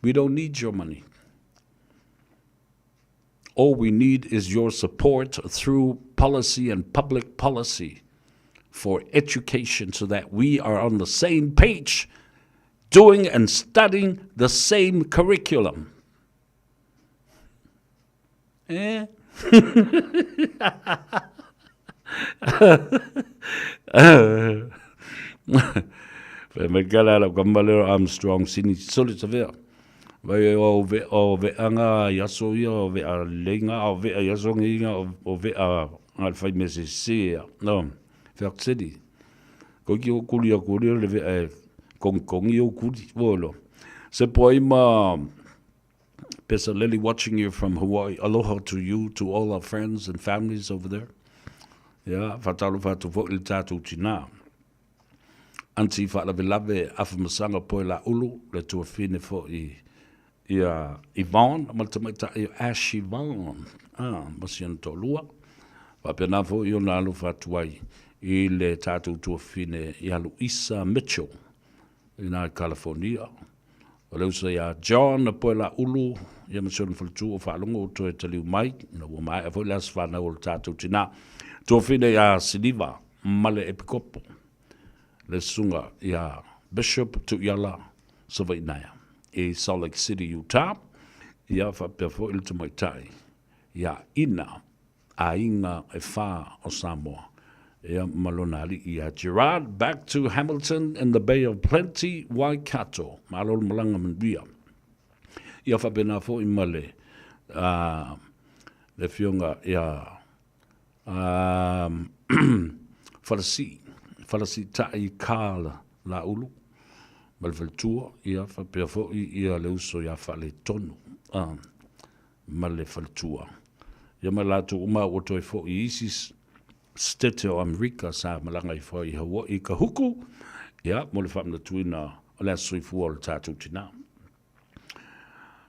We don't need your money. All we need is your support through policy and public policy for education so that we are on the same page doing and studying the same curriculum. Eh? Me gala la Governmental Armstrong sini soli savea. Vai o ve anga yaso ia o ve a lenga o ve a yaso nginga o ve a alfa mesesi no Fact City. Ko ki o kulia le ve a kong i o kuli volo. Se poima Pesaleli watching you from Hawaii. Aloha to you, to all our friends and families over there. Yeah, fatalo fatu fo il tatu tina. Anti fa la velave afamasanga po la ulu le tu fine fo I Yvonne, maltamata Ash Yvonne. Masiento lua. Va pena fo io na lu fatuai il tatu tu fine ya Luisa Mitchell in California. O leu sa ia John na poe la ulu, ia masona faltu o whaalongo o toe taliu mai, na ua mai, a foi las whana o le tātou tina. Tō whine ia Siliva, male epikopo, le sunga ia Bishop Tuiala Savainaya, e Salt Lake City, Utah, ia whapea fo il tamai tai, ia ina a inga e wha o Samoa. Ia malonali ia Gerard, back to Hamilton in the Bay of Plenty, Waikato. Malol malanga manbia. Ia whapena fo i male. Le fionga ia Falasi tai kāla la ulu. Malveltua ia whapea fo i ia le uso ia whale tonu. Male faltua. Ia malatu uma o toi fo i isis Stete o Amerika sa malanga i fo i Hawaii ka huku. Ia, mo le whamna tuina o le asui fua o le tātou tina.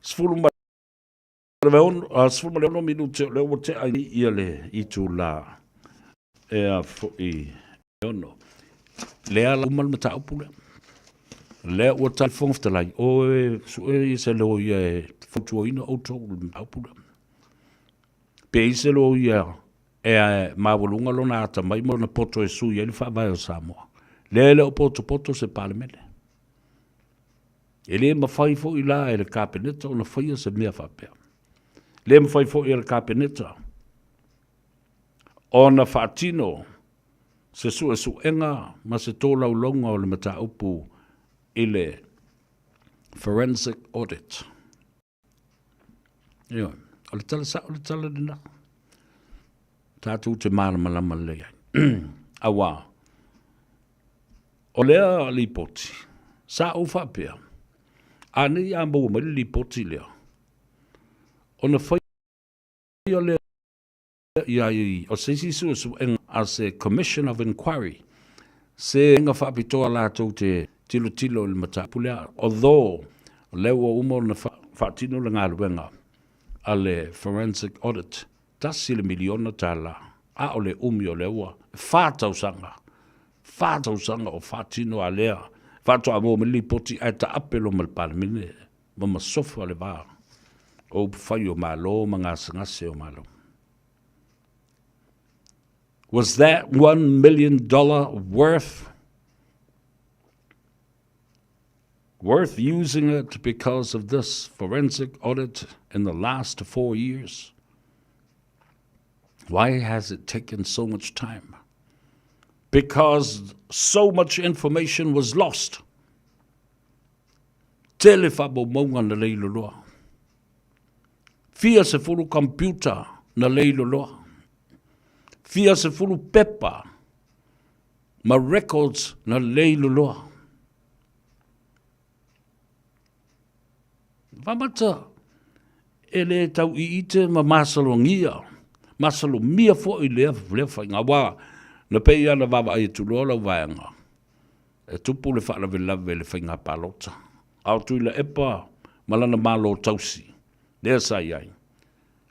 Sfulu ma leono minute leo o te ai ia le itu la ea fo i leono. Lea la umal mata upule. Lea o tai fongfta lai. O e su e se leo ia e futua ina auto mata upule. Pe i se leo ia e mawalunga lona ata mai mo na poto e sui ele fa vai o Samoa. Lele o poto se Parliamentary. Ele ma fai fo ila e le kabineta o na fai se mea whapea. Le ma fai fo i le kabineta o na whaatino se su e su enga ma se tō laulonga o le mata upu i le forensic audit. Ia, o le tala sa o le tala dina. Tātou te malama lea. Awa. O lea li poti. Sa o whapea. Ane i ambo mai li poti lea. O na whai o lea i o se sisu as a commission of inquiry. Se inga whapitoa lātou te tilo le matapulea. Although leo o umo na whaatino le ngāruenga a le forensic audit. Tasi le miliona tala, a o le umi o le ua, whātau sanga o whātino a lea, whātau a mō me li poti ai ta apelo mal Parliamentary, ma sofa le wā, o whai o malo, ma ngase o malo. Was that $1 million worth using it because of this forensic audit in the last 4 years? Why has it taken so much time? Because so much information was lost. Telefabo monga na leilo loa. Fia se fulu computer na leilo loa. Fia se fulu pepa ma records na leilo loa. Vamata ele tau I ite ma masalongia. Masalo mia fo I lea whai ngā na pei ana wawa ai tu lola waanga. E tupu le whaala lawe le whai ngā palota. Au tui la epa malana malo tausi. Lea sai ai.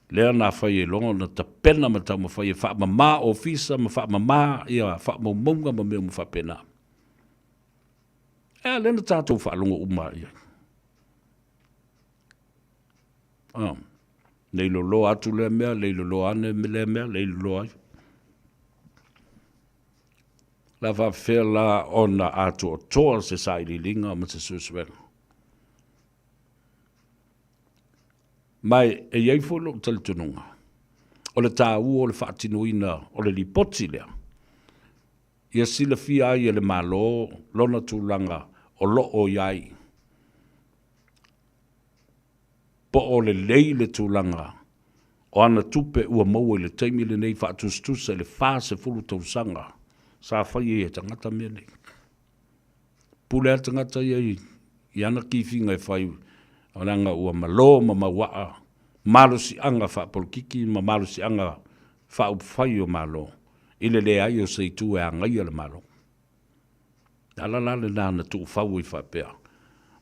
Lea nā whai e longa na ta pena ma tau ma whai e wha ma mā ofisa ma wha ma mā ia wha ma munga ma mea ma wha pena. E lena tātou wha longa uma ia. Leilo lo atu le mea, leilo lo ane le mea, leilo lo ai. La va whea la ona atu o toa se sairi linga ma se susuela. Mai e iei folo tali tununga. O le tā ua o le whaatinuina o le lipoti lea. Ia sila fia ai e le malo, lona tūlanga o lo o iai. Po o le leile tūlanga o ana tupe ua maua I le taimi le nei whaatustusa le whase fulu tausanga sa whai e tangata mea nei. Pule a tangata I ana kiwhinga e whai o nanga ua malo ma mawaa malusi anga whaapolkiki ma malusi anga whaupwhai o malo I le ai o seitu e angai le malo. Ala le nana tu whau I whapea.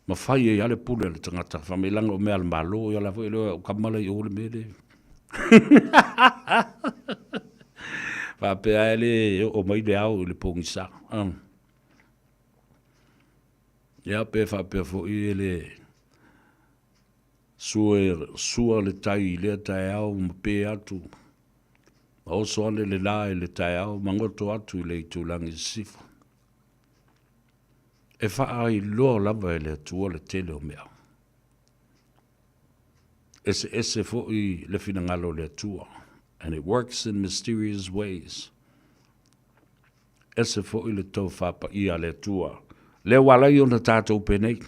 Ma whai e ale pule le tangata, whamelanga o mea le malo, i ala fo o kamala I ole mele. Whapea ele o mai le au le pongisa. Ia pe whapea fo I ele sua le tai le tai au mpe atu. O soane le lae le tai au mangoto atu i le itulangi sifu. E faa i loa lava e le atua le tele o mea. Ese fo i le finangalo le atua. And it works in mysterious ways. Ese fo i le tau whapa i a le atua. Le wala i ona tātou penei.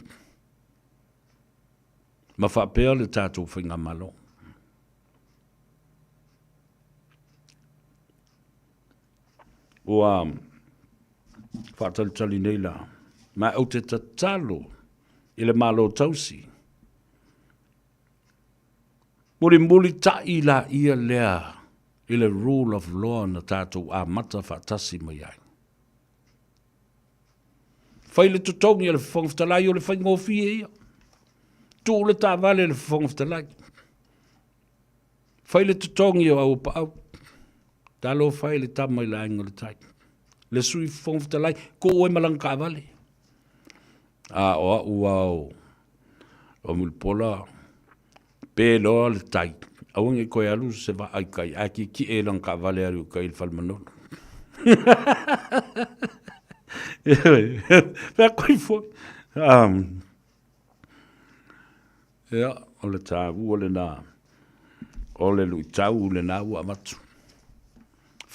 Ma whapea le tātou whinga malo. Ua whātalitali nei la. Ma au te tatalo i le malo tausi. Muli ta i la ia lea i le rule of law na tātou a mata whātasi mai ai. Whai le tutongi le whangwhtalai o le whaingofi e ia. Tu le tā vale le whangwhtalai. Whai le tutongi o au pa au. Talo whai le tamai la inga le tai. Le sui whangwhtalai ko oe malang ka vale. A oa uau. O mulpola. Pelo le tai. Awangi koe alu se va ai kai. Aki ki e lang ka vale aru kai il falmanono. Pea koe fo. Ja, o le tāu o le nā. O le lui tau le nā ua matu.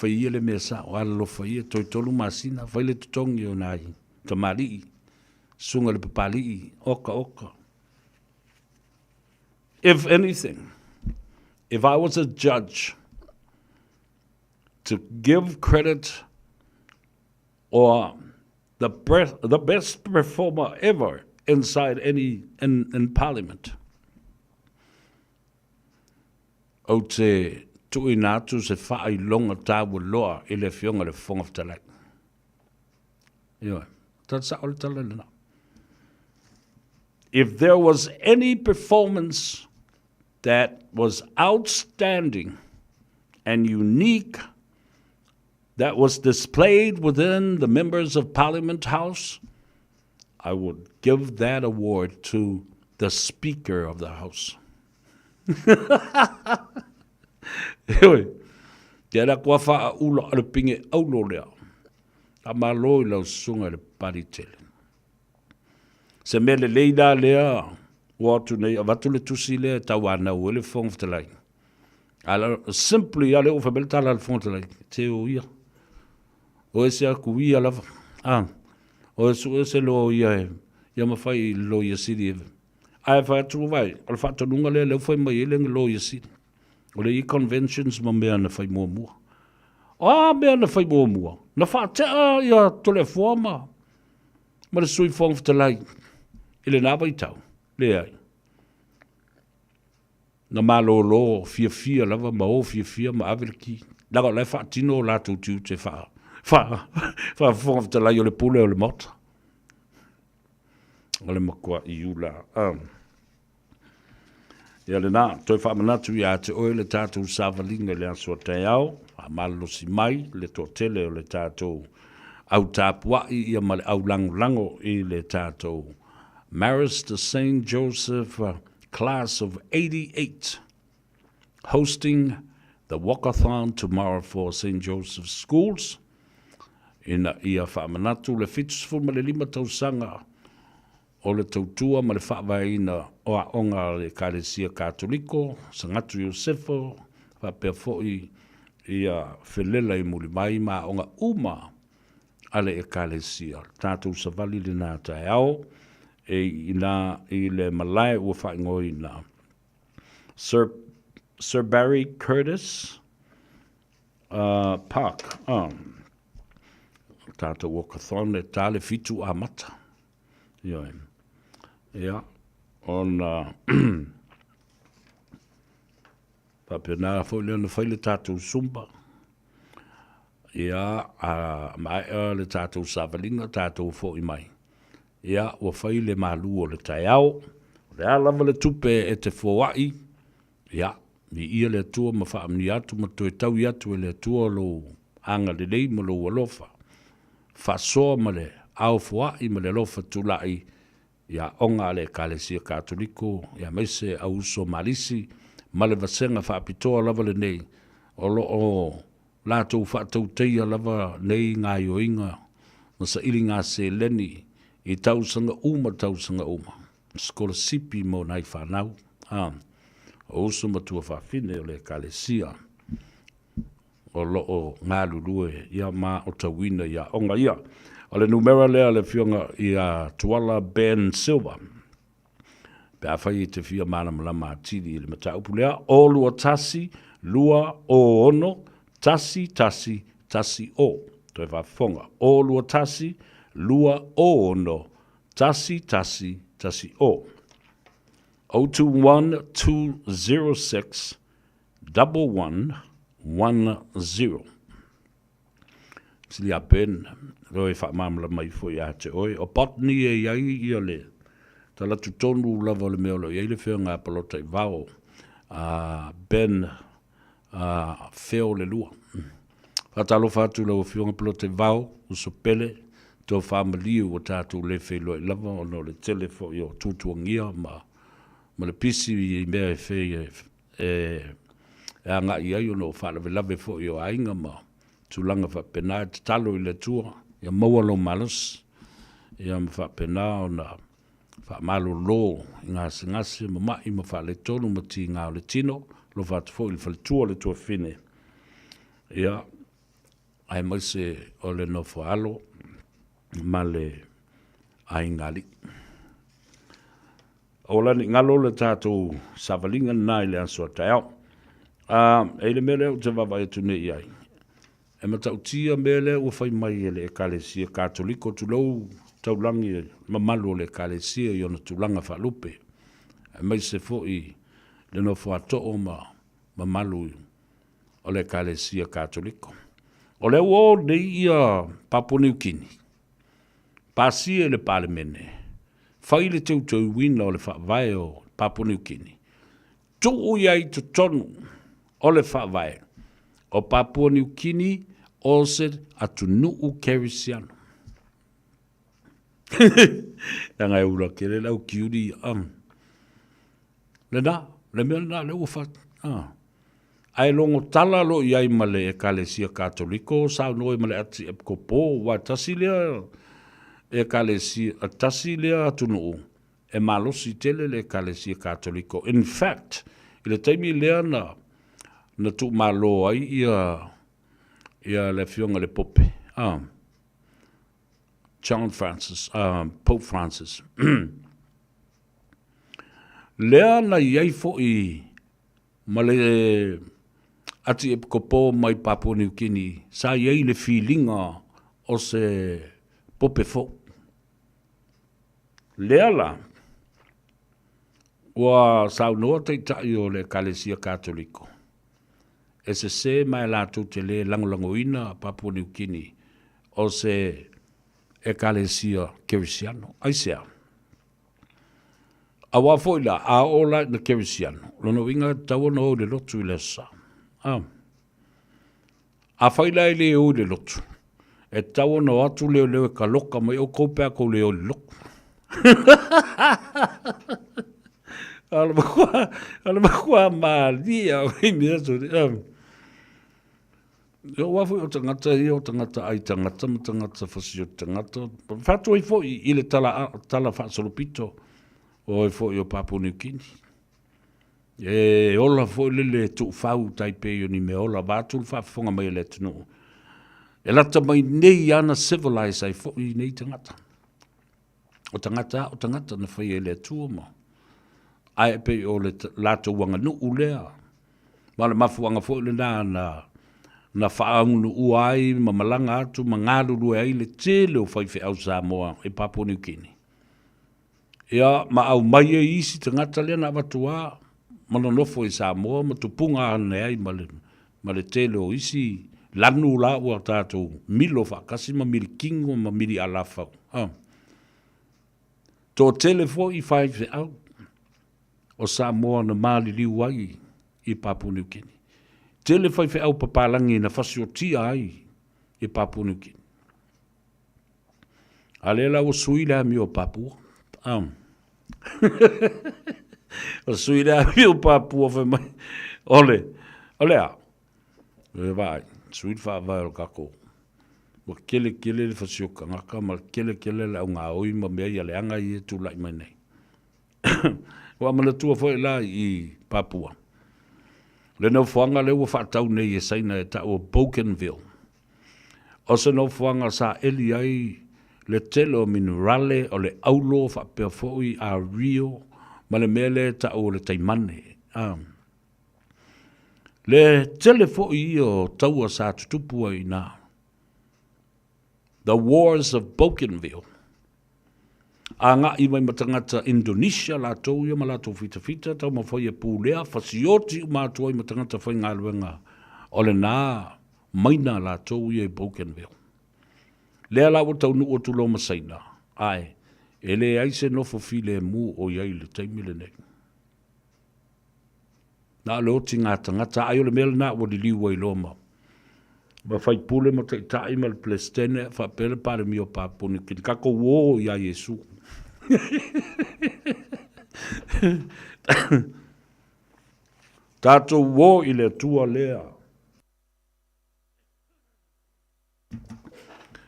Whai ia le mea sa o ala lo whai ia toi tolu masina. Whai le tutongi o nai. Tamari. Sunga le papali. Oka oka. If anything, if I was a judge to give credit or the best performer ever inside in Parliament, o te tui nātu se whaai longa tāua loa I le fionga le whonga whtalai. Ioi, that's all talana. If there was any performance that was outstanding and unique that was displayed within the members of Parliament House, I would give that award to the Speaker of the House. Tēra kua wha ula ale pinge aulo lea. A malo I lau sunga le paritele. Se mele leida lea, watu nei, a watu le tusi lea, tawana ue le whongwhtalai. Ala, simply, ale ufa beltala le whongwhtalai, te o ia. O ese aku ia lava. O ese lo ia ia mawhai lo ia siri eve. Ai whai atu vai, ala whatanunga lea, leo whai mai ele lo ia siri. O le conventions ma mea na whai mua mua. Mea na whai mua mua. Na whatea ia tole fuama. Ma le sui whongwhtalai. Ile nā bai tau, le ai. Na mālo fia lava ma o fia ma avelki. Laga lai whaatino o lātou tiu te whawhongawhtalai o le pule o le mota. O le makua I ula. Ia le nā, toi whaamanatu ia te oe le tātou sāwalinga le asua te au. Mālo si mai, le tō tele o le tātou au tāpuai ia ma le au lango I le tātou Maris to St. Joseph class of 88 hosting the walkathon tomorrow for St. Joseph schools. Ina ia whaamanatu le fitusfu ma le 5 tausanga o le tautua ma le whaawaina o a onga le Kalesia Katoliko, Sangatu Iosefo, whapea foi ia whelela I muli mai ma onga uma ale e Kalesia. Tātou savali le nā tai au. Ina I le malai ua whaingoi na Sir Barry Curtis Park. Tata wakathon e tale fitu a mata. Ia. On papena fo le na faile tatu sumba. Ia mai le tatu savalinga tatu fo I mai. Ia, ua whai le malu o le tai au. Le alama le tupe e te fuawai. Ia, mi ia le atua ma whaamni atu ma toe tau I atu e le atua lo anga le lei ma lo walofa. Whasoa ma le au fuawai ma le lofa tulai ia onga le kalesia katoliko, ia meise au uso malisi, ma le vasenga whaapitoa lava le nei, o lo o lātou whaatau teia lava nei ngā ioinga, na sa ili ngā se leni, i tausanga uma. Skola sipi mo nai whanau, o uso matua whawhine o le kalesia, o lo o ngā lulue, ia mā o tawina, ia onga ia. O le numera lea le fionga ia tuala Ben Silva. Pe a whai te fia mana malama atiri le mataupu lea. O lua tasi, lua o ono, tasi o. Toi whafonga. O lua tasi, lua o ono, tasi o. 021-206-1110. Sili a pen, roi whaamamala mai fo ia te oi. O patni e iai ia le. Tala tu tonu lava le meolo. Iai le whea ngā palota i vao. Ben feo le lua. Whatalo whatu lau whionga palota i vao. Uso pele. Tō whamaliu o tātou le whelo i lava. O no le telefo i o tūtuangia. Ma le pisi i mea e whea e anga iai o no whalawe lave fo i o ainga ma. Tulanga whapena, te talo i le tua, ia maualo malas, ia mwhapena o na whamalo lo, i ngase, mamai ma whale tonu, ma ti ngā o le tino, lo whatafo i le whale tua le tua whine. Ia, ai maise o le no whaalo, ma le ai ngali. O lani ngalo le tātou savalinga nai le ansua tau. E le mele o te wawa e tune iai. E matautia mele ua whai mai e le ekalesia katoliko tulou taulangi mamalu o le ekalesia i ona tulanga whalupe. E mai se foi le no whaato'o mamalu o le ekalesia katoliko. O le uo nei ia Papua New Guinea. Pasi e le Parliamentary. Whai le teutau wina o le whaavae o Papua New Guinea. Tuu iai to tonu o le whaavae o Papua New Guinea o se atu nuu kerisiano. Nanga e ura kere lau kiuri le na, le mea na le ufat. Ai longo tala lo iai male e kalesia katoliko, sao noi male ati e kopo, wa tasi lea e kalesia, tasi lea atu nuu, e malosi tele le kalesia katoliko. In fact, ile taimi lea na tu malo ai ia le fionga le pope. John Francis, Pope Francis. Lea na iai fo i male ati e kopo mai Papua New Guinea. Sa iai le feelinga o se pope fo. Lea la ua sau noa teitai o le kalesia katoliko. E se mai lātou te le langolangoina Papua New Guinea o se ekalesia kerisiano. Aisea. A wafoila a ola na kerisiano. Lono inga tawana o le lotu i lesa. A faila i le o le lotu. E tawana atu leo leo e ka loka mai o kopea ko leo le loku. Ala makua maalia o imi ato. Yo wafu o tangata i o tangata ai tangata ma tangata fasi o tangata. Fatu i fo i le tala whaasolopito o i fo i o Papua New Guinea. E ola fo i le tu whau taipei o ni me ola vātul whaafonga mai le tunu. E lata mai nei ana civilise ai fo i nei tangata. O tangata na whai e le tua mo. Ai pe o le lato wanga nu ulea. Ma le mafuanga fo i le na whaangunu uai, mamalanga atu, mangaruru ai le tele o whaiwhi au Samoa e Papua New Guinea. Ia, ma au mai e isi tangata lea na watua, manonofo i Samoa, ma tupunga ane ai ma le tele o isi, lanu la ua tātou, milo whakasi, ma miri kingo, ma miri alafau. Tō tele fo i whaiwhi au, o Samoa na mali liu ai i Papua New Guinea. Tele whaiwhi au papalangi na whasi o tia ai i Papua New Guinea. A lela o suila mi o Papua. O sui rea miu Papua whai mai. Ole a. E vai, sui wha vai o kako. Wa kele le whasioka ngaka, ma kele le au ngā oi ma mea ia le anga i e tūlai mai nei. Wa mana tua whai la i Papua. Le nau whanga le ua whaatau nei e saina e ta o Bougainville. O se nau whanga sa eli ai le telo minerale o le aulo whaapea fōi a Rio, ma le mele ta o le taimane. Le tele fōi o taua sa tutupua i nā. The Wars of Bougainville. A ngā i mai matangata Indonesia la tau ia ma la tau fita tau ma whai e pūlea whasioti ma tau i matangata whai ngā luenga o le nā maina la tau ia i Bougainville. Lea la o tau nu o tu lo masaina. Ai, e le aise no file mu o iai le taimile nei. Nā le oti ngā tangata ai o le mele nā o li liwa i loma. Ma whai pule mo te tai ma le plestene wha pele pare mi o papuni kini kako wo ia Yesu. Tato wo i le tua lea.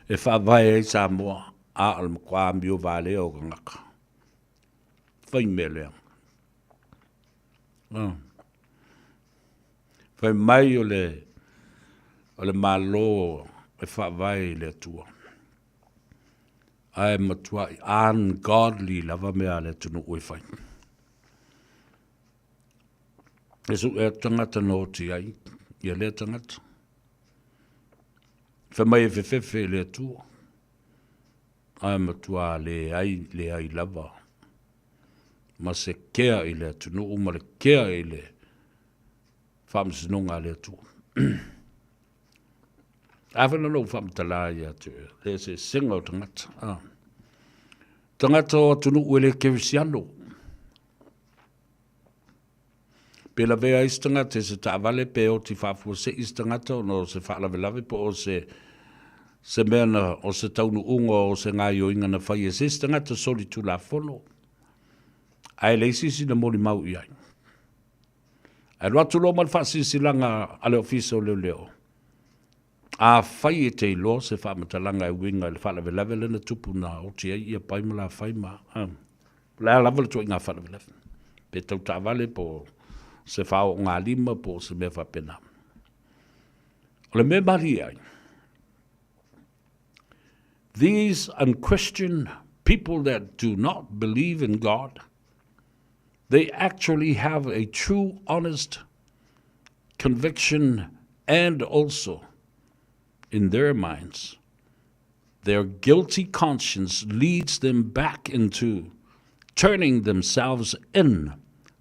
E wha vai e Samoa a al mkwa ambio vale o ngaka. Whai me lea. Whai mai o le malo e wha vai le tua. Ai matua ungodly lava mea le tunu ui whai. E su e tangata no ti ai, ia le tangata. Wha mai e whewhewhe le tua. Ai matua le ai lava. Ma se kea i le tunu u, ma le kea i le whamsinunga le tua. Awhana no whamtala ia te, le se singa o tangata. Tangata o tunu uele kerisiano. Pela vea is tangata se taavale pe o ti whafua se is tangata no se whaalawelawe po o se mena o se taunu unga o se ngai o inga na whai e se is tangata soli tu la whono. Ai leisisi na mori mau iai. Ai roatu lo man whaasisi langa ale ofisa o leo. A whai e te ilo se whamatalanga e winga le whalawelawe lena tupu na o te ia paima la whaima. Lea lawale tu inga whalawelawe. Pe tau taavale po se whao ngā lima po se mea whapena. O le mea mari ai. These unquestioned people that do not believe in God, they actually have a true, honest conviction and also in their minds, their guilty conscience leads them back into turning themselves in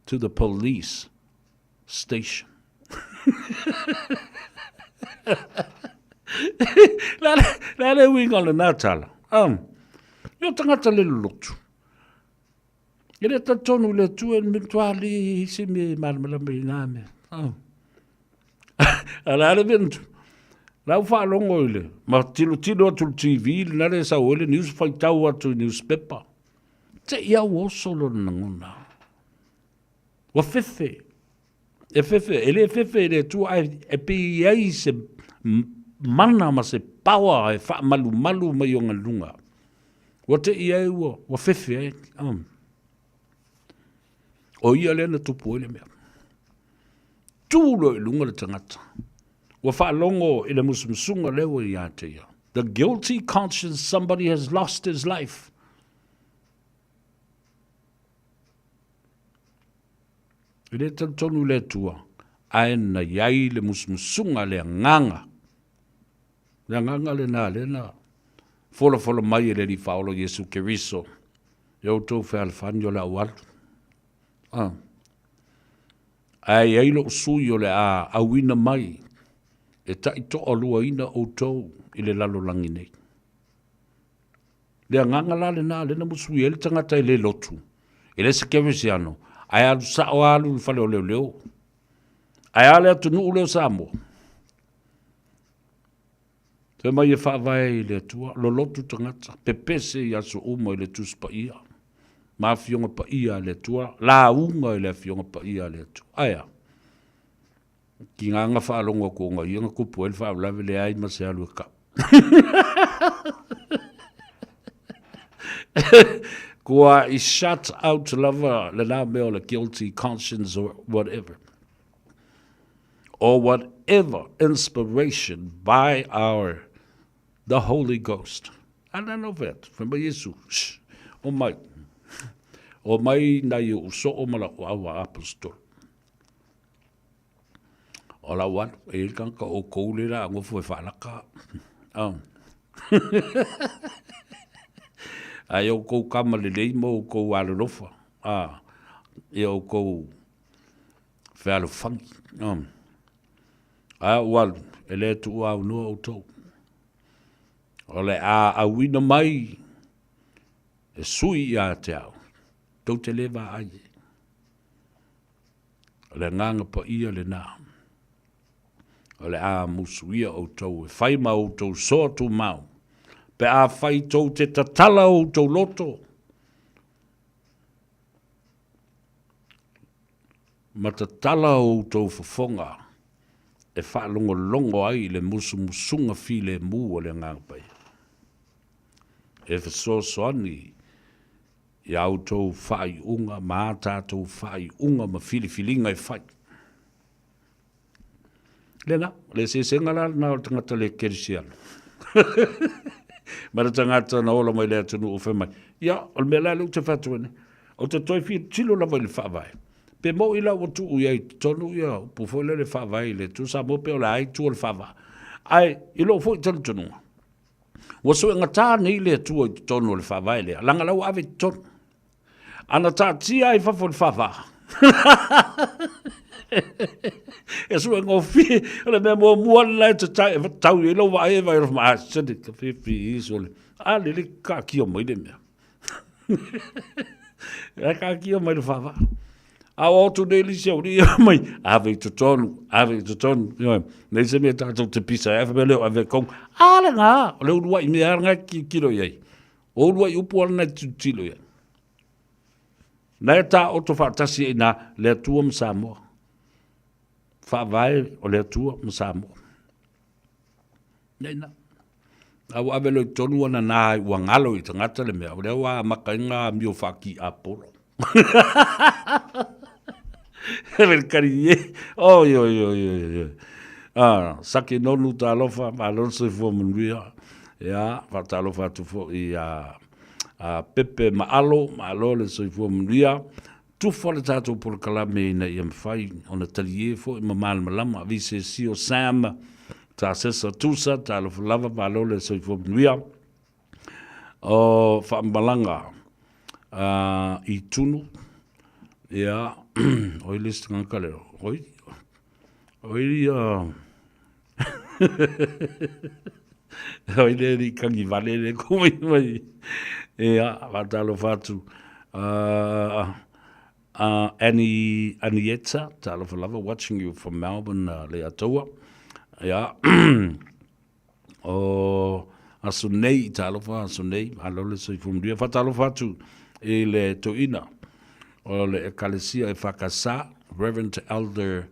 to the police station. Lale winga le natala. Yo tangata le lotu. Ele ta tonu le tu en mitwali si me malmala me name. Ala le ventu. Lau wha longo ile. Ma tilo atu TV, nare sa ole news whaitau atu newspaper. Te ia wosolo nangona. Wa fefe. E fefe, ele fefe ele tu ai e pe ai se mana ma se power e wha malu mai o ngā lunga. Wa te ia ua, wa fefe ai. O ia lena tupu ele mea. Tūlo i lunga le tangata. Wa whaalongo i le musumsunga lewa i ate ia. The guilty conscience somebody has lost his life. I le tonu le tua, aena iai le musumsunga le nganga. Le nganga le nā le nā. Fola mai e le li whaolo Yesu Keriso. Iau tau whaalfanyo le awalu. Ai eilo sui o le a awina mai. E tai toa lua ina o tau i le lalo langi nei. Le nganga la le nā, le na musui ele tangata i le lotu. I le se kerisiano, ai alu sa o alu fale o leo. Ai ale atu nuu leo Samoa. Te mai e whaavai i le tua, lo lotu tangata, pepese i aso uma i le tuspa ia. Ma fionga pa ia le tua, la unga le fionga pa ia le tua. Aia. Ki nganga whaalonga ko ngā ianga kupu el whaalawe le ai ma se alu ka. Kua I shut out lava le nā meo le guilty conscience or whatever. Or whatever inspiration by the Holy Ghost. Ana no vet, whema Yesu. O mai. O mai na i uso o mala o awa apostol. O la wan, e kanka o koulera ngofu e whanaka. Ai o kou kama le leimo o kou alurofa. E o kou whalo whangi. Ai o walu, e le tu au noa o tau. O le a wina mai, e sui I a te au. Tau te lewa ai. O le nganga pa ia le nā. O le a musuia o tau, e whaima o tau soa tu mau. Pe a whai tau te tatala o tau loto. Ma tatala o tau whafonga. E whaalongo longo ai le musunga fi le mu o le nganga pai. E whasoani I au tau whai unga, ma tātou whai unga ma filifilinga I whai. Lena, le se ngala na o tangata le kerisiano. Mara tangata na ola mai le atunu o whemai. Ia, o me la lu te whatuane. O te toi fi tilo la vai le whawai. Pe mo ila o tu uiai tonu ia, pufole le whawai le tu sa mo pe o la ai tu o le whawa. Ai, ilo fo I tonu. Waso e ngata nei le tu o tonu o le whawai le. Langa lau ave tonu. Ana tā tia I whafo le whawa. E sua ngofi, ole me mo muana lai te tai, e tau I lo wa e vai rof maa, sende ka whiwhi I sole. A lele ka kia mai le mea. E ka kia mai le whawa. A o tu nei li siau ni mai, ave tu tonu. Nei se mea tātou te pisa, e whape leo ave kong. A le ngā, o leo urua I mea ngā ki kilo iai. O urua I upu ana tu tilo iai. Nai tā o to whaatasi I nā lea tua ma Samoa. Whaavai o lea tua ma Samoa. Nei nā. Au ave loi tonu ana nā I ua ngalo I tangata le mea. O lea wā maka inga mio whaki Apollo. Hevel kari ye. Yo. Sake nonu tā lofa, ma lonse fua manuia. Ia, whata lofa tu fo I Pepe maalo le soifua manuia. Tufo le tātou por kalame ina I amwhai o na talie fo I mamala malama. Vise si o Sam, tā sesa tusa, tā lofa lava maalo le soifua manuia. O whaambalanga I tunu. Ia, oi list ngankalero. Oi, oi le ni kangi vale le kumi mai. Ia, watalo fatu. Anieta, talo for lava, watching you from Melbourne, le atoa. Ia, o asunei, talo fa asunei, alo le soi fumdia, fatalo fatu, e le toina, o le ekalesia e whakasa, Reverend Elder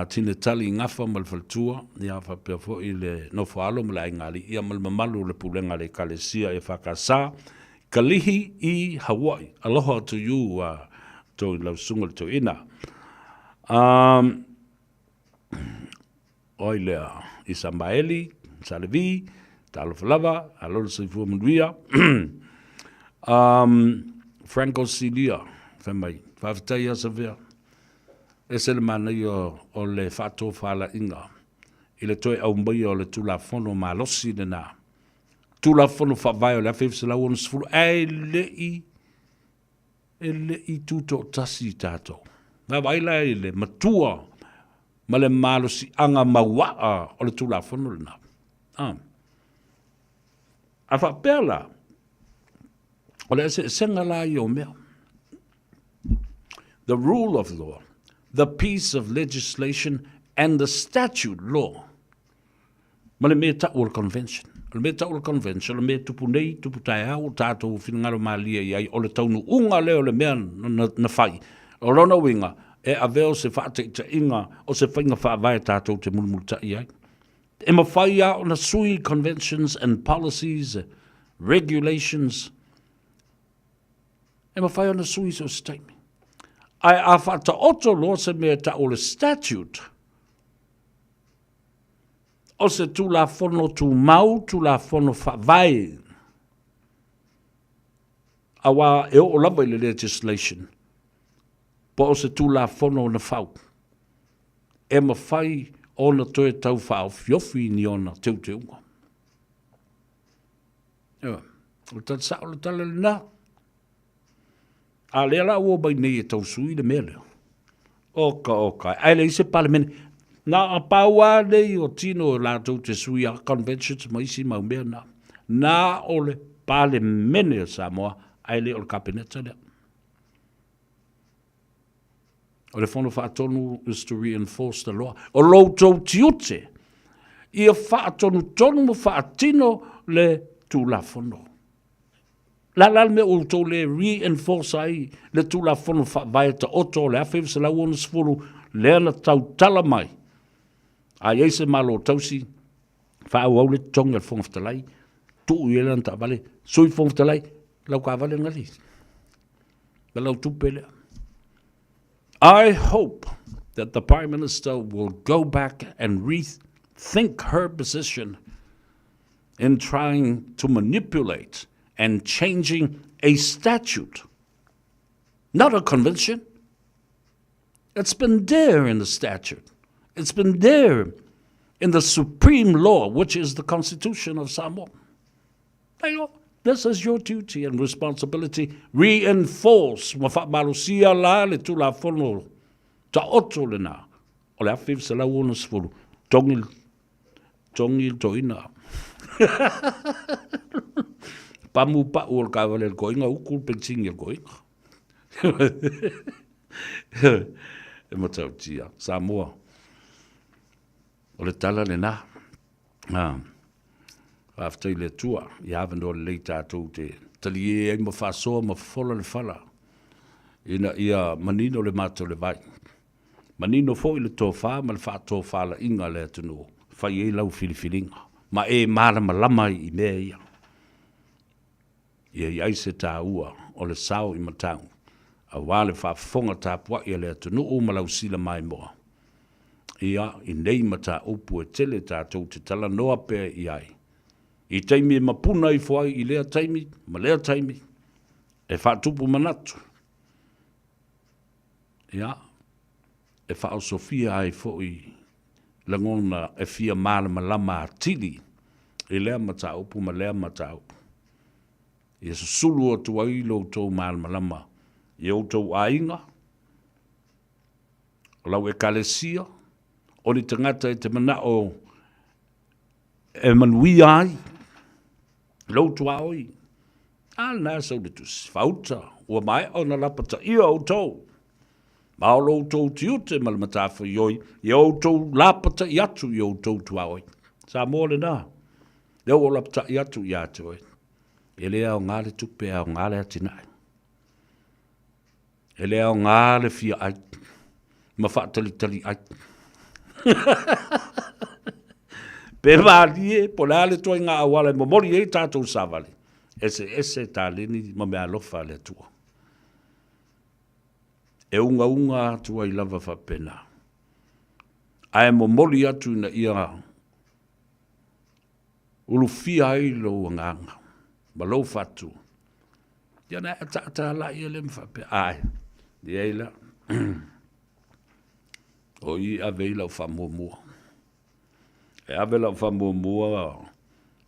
Tina Tali ngafa malfaltua, ia whapea fo I le nofalo mala ingali, ia malmamalu le pulenga le ekalesia e whakasa, Kalihi I Hawaii. Aloha to you, to lausunga to ina. Oilea I Samaeli, Salevi, Talofalava, Alon Sifu Munduia. Franco Silia, Femai, 5 years of year. Ese le mana o le fato fala inga. Ile toi au mbai o le tula fono malosi de na. Tula fono whawai o le awhewse lau ono sifuru. E le tuto tasi tātou. Nga waila e le matua ma le malosi anga mawaa o le tula fono le na. A whapela o le senga la I o mea. The rule of law, the piece of legislation, and the statute law. Ma le me ta'u le convention. Le me ta'u le convention, le me tupu nei, tupu tai au, tātou whingaro malia iai, o le taunu unga leo le mea na whai. O rona winga, e a veo se whaate inga, o se whainga whaavai tātou te mulmulta iai. E ma whai au na sui conventions and policies, regulations. E ma whai au na sui so statement. Ai a whaata oto loa se mea ta'u le statute, o se tu la fono tu mau, tu la fono whaavai. Awa e o lava i le legislation. Po o se tu la fono na whau. E ma whai o na toe tau whao fiofi ni o na teu te unga. O ta sao le tala le nā. A lea la ua bai nei e tau sui le mea leo. Oka. Ai le ise Parliamentary. Na a paua nei o tino la tau te sui a conventions ma isi mau mea na. Na o le Parliamentary o Samoa. Ai le o le kabineta lea. O le fono whaatonu is to reinforce the law. O lo tau tiute. Ia whaatonu tonu mo whaatino le tu la fono. La me o tau le reinforce ai le tu la fono whaavai ta oto le awhiu se lau ona sfuru le ana tau tala mai. A yeise malo tausi whaau au le tonga le fonga whtalai. Tu uela ta vale. Sui fonga whtalai. Lau ka vale ngali. Lau tupe lea. I hope that the Prime Minister will go back and rethink her position in trying to manipulate and changing a statute, not a convention. It's been there in the statute. It's been there in the supreme law, which is the Constitution of Samoa. This is your duty and responsibility. Reinforce. Malusia la le tu la fono. Ta oto le na. O le awhiu se lau ona sfuru. Tongi toina. Pamu pa o le kawale le koinga. Ukul pensingi le koinga. E matau tia. Samoa. O le tala le na. After le tua, you haven't all late at all day. Tali e ma faso ma fola le fala. Ina ia manino le mato le vai. Manino fo le tofa ma le fa tofa la inga le tunu. Fa ye lau filifilinga. Ma e mara malama I mea ia. Ia ai se tā ua o le sao I matau. A wale fa fonga tā pua ia le tunu o ma lau sila mai moa. Ia I nei mata upu e tele tā tau te tala noa pe iai. I taimi e mapuna I fuai I lea taimi, ma lea taimi, e whaatupu manatu. Ia, e whao Sofia ai foi langona e fia mala malama atili, I lea mata upu ma lea mata upu. I sulu o tuai lo tau mala malama, I o tau ainga, o lau e kalesia, o ni tangata e te mana o e manui ai, Lo tua oi. Al na so de tus fauta. Ua mai o na lapata ia o tau. Ma o lo tau tiute mal matafa ioi. I o tau lapata iatu I o tau tua oi. Sa mole na. Leo o lapata iatu iatu oi. E lea o ngale tupe a o ngale atinai. E lea o ngale fia ai. Ma whaatali ai. Pe malie, po le toi ngā awala, mo mori e tātou savale. Ese tā leni, ma mea lofa le tua. E unga tua I lava whapena. Ai mo mori atu na ia ulu fia ai lo nganga. Ma lo fatu. Ia na e tātā la ia le mwhape. Ai, di eila. O I aveila o whamomua. E avela o whamomua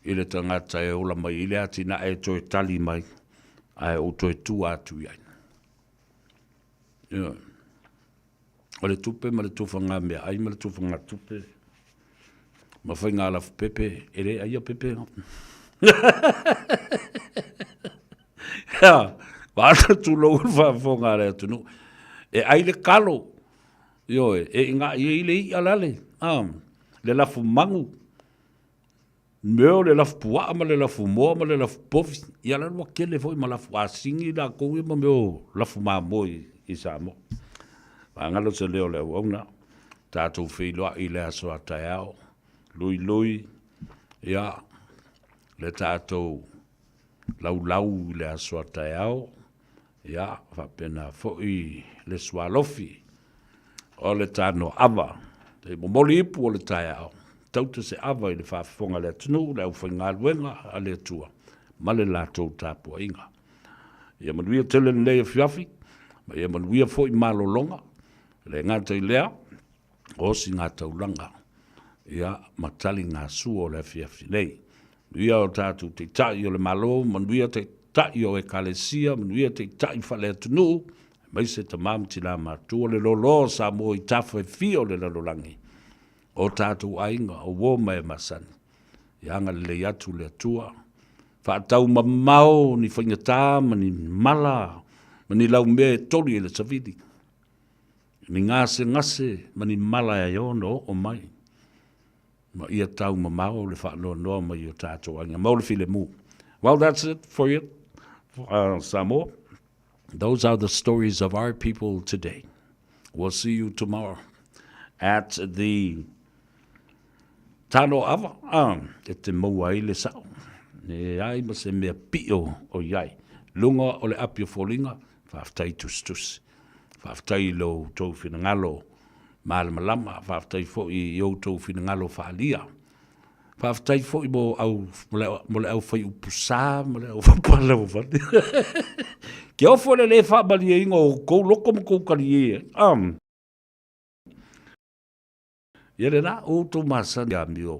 I le tangata e ola mai I le atina e toi tali mai ai o toi tu atu iai. O le tupe ma le tufanga mea ai ma le tufanga tupe. Ma whai ngā lafu pepe, e re aia pepe. Wāta tu lau whawhonga rea tunu. E ai le kalo. E ngā I le I alale. Le lafu mangu. Meo le lafu pua ma le lafu moa ma le lafu pofi. Ia la lua kele foi ma lafu asingi la koe ma meo lafu maa moi I Samoa. Angalo se leo le wauna. Tātou whiloa I le aso a tai ao. Lui. Ia. Le tātou lau le aso a tai ao. Ia. Whapena foi le swalofi. O le tāno awa. Te momoli ipu o le tai ao. Tauta se awa I le whaafonga le atunu, le au whainga luenga a le atua. Ma le lātou tāpua inga. Ia manuia tele nei a whiafi, ma ia manuia fo I malolonga, le ngātai lea, o si ngā taulanga. Ia matali ngā su o le whiafi nei. Manuia o tātou te tai o le malo, manuia te tai o e kalesia, manuia te tai whale atunu, mai se ta mamti la mātua le lolo sa mo I tawha fio le lalolangi. O tātou ainga, o wō mai masani. Ianga le atu le atua. Whaatau mamau, ni whaingatā, mani mala, mani lau mea tori e le savidi. Ni ngase, mani mala e ono o mai. Ma ia tau mamau le whaanoa noa mai o tātou ainga. Mau le file mu. Well, that's it for you, Samoa. Those are the stories of our people today. We'll see you tomorrow at the Tano awa, e te maua I le sao. Ne ai ma se mea pio o iai. Lunga o le apio folinga, whaftai tus. Whaftai lo tau whina malama, whaftai fo I o tau whina ngalo whaalia. Whaftai fo I mo le au whai upusā, mo le au whapala o whati. Ke ofo le whamali e ingo o kou loko mo kou kari e. Ia le nā o tō māsani a mio.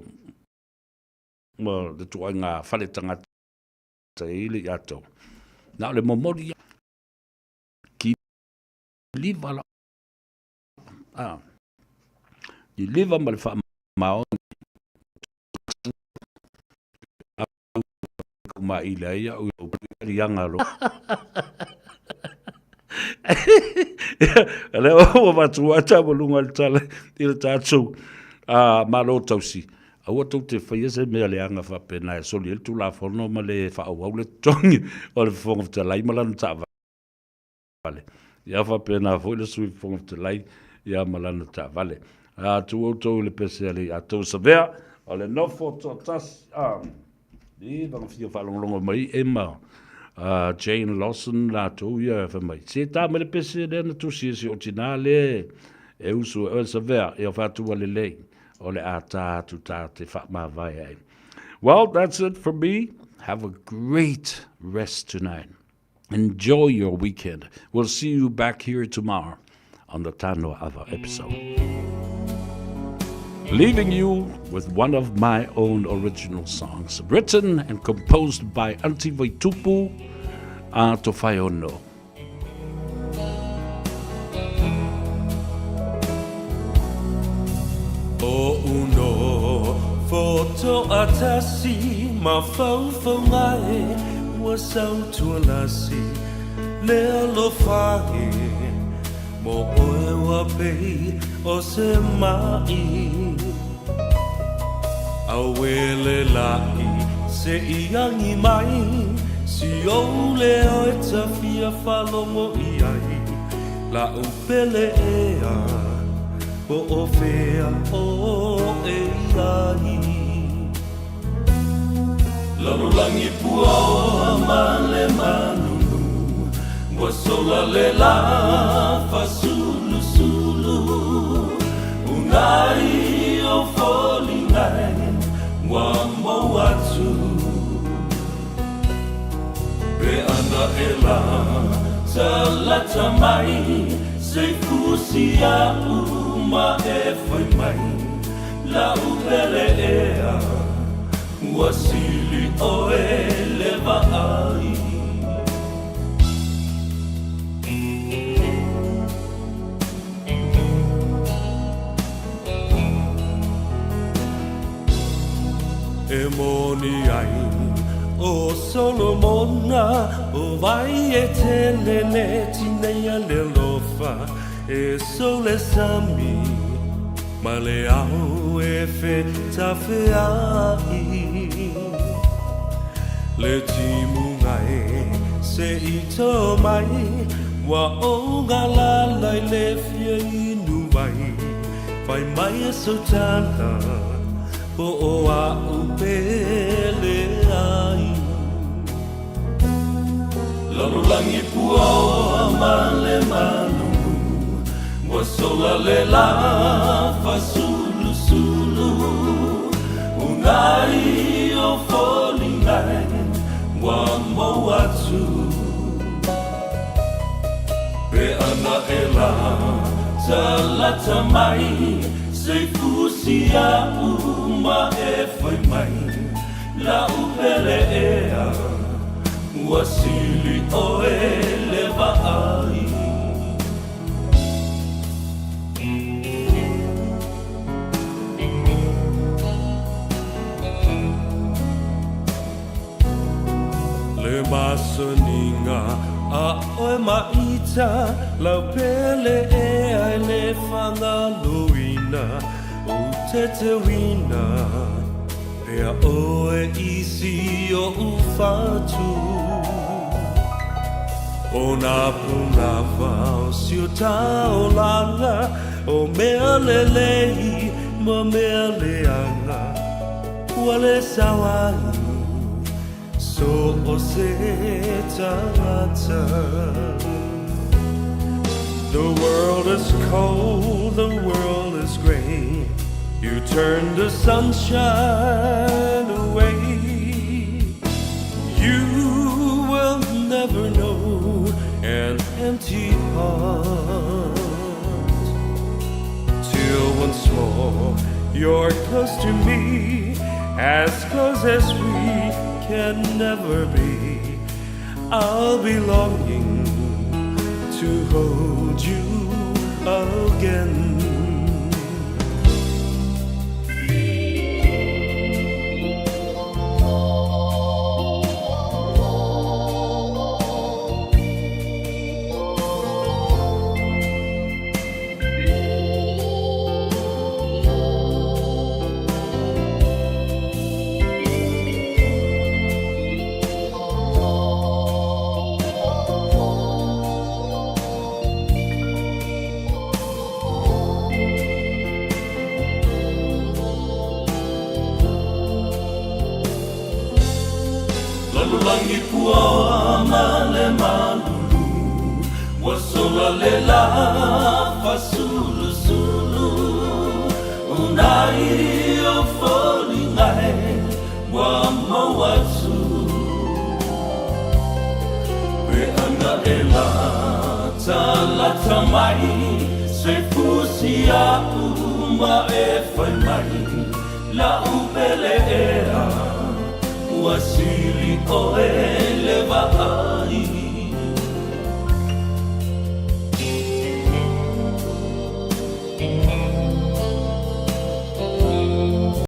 Ma le tō ai ngā whale tangata I le ato. Nā le momori ki liva la. Ki liva ma le wha maoni. Kuma I le ia o rianga lo. Le o matua ta bolunga le tala I le tātou malo tausi. Aua tau te whaia se mea le anga whapena e soli el tu la whono ma le whaau le tongi o le whonga te lai malana ta vale. Ia whapena fwoi le sui whonga te lai ia malana ta vale. Tu o tau le pese ale a tau savea o le nofo totas I vanga fia whalongalonga mai e ma Jane Lawson la tau ia whamai. Se tā me le pese le na tu si o tina le e usu e savea e o whatua le lei. Ole ata tu ta te whakma vai ai. Well, that's it for me. Have a great rest tonight. Enjoy your weekend. We'll see you back here tomorrow on the Tano Ava episode. Leaving you with one of my own original songs, written and composed by Auntie Vaitupu Tofaiono. O uno foto atasi ma fau ngai wa sau tualasi le alo fahi mo oe wa pei o se mai awele lai se iangi mai si o le o tafia falomo iai la upele ea o ofea o ei Lalulangi pua o amale manunu Wa sola le la fa sulu Unai o folingai Wa moatu Be ana ela Talata mai Se kusia ma e foi mai la upele ea wasili o eleva ai e moni ai o Solomona o vai e telele tineia le lofa e sole sami ma le au e feta feai le timunga e se i tō mai wa o ngā lalai le fia inu mai Fai mai e sotana po o a upele ai Lalulangi pua o male manu Wa sola le la fa sulu sulu Ungai o folingai Wa mo atu Pe ana e la Talata mai Se fusia uma e foi mai La upele ea Wasili o eleva ai Le masoninga a oe maita Lau pele ea le whanga luina O te te wina Pea oe isi o ufatu O nā puna whao si o tau langa O mea le lehi ma mea le anga Ua le sawai so o se tangata The world is cold, the world is gray You turn the sunshine away You will never know an empty heart Till once more you're close to me As close as we can never be I'll be longing to hold you again Langi pua male malulu Wasola le la fa sulu sulu Unai o foli ngai Wa mawatsu Pe ana e la talata mai Se fusia uma e fai mai La upele ea Wasili o eleva ai